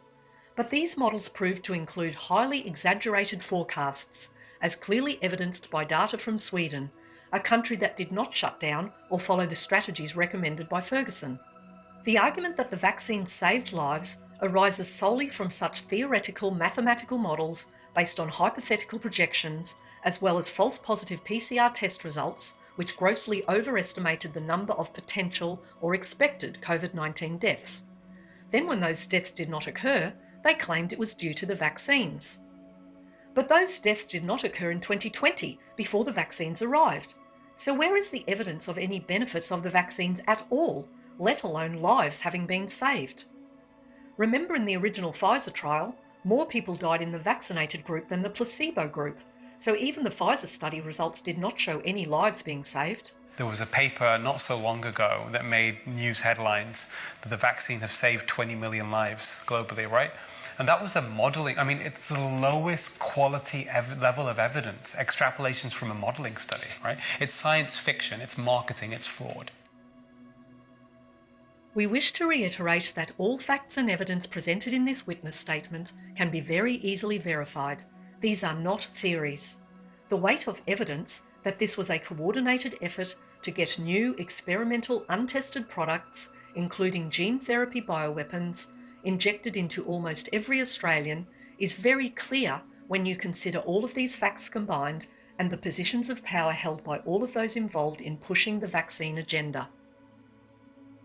But these models proved to include highly exaggerated forecasts, as clearly evidenced by data from Sweden, a country that did not shut down or follow the strategies recommended by Ferguson. The argument that the vaccine saved lives arises solely from such theoretical mathematical models based on hypothetical projections, as well as false positive PCR test results, which grossly overestimated the number of potential or expected COVID-19 deaths. Then when those deaths did not occur, they claimed it was due to the vaccines. But those deaths did not occur in 2020, before the vaccines arrived. So where is the evidence of any benefits of the vaccines at all, let alone lives having been saved? Remember, in the original Pfizer trial, more people died in the vaccinated group than the placebo group, so even the Pfizer study results did not show any lives being saved. There was a paper not so long ago that made news headlines that the vaccine have saved 20 million lives globally, right? And that was a modelling. I mean, it's the lowest quality level of evidence, extrapolations from a modelling study, right? It's science fiction, it's marketing, it's fraud. We wish to reiterate that all facts and evidence presented in this witness statement can be very easily verified. These are not theories. The weight of evidence that this was a coordinated effort to get new experimental untested products, including gene therapy bioweapons, injected into almost every Australian is very clear when you consider all of these facts combined and the positions of power held by all of those involved in pushing the vaccine agenda.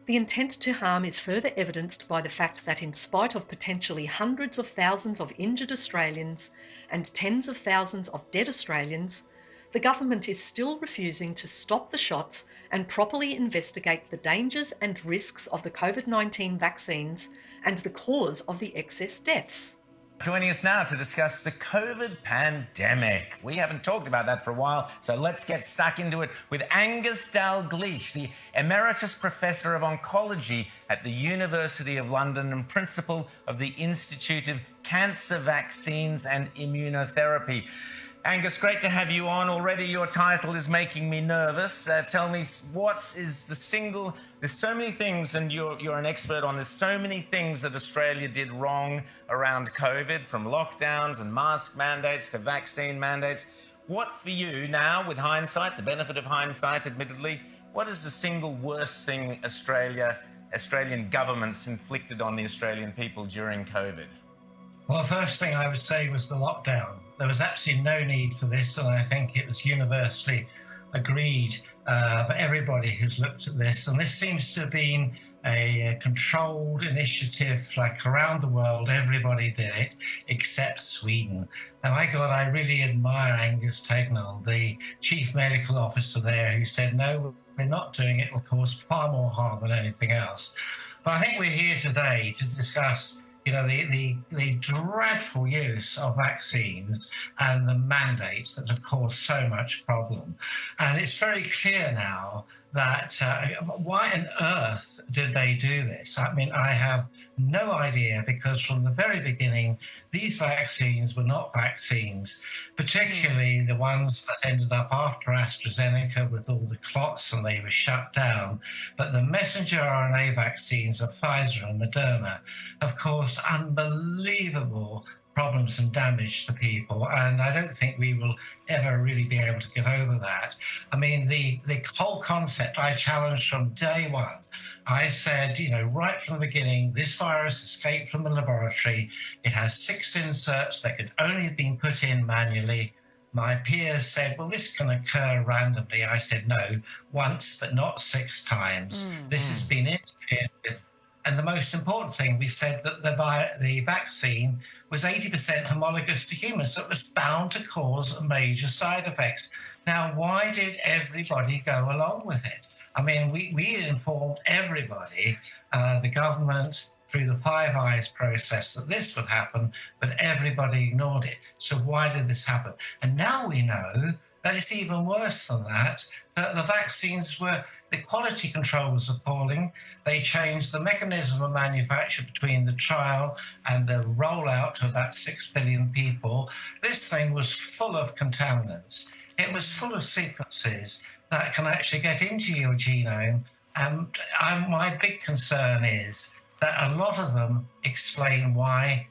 The intent to harm is further evidenced by the fact that in spite of potentially hundreds of thousands of injured Australians and tens of thousands of dead Australians, the government is still refusing to stop the shots and properly investigate the dangers and risks of the COVID-19 vaccines and the cause of the excess deaths. Joining us now to discuss the COVID pandemic. We haven't talked about that for a while, so let's get stuck into it with Angus Dalgleish, the Emeritus Professor of Oncology at the University of London and Principal of the Institute of Cancer Vaccines and Immunotherapy. Angus, great to have you on. Already your title is making me nervous. Tell me, there's so many things, and you're an expert on this, so many things that Australia did wrong around COVID, from lockdowns and mask mandates to vaccine mandates. What for you now, with hindsight, the benefit of hindsight admittedly, what is the single worst thing Australian governments inflicted on the Australian people during COVID? Well, the first thing I would say was the lockdown. There was absolutely no need for this, and I think it was universally agreed by everybody who's looked at this. And this seems to have been a controlled initiative, like around the world, everybody did it, except Sweden. Now, my God, I really admire Angus Tegnell, the chief medical officer there, who said, no, we're not doing it, will cause far more harm than anything else. But I think we're here today to discuss the dreadful use of vaccines and the mandates that have caused so much problem. And it's very clear now that why on earth did they do this? I mean, I have no idea, because from the very beginning, these vaccines were not vaccines, particularly the ones that ended up after AstraZeneca with all the clots and they were shut down. But the messenger RNA vaccines of Pfizer and Moderna have caused unbelievable problems and damage to people, and I don't think we will ever really be able to get over that. I mean, the whole concept I challenged from day one. I said, right from the beginning, this virus escaped from the laboratory. It has 6 inserts that could only have been put in manually. My peers said, well, this can occur randomly. I said, no, once, but not 6 times. This has been interfered with. And the most important thing, we said that the vaccine was 80% homologous to humans, so it was bound to cause major side effects. Now, why did everybody go along with it? I mean, we informed everybody, the government, through the Five Eyes process, that this would happen, but everybody ignored it. So why did this happen? And now we know that it's even worse than that the vaccines the quality control was appalling. They changed the mechanism of manufacture between the trial and the rollout to about 6 billion people. This thing was full of contaminants. It was full of sequences that can actually get into your genome. And my big concern is that a lot of them explain why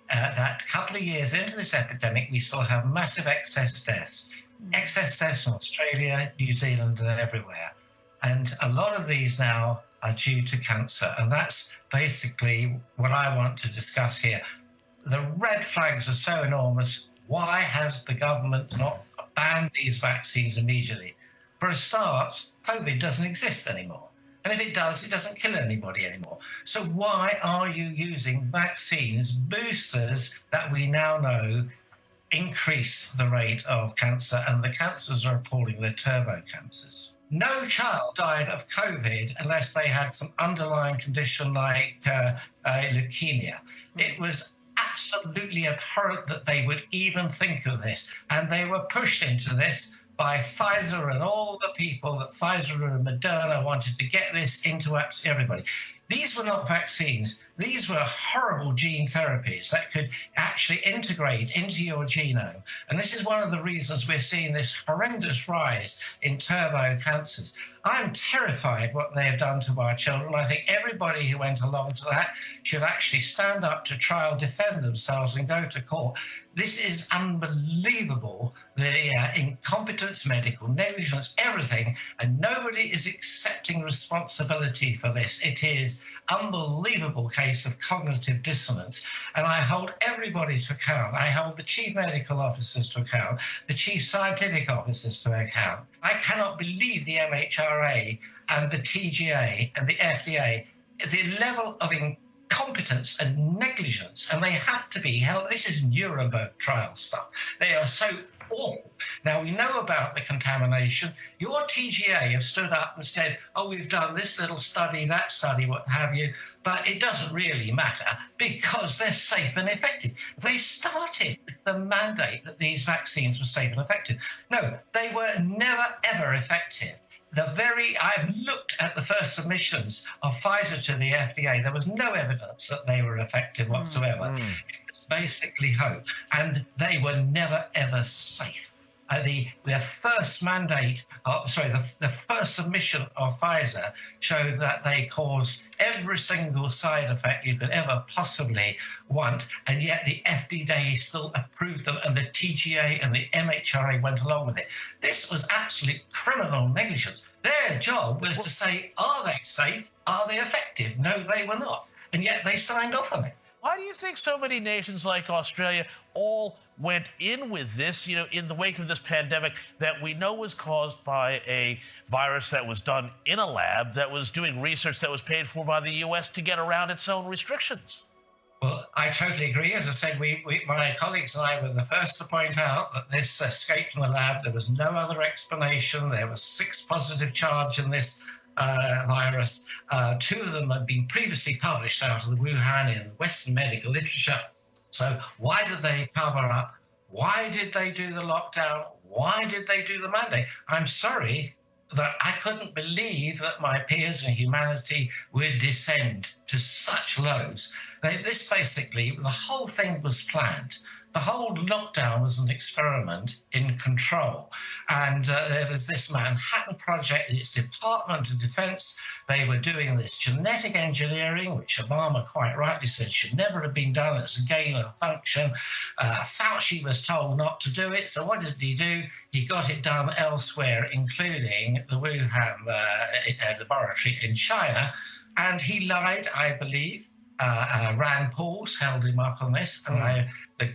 that a couple of years into this epidemic, we still have massive excess deaths. Excess deaths in Australia, New Zealand, and everywhere. And a lot of these now are due to cancer. And that's basically what I want to discuss here. The red flags are so enormous. Why has the government not banned these vaccines immediately? For a start, COVID doesn't exist anymore. And if it does, it doesn't kill anybody anymore. So why are you using vaccines, boosters that we now know increase the rate of cancer, and the cancers are appalling, they're turbo cancers. No child died of COVID unless they had some underlying condition like leukemia. It was absolutely abhorrent that they would even think of this, and they were pushed into this by Pfizer and all the people that Pfizer and Moderna wanted to get this into absolutely everybody. These were not vaccines. These were horrible gene therapies that could actually integrate into your genome. And this is one of the reasons we're seeing this horrendous rise in turbo cancers. I'm terrified what they have done to our children. I think everybody who went along to that should actually stand up to trial, defend themselves and go to court. This is unbelievable, the incompetence, medical negligence, everything, and nobody is accepting responsibility for this. It is unbelievable case of cognitive dissonance, and I hold everybody to account. I hold the chief medical officers to account, the chief scientific officers to account. I cannot believe the MHRA and the TGA and the FDA, the level of incompetence and negligence, and they have to be held. This is Nuremberg trial stuff. They are so awful. Now, we know about the contamination. Your TGA have stood up and said, oh, we've done this little study, that study, what have you, but it doesn't really matter because they're safe and effective. They started the mandate that these vaccines were safe and effective. No, they were never, ever effective. I've looked at the first submissions of Pfizer to the FDA. There was no evidence that they were effective whatsoever. It was basically hope. And they were never, ever safe. The first mandate, the first submission of Pfizer showed that they caused every single side effect you could ever possibly want, and yet the FDA still approved them, and the TGA and the MHRA went along with it. This was absolute criminal negligence. Their job was to say, are they safe? Are they effective? No, they were not. And yet they signed off on it. Why do you think so many nations like Australia all went in with this, in the wake of this pandemic that we know was caused by a virus that was done in a lab, that was doing research that was paid for by the US to get around its own restrictions? Well, I totally agree. As I said, my colleagues and I were the first to point out that this escaped from the lab. There was no other explanation. There was 6 positive charge in this virus. 2 of them had been previously published out of the Wuhan in Western medical literature. So why did they cover up? Why did they do the lockdown? Why did they do the mandate? I'm sorry that I couldn't believe that my peers in humanity would descend to such lows. This basically, the whole thing was planned. The whole lockdown was an experiment in control. And there was this Manhattan Project, its Department of Defense. They were doing this genetic engineering, which Obama quite rightly said should never have been done. It's a gain of function. Fauci was told not to do it. So what did he do? He got it done elsewhere, including the Wuhan laboratory in China. And he lied, I believe. Rand Paul's held him up on this. And the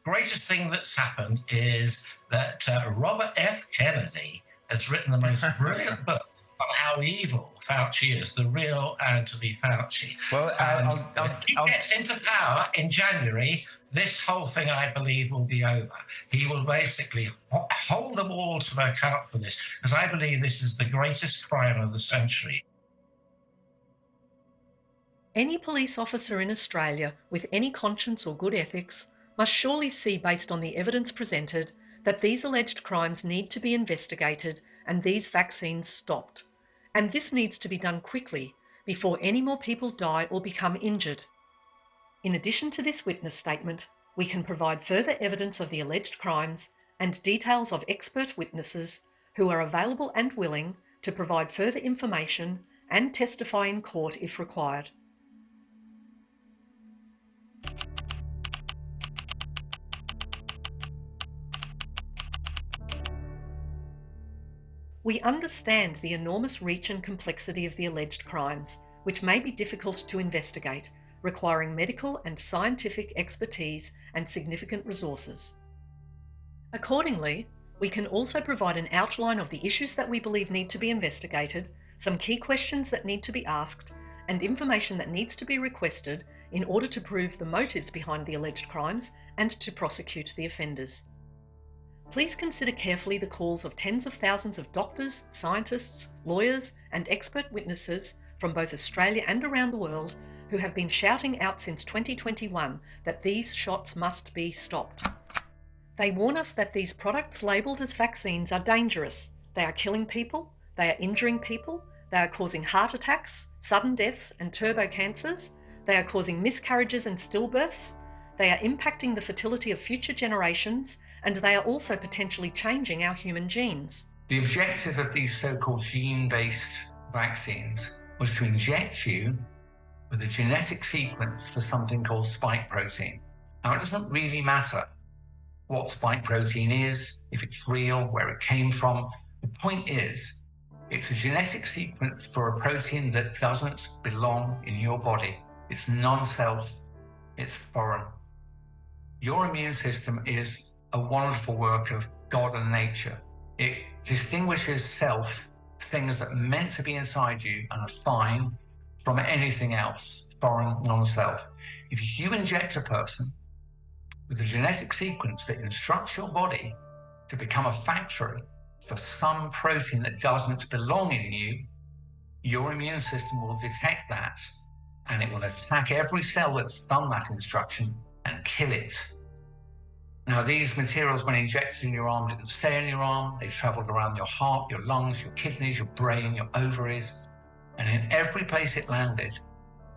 greatest thing that's happened is that Robert F. Kennedy has written the most brilliant book on how evil Fauci is, the real Anthony Fauci. Well, when he gets into power in January, this whole thing, I believe, will be over. He will basically hold them all to account for this, because I believe this is the greatest crime of the century. Any police officer in Australia with any conscience or good ethics must surely see, based on the evidence presented, that these alleged crimes need to be investigated and these vaccines stopped. And this needs to be done quickly before any more people die or become injured. In addition to this witness statement, we can provide further evidence of the alleged crimes and details of expert witnesses who are available and willing to provide further information and testify in court if required. We understand the enormous reach and complexity of the alleged crimes, which may be difficult to investigate, requiring medical and scientific expertise and significant resources. Accordingly, we can also provide an outline of the issues that we believe need to be investigated, some key questions that need to be asked, and information that needs to be requested in order to prove the motives behind the alleged crimes and to prosecute the offenders. Please consider carefully the calls of tens of thousands of doctors, scientists, lawyers, and expert witnesses from both Australia and around the world who have been shouting out since 2021 that these shots must be stopped. They warn us that these products labelled as vaccines are dangerous. They are killing people, they are injuring people, they are causing heart attacks, sudden deaths and turbo cancers, they are causing miscarriages and stillbirths, they are impacting the fertility of future generations, and they are also potentially changing our human genes. The objective of these so-called gene-based vaccines was to inject you with a genetic sequence for something called spike protein. Now, it doesn't really matter what spike protein is, if it's real, where it came from. The point is, it's a genetic sequence for a protein that doesn't belong in your body. It's non-self, it's foreign. Your immune system is a wonderful work of God and nature. It distinguishes self, things that are meant to be inside you and are fine, from anything else, foreign, non-self. If you inject a person with a genetic sequence that instructs your body to become a factory for some protein that doesn't belong in you, your immune system will detect that and it will attack every cell that's done that instruction and kill it. Now, these materials, when injected in your arm, didn't stay in your arm. They traveled around your heart, your lungs, your kidneys, your brain, your ovaries. And in every place it landed,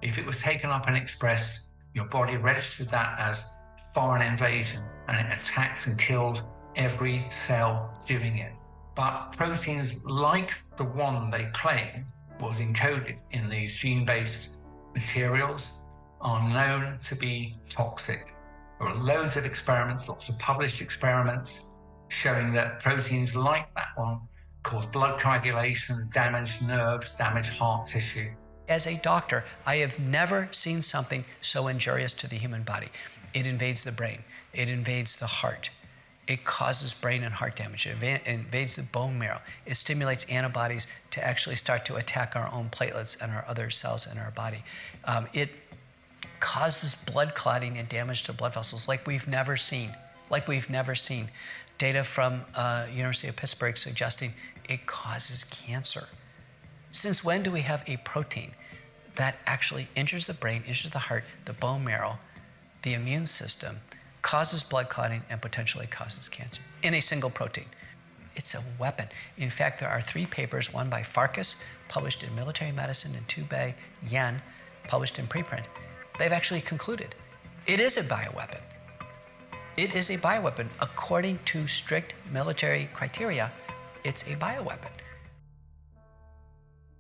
if it was taken up and expressed, your body registered that as foreign invasion, and it attacked and killed every cell doing it. But proteins like the one they claim was encoded in these gene-based materials are known to be toxic. There are loads of experiments, lots of published experiments showing that proteins like that one cause blood coagulation, damaged nerves, damaged heart tissue. As a doctor, I have never seen something so injurious to the human body. It invades the brain. It invades the heart. It causes brain and heart damage. It invades the bone marrow. It stimulates antibodies to actually start to attack our own platelets and our other cells in our body. It causes blood clotting and damage to blood vessels like we've never seen. Data from University of Pittsburgh suggesting it causes cancer. Since when do we have a protein that actually injures the brain, injures the heart, the bone marrow, the immune system, causes blood clotting, and potentially causes cancer in a single protein? It's a weapon. In fact, there are 3 papers, one by Farkas, published in Military Medicine, and 2 by Yen, published in preprint. They've actually concluded it is a bioweapon. It is a bioweapon. According to strict military criteria, it's a bioweapon.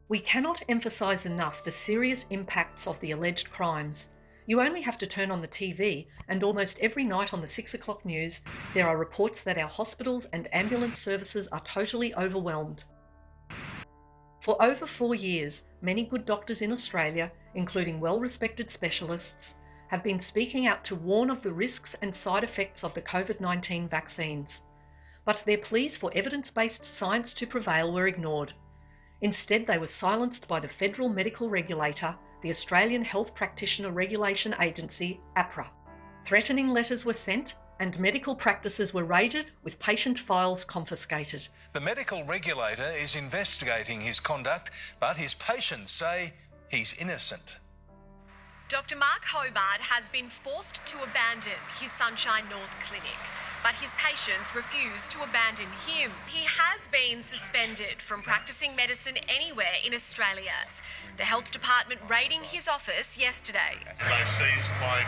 We cannot emphasise enough the serious impacts of the alleged crimes. You only have to turn on the TV, and almost every night on the 6 o'clock news, there are reports that our hospitals and ambulance services are totally overwhelmed. For over 4 years, many good doctors in Australia, including well-respected specialists, have been speaking out to warn of the risks and side effects of the COVID-19 vaccines. But their pleas for evidence-based science to prevail were ignored. Instead, they were silenced by the federal medical regulator, the Australian Health Practitioner Regulation Agency, APRA. Threatening letters were sent, and medical practices were raided with patient files confiscated. The medical regulator is investigating his conduct, but his patients say he's innocent. Dr. Mark Hobart has been forced to abandon his Sunshine North clinic, but his patients refuse to abandon him. He has been suspended from practicing medicine anywhere in Australia. The health department raiding his office yesterday. They seized my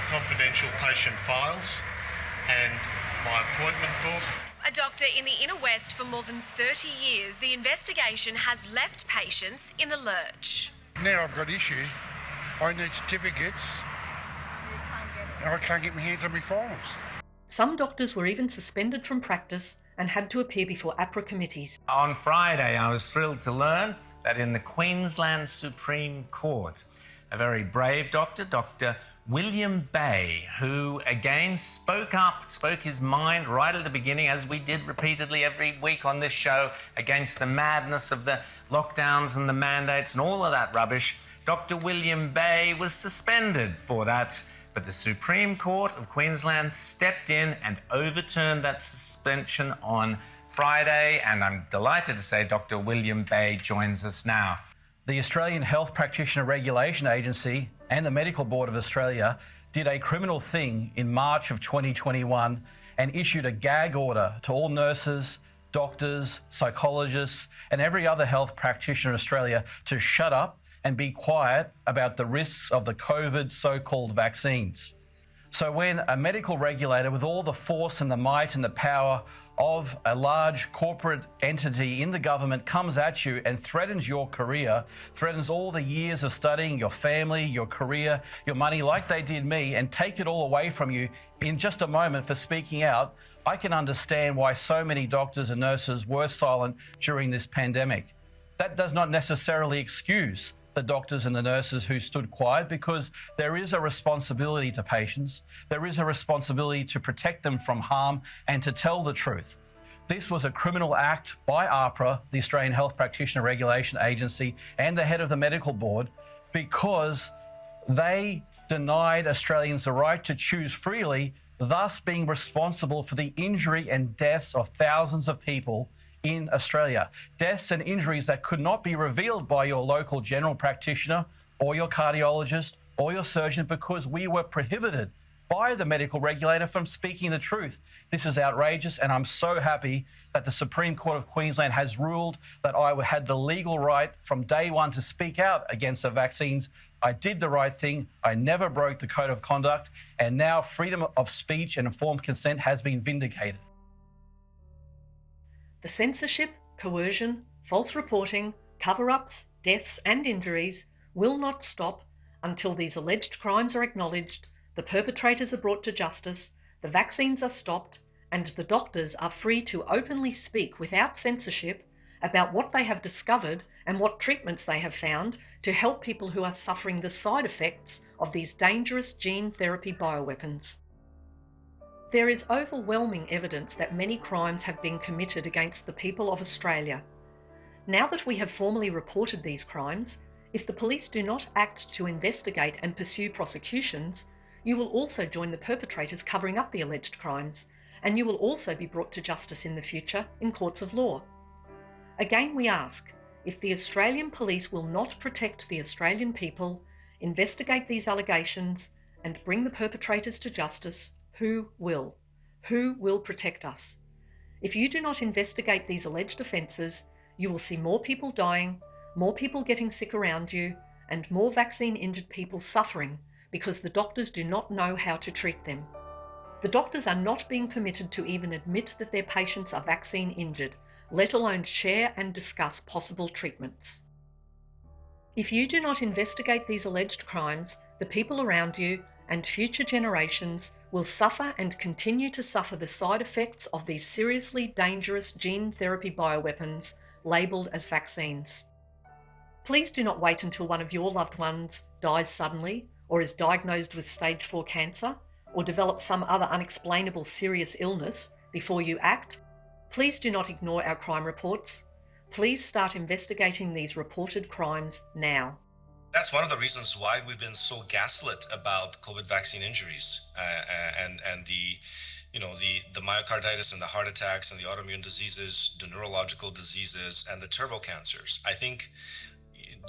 confidential patient files and my appointment book. A doctor in the inner west for more than 30 years, the investigation has left patients in the lurch. Now I've got issues. I need certificates. I can't get my hands on my files. Some doctors were even suspended from practice, and had to appear before APRA committees. On Friday, I was thrilled to learn that in the Queensland Supreme Court, a very brave doctor, Dr. William Bay, who again spoke his mind right at the beginning, as we did repeatedly every week on this show, against the madness of the lockdowns and the mandates and all of that rubbish. Dr. William Bay was suspended for that, but the Supreme Court of Queensland stepped in and overturned that suspension on Friday, and I'm delighted to say Dr. William Bay joins us now. The Australian Health Practitioner Regulation Agency and the Medical Board of Australia did a criminal thing in March of 2021 and issued a gag order to all nurses, doctors, psychologists and every other health practitioner in Australia to shut up and be quiet about the risks of the COVID so-called vaccines. So when a medical regulator with all the force and the might and the power of a large corporate entity in the government comes at you and threatens your career, threatens all the years of studying, your family, your career, your money, like they did me, and take it all away from you in just a moment for speaking out, I can understand why so many doctors and nurses were silent during this pandemic. That does not necessarily excuse the doctors and the nurses who stood quiet, because there is a responsibility to patients. There is a responsibility to protect them from harm and to tell the truth. This was a criminal act by AHPRA, the Australian Health Practitioner Regulation Agency, and the head of the Medical Board, because they denied Australians the right to choose freely, thus being responsible for the injury and deaths of thousands of people in Australia. Deaths and injuries that could not be revealed by your local general practitioner or your cardiologist or your surgeon, because we were prohibited by the medical regulator from speaking the truth. This is outrageous, and I'm so happy that the Supreme Court of Queensland has ruled that I had the legal right from day one to speak out against the vaccines. I did the right thing. I never broke the code of conduct, and now freedom of speech and informed consent has been vindicated. The censorship, coercion, false reporting, cover-ups, deaths and injuries will not stop until these alleged crimes are acknowledged, the perpetrators are brought to justice, the vaccines are stopped, and the doctors are free to openly speak without censorship about what they have discovered and what treatments they have found to help people who are suffering the side effects of these dangerous gene therapy bioweapons. There is overwhelming evidence that many crimes have been committed against the people of Australia. Now that we have formally reported these crimes, if the police do not act to investigate and pursue prosecutions, you will also join the perpetrators covering up the alleged crimes, and you will also be brought to justice in the future in courts of law. Again, we ask, if the Australian police will not protect the Australian people, investigate these allegations, and bring the perpetrators to justice, who will? Who will protect us? If you do not investigate these alleged offences, you will see more people dying, more people getting sick around you, and more vaccine-injured people suffering because the doctors do not know how to treat them. The doctors are not being permitted to even admit that their patients are vaccine-injured, let alone share and discuss possible treatments. If you do not investigate these alleged crimes, the people around you and future generations will suffer and continue to suffer the side effects of these seriously dangerous gene therapy bioweapons labelled as vaccines. Please do not wait until one of your loved ones dies suddenly or is diagnosed with stage 4 cancer or develops some other unexplainable serious illness before you act. Please do not ignore our crime reports. Please start investigating these reported crimes now. That's one of the reasons why we've been so gaslit about COVID vaccine injuries and the myocarditis and the heart attacks and the autoimmune diseases, the neurological diseases and the turbo cancers. I think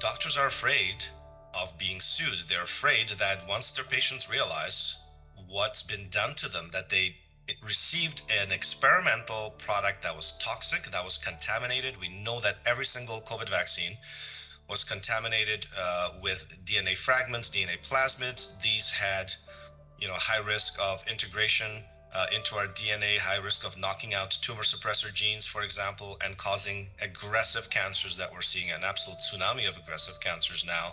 doctors are afraid of being sued. They're afraid that once their patients realize what's been done to them, that they received an experimental product that was toxic, that was contaminated. We know that every single COVID vaccine was contaminated with DNA fragments, DNA plasmids. These had, high risk of integration into our DNA, high risk of knocking out tumor suppressor genes, for example, and causing aggressive cancers that we're seeing, an absolute tsunami of aggressive cancers now.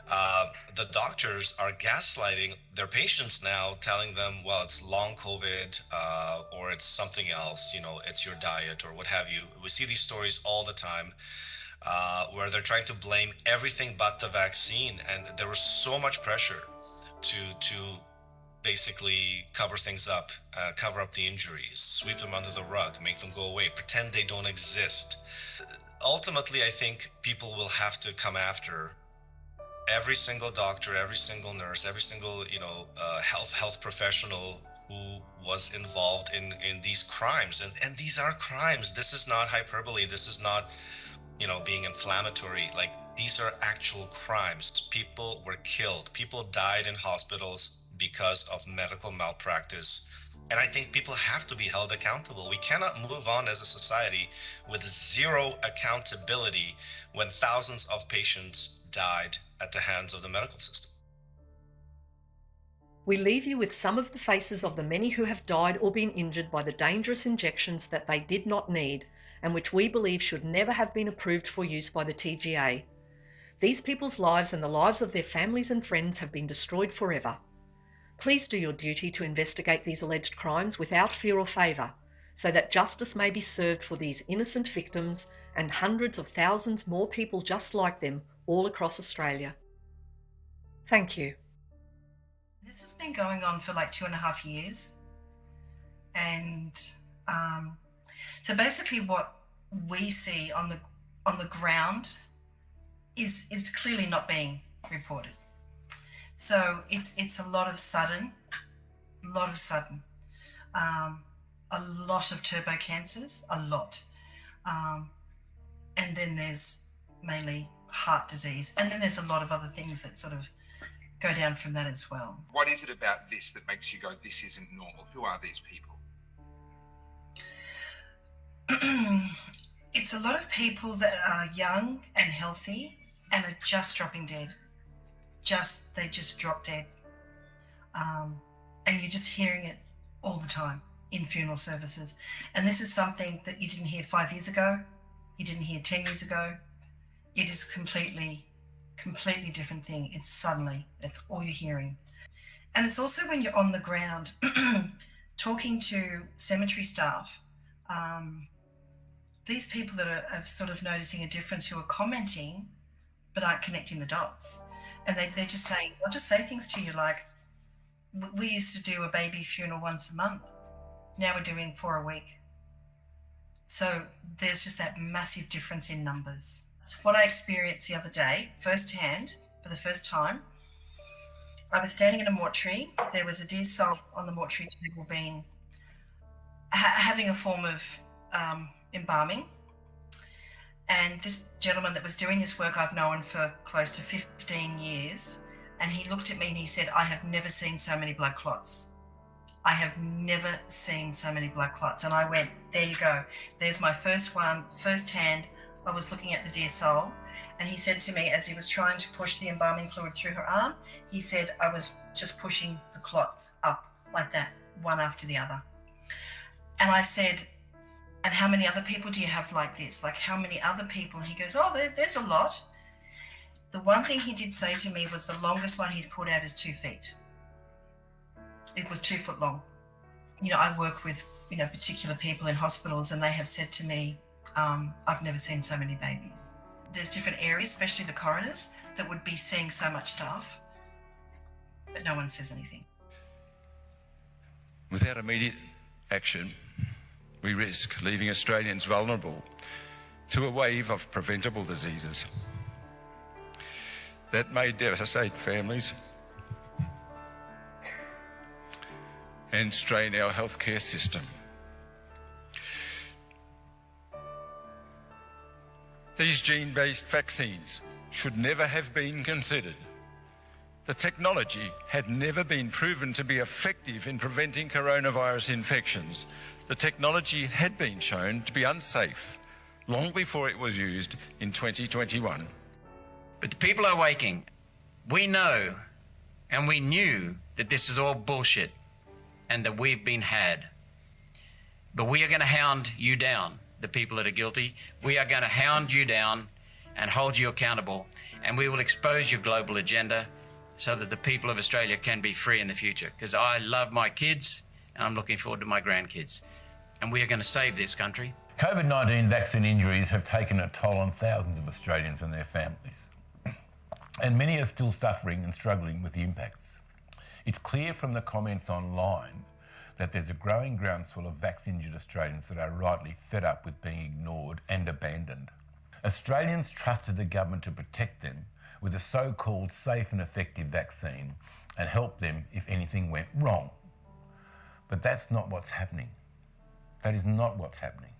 The doctors are gaslighting their patients now, telling them, well, it's long COVID or it's something else, you know, it's your diet or what have you. We see these stories all the time where they're trying to blame everything but the vaccine. And there was so much pressure to basically cover things up, cover up the injuries, sweep them under the rug, make them go away, pretend they don't exist. Ultimately, I think people will have to come after every single doctor, every single nurse, every single, you know, health professional who was involved in these crimes. And these are crimes. This is not hyperbole. This is not, you know, being inflammatory. Like, these are actual crimes. People were killed. People died in hospitals because of medical malpractice. And I think people have to be held accountable. We cannot move on as a society with zero accountability when thousands of patients died at the hands of the medical system. We leave you with some of the faces of the many who have died or been injured by the dangerous injections that they did not need and which we believe should never have been approved for use by the TGA. These people's lives and the lives of their families and friends have been destroyed forever. Please do your duty to investigate these alleged crimes without fear or favour, so that justice may be served for these innocent victims and hundreds of thousands more people just like them all across Australia. Thank you. This has been going on for like 2.5 years. And so basically what we see on the ground is clearly not being reported. So it's a lot of sudden, a lot of turbo cancers, a lot. And then there's mainly heart disease. And then there's a lot of other things that sort of go down from that as well. What is it about this that makes you go, this isn't normal? Who are these people? It's a lot of people that are young and healthy and are just dropping dead. They just drop dead. And you're just hearing it all the time in funeral services. And this is something that you didn't hear 5 years ago. You didn't hear 10 years ago. It is completely different thing. That's all you're hearing. And it's also when you're on the ground talking to cemetery staff, these people that are sort of noticing a difference, who are commenting but aren't connecting the dots. And they're just saying, I'll just say things to you like, we used to do a baby funeral once a month. Now we're doing 4 a week. So there's just that massive difference in numbers. What I experienced the other day, firsthand, for the first time, I was standing in a mortuary. There was a dear soul on the mortuary table having a form of embalming. And this gentleman that was doing this work I've known for close to 15 years. And he looked at me and he said, I have never seen so many blood clots. I have never seen so many blood clots. And I went, there you go. There's my first one, firsthand. I was looking at the dear soul. And he said to me, as he was trying to push the embalming fluid through her arm, he said, I was just pushing the clots up like that, one after the other. And I said, and how many other people do you have like this? Like, how many other people? And he goes, oh, there's a lot. The one thing he did say to me was the longest one he's pulled out is 2 feet. It was 2 foot long. You know, I work with, particular people in hospitals, and they have said to me, I've never seen so many babies. There's different areas, especially the coroners, that would be seeing so much stuff, but no one says anything. Without immediate action, we risk leaving Australians vulnerable to a wave of preventable diseases that may devastate families and strain our healthcare system. These gene-based vaccines should never have been considered. The technology had never been proven to be effective in preventing coronavirus infections. The technology had been shown to be unsafe long before it was used in 2021. But the people are waking. We know and we knew that this is all bullshit and that we've been had. But we are going to hound you down, the people that are guilty. We are going to hound you down and hold you accountable, and we will expose your global agenda so that the people of Australia can be free in the future. Because I love my kids and I'm looking forward to my grandkids. And we are going to save this country. COVID-19 vaccine injuries have taken a toll on thousands of Australians and their families. And many are still suffering and struggling with the impacts. It's clear from the comments online that there's a growing groundswell of vaccine-injured Australians that are rightly fed up with being ignored and abandoned. Australians trusted the government to protect them with a so-called safe and effective vaccine and help them if anything went wrong. But that's not what's happening. That is not what's happening.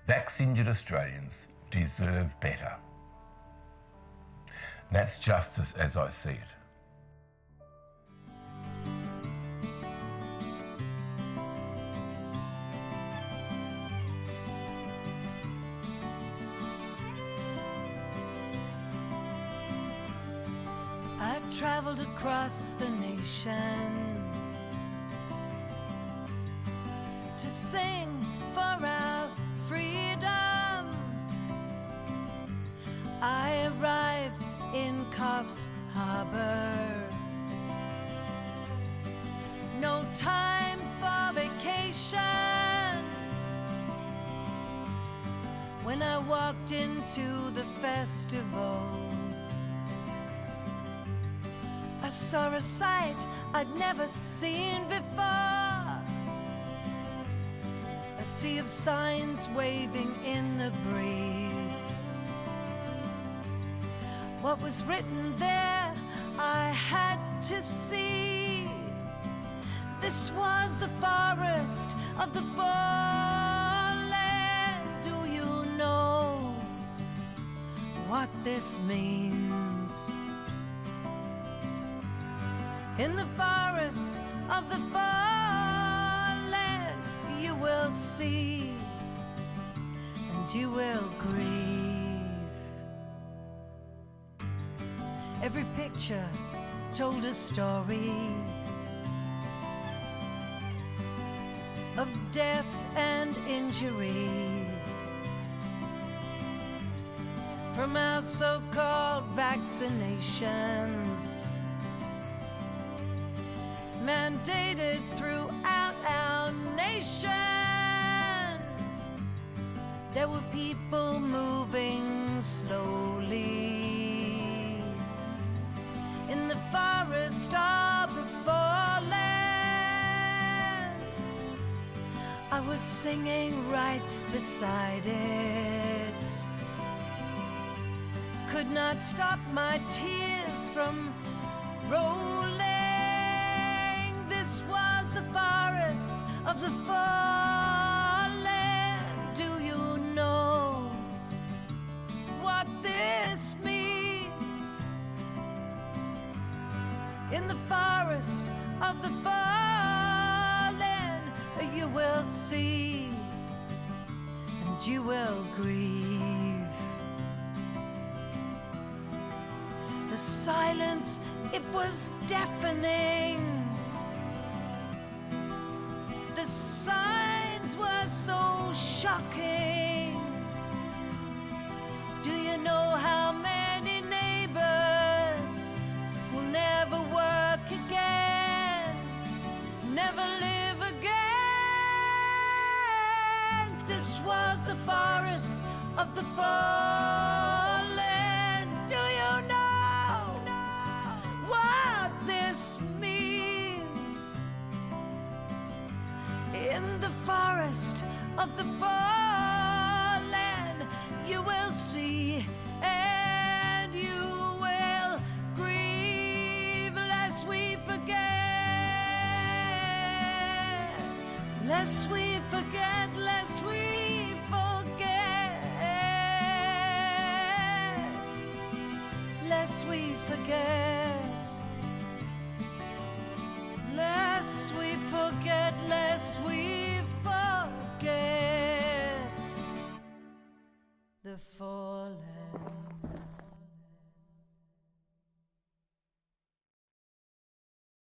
Vaccine-injured Australians deserve better. That's justice as I see it. I traveled across the nation to sing for our freedom. I arrived in Coffs Harbour. No time for vacation. When I walked into the festival, I saw a sight I'd never seen before. A sea of signs waving in the breeze. What was written there, I had to see. This was the forest of the fallen. Do you know what this means? In the forest of the fallen, you will see and you will grieve. Every picture told a story of death and injury. From our so-called vaccinations, mandated throughout our nation, there were people moving slowly in the forest of the fallen. I was singing right beside it, could not stop my tears from rolling. This was the forest of the fallen. Do you know what this means? In the forest of the fallen, you will see and you will grieve. The silence, it was deafening. The signs were so shocking. Do you know how many neighbors will never work again, never live again? This was the forest of the fallen. Do you know what this means? In the forest of the fallen, you will see and you will grieve, lest we forget, lest we forget, lest we forget, lest we forget, lest we forget, lest we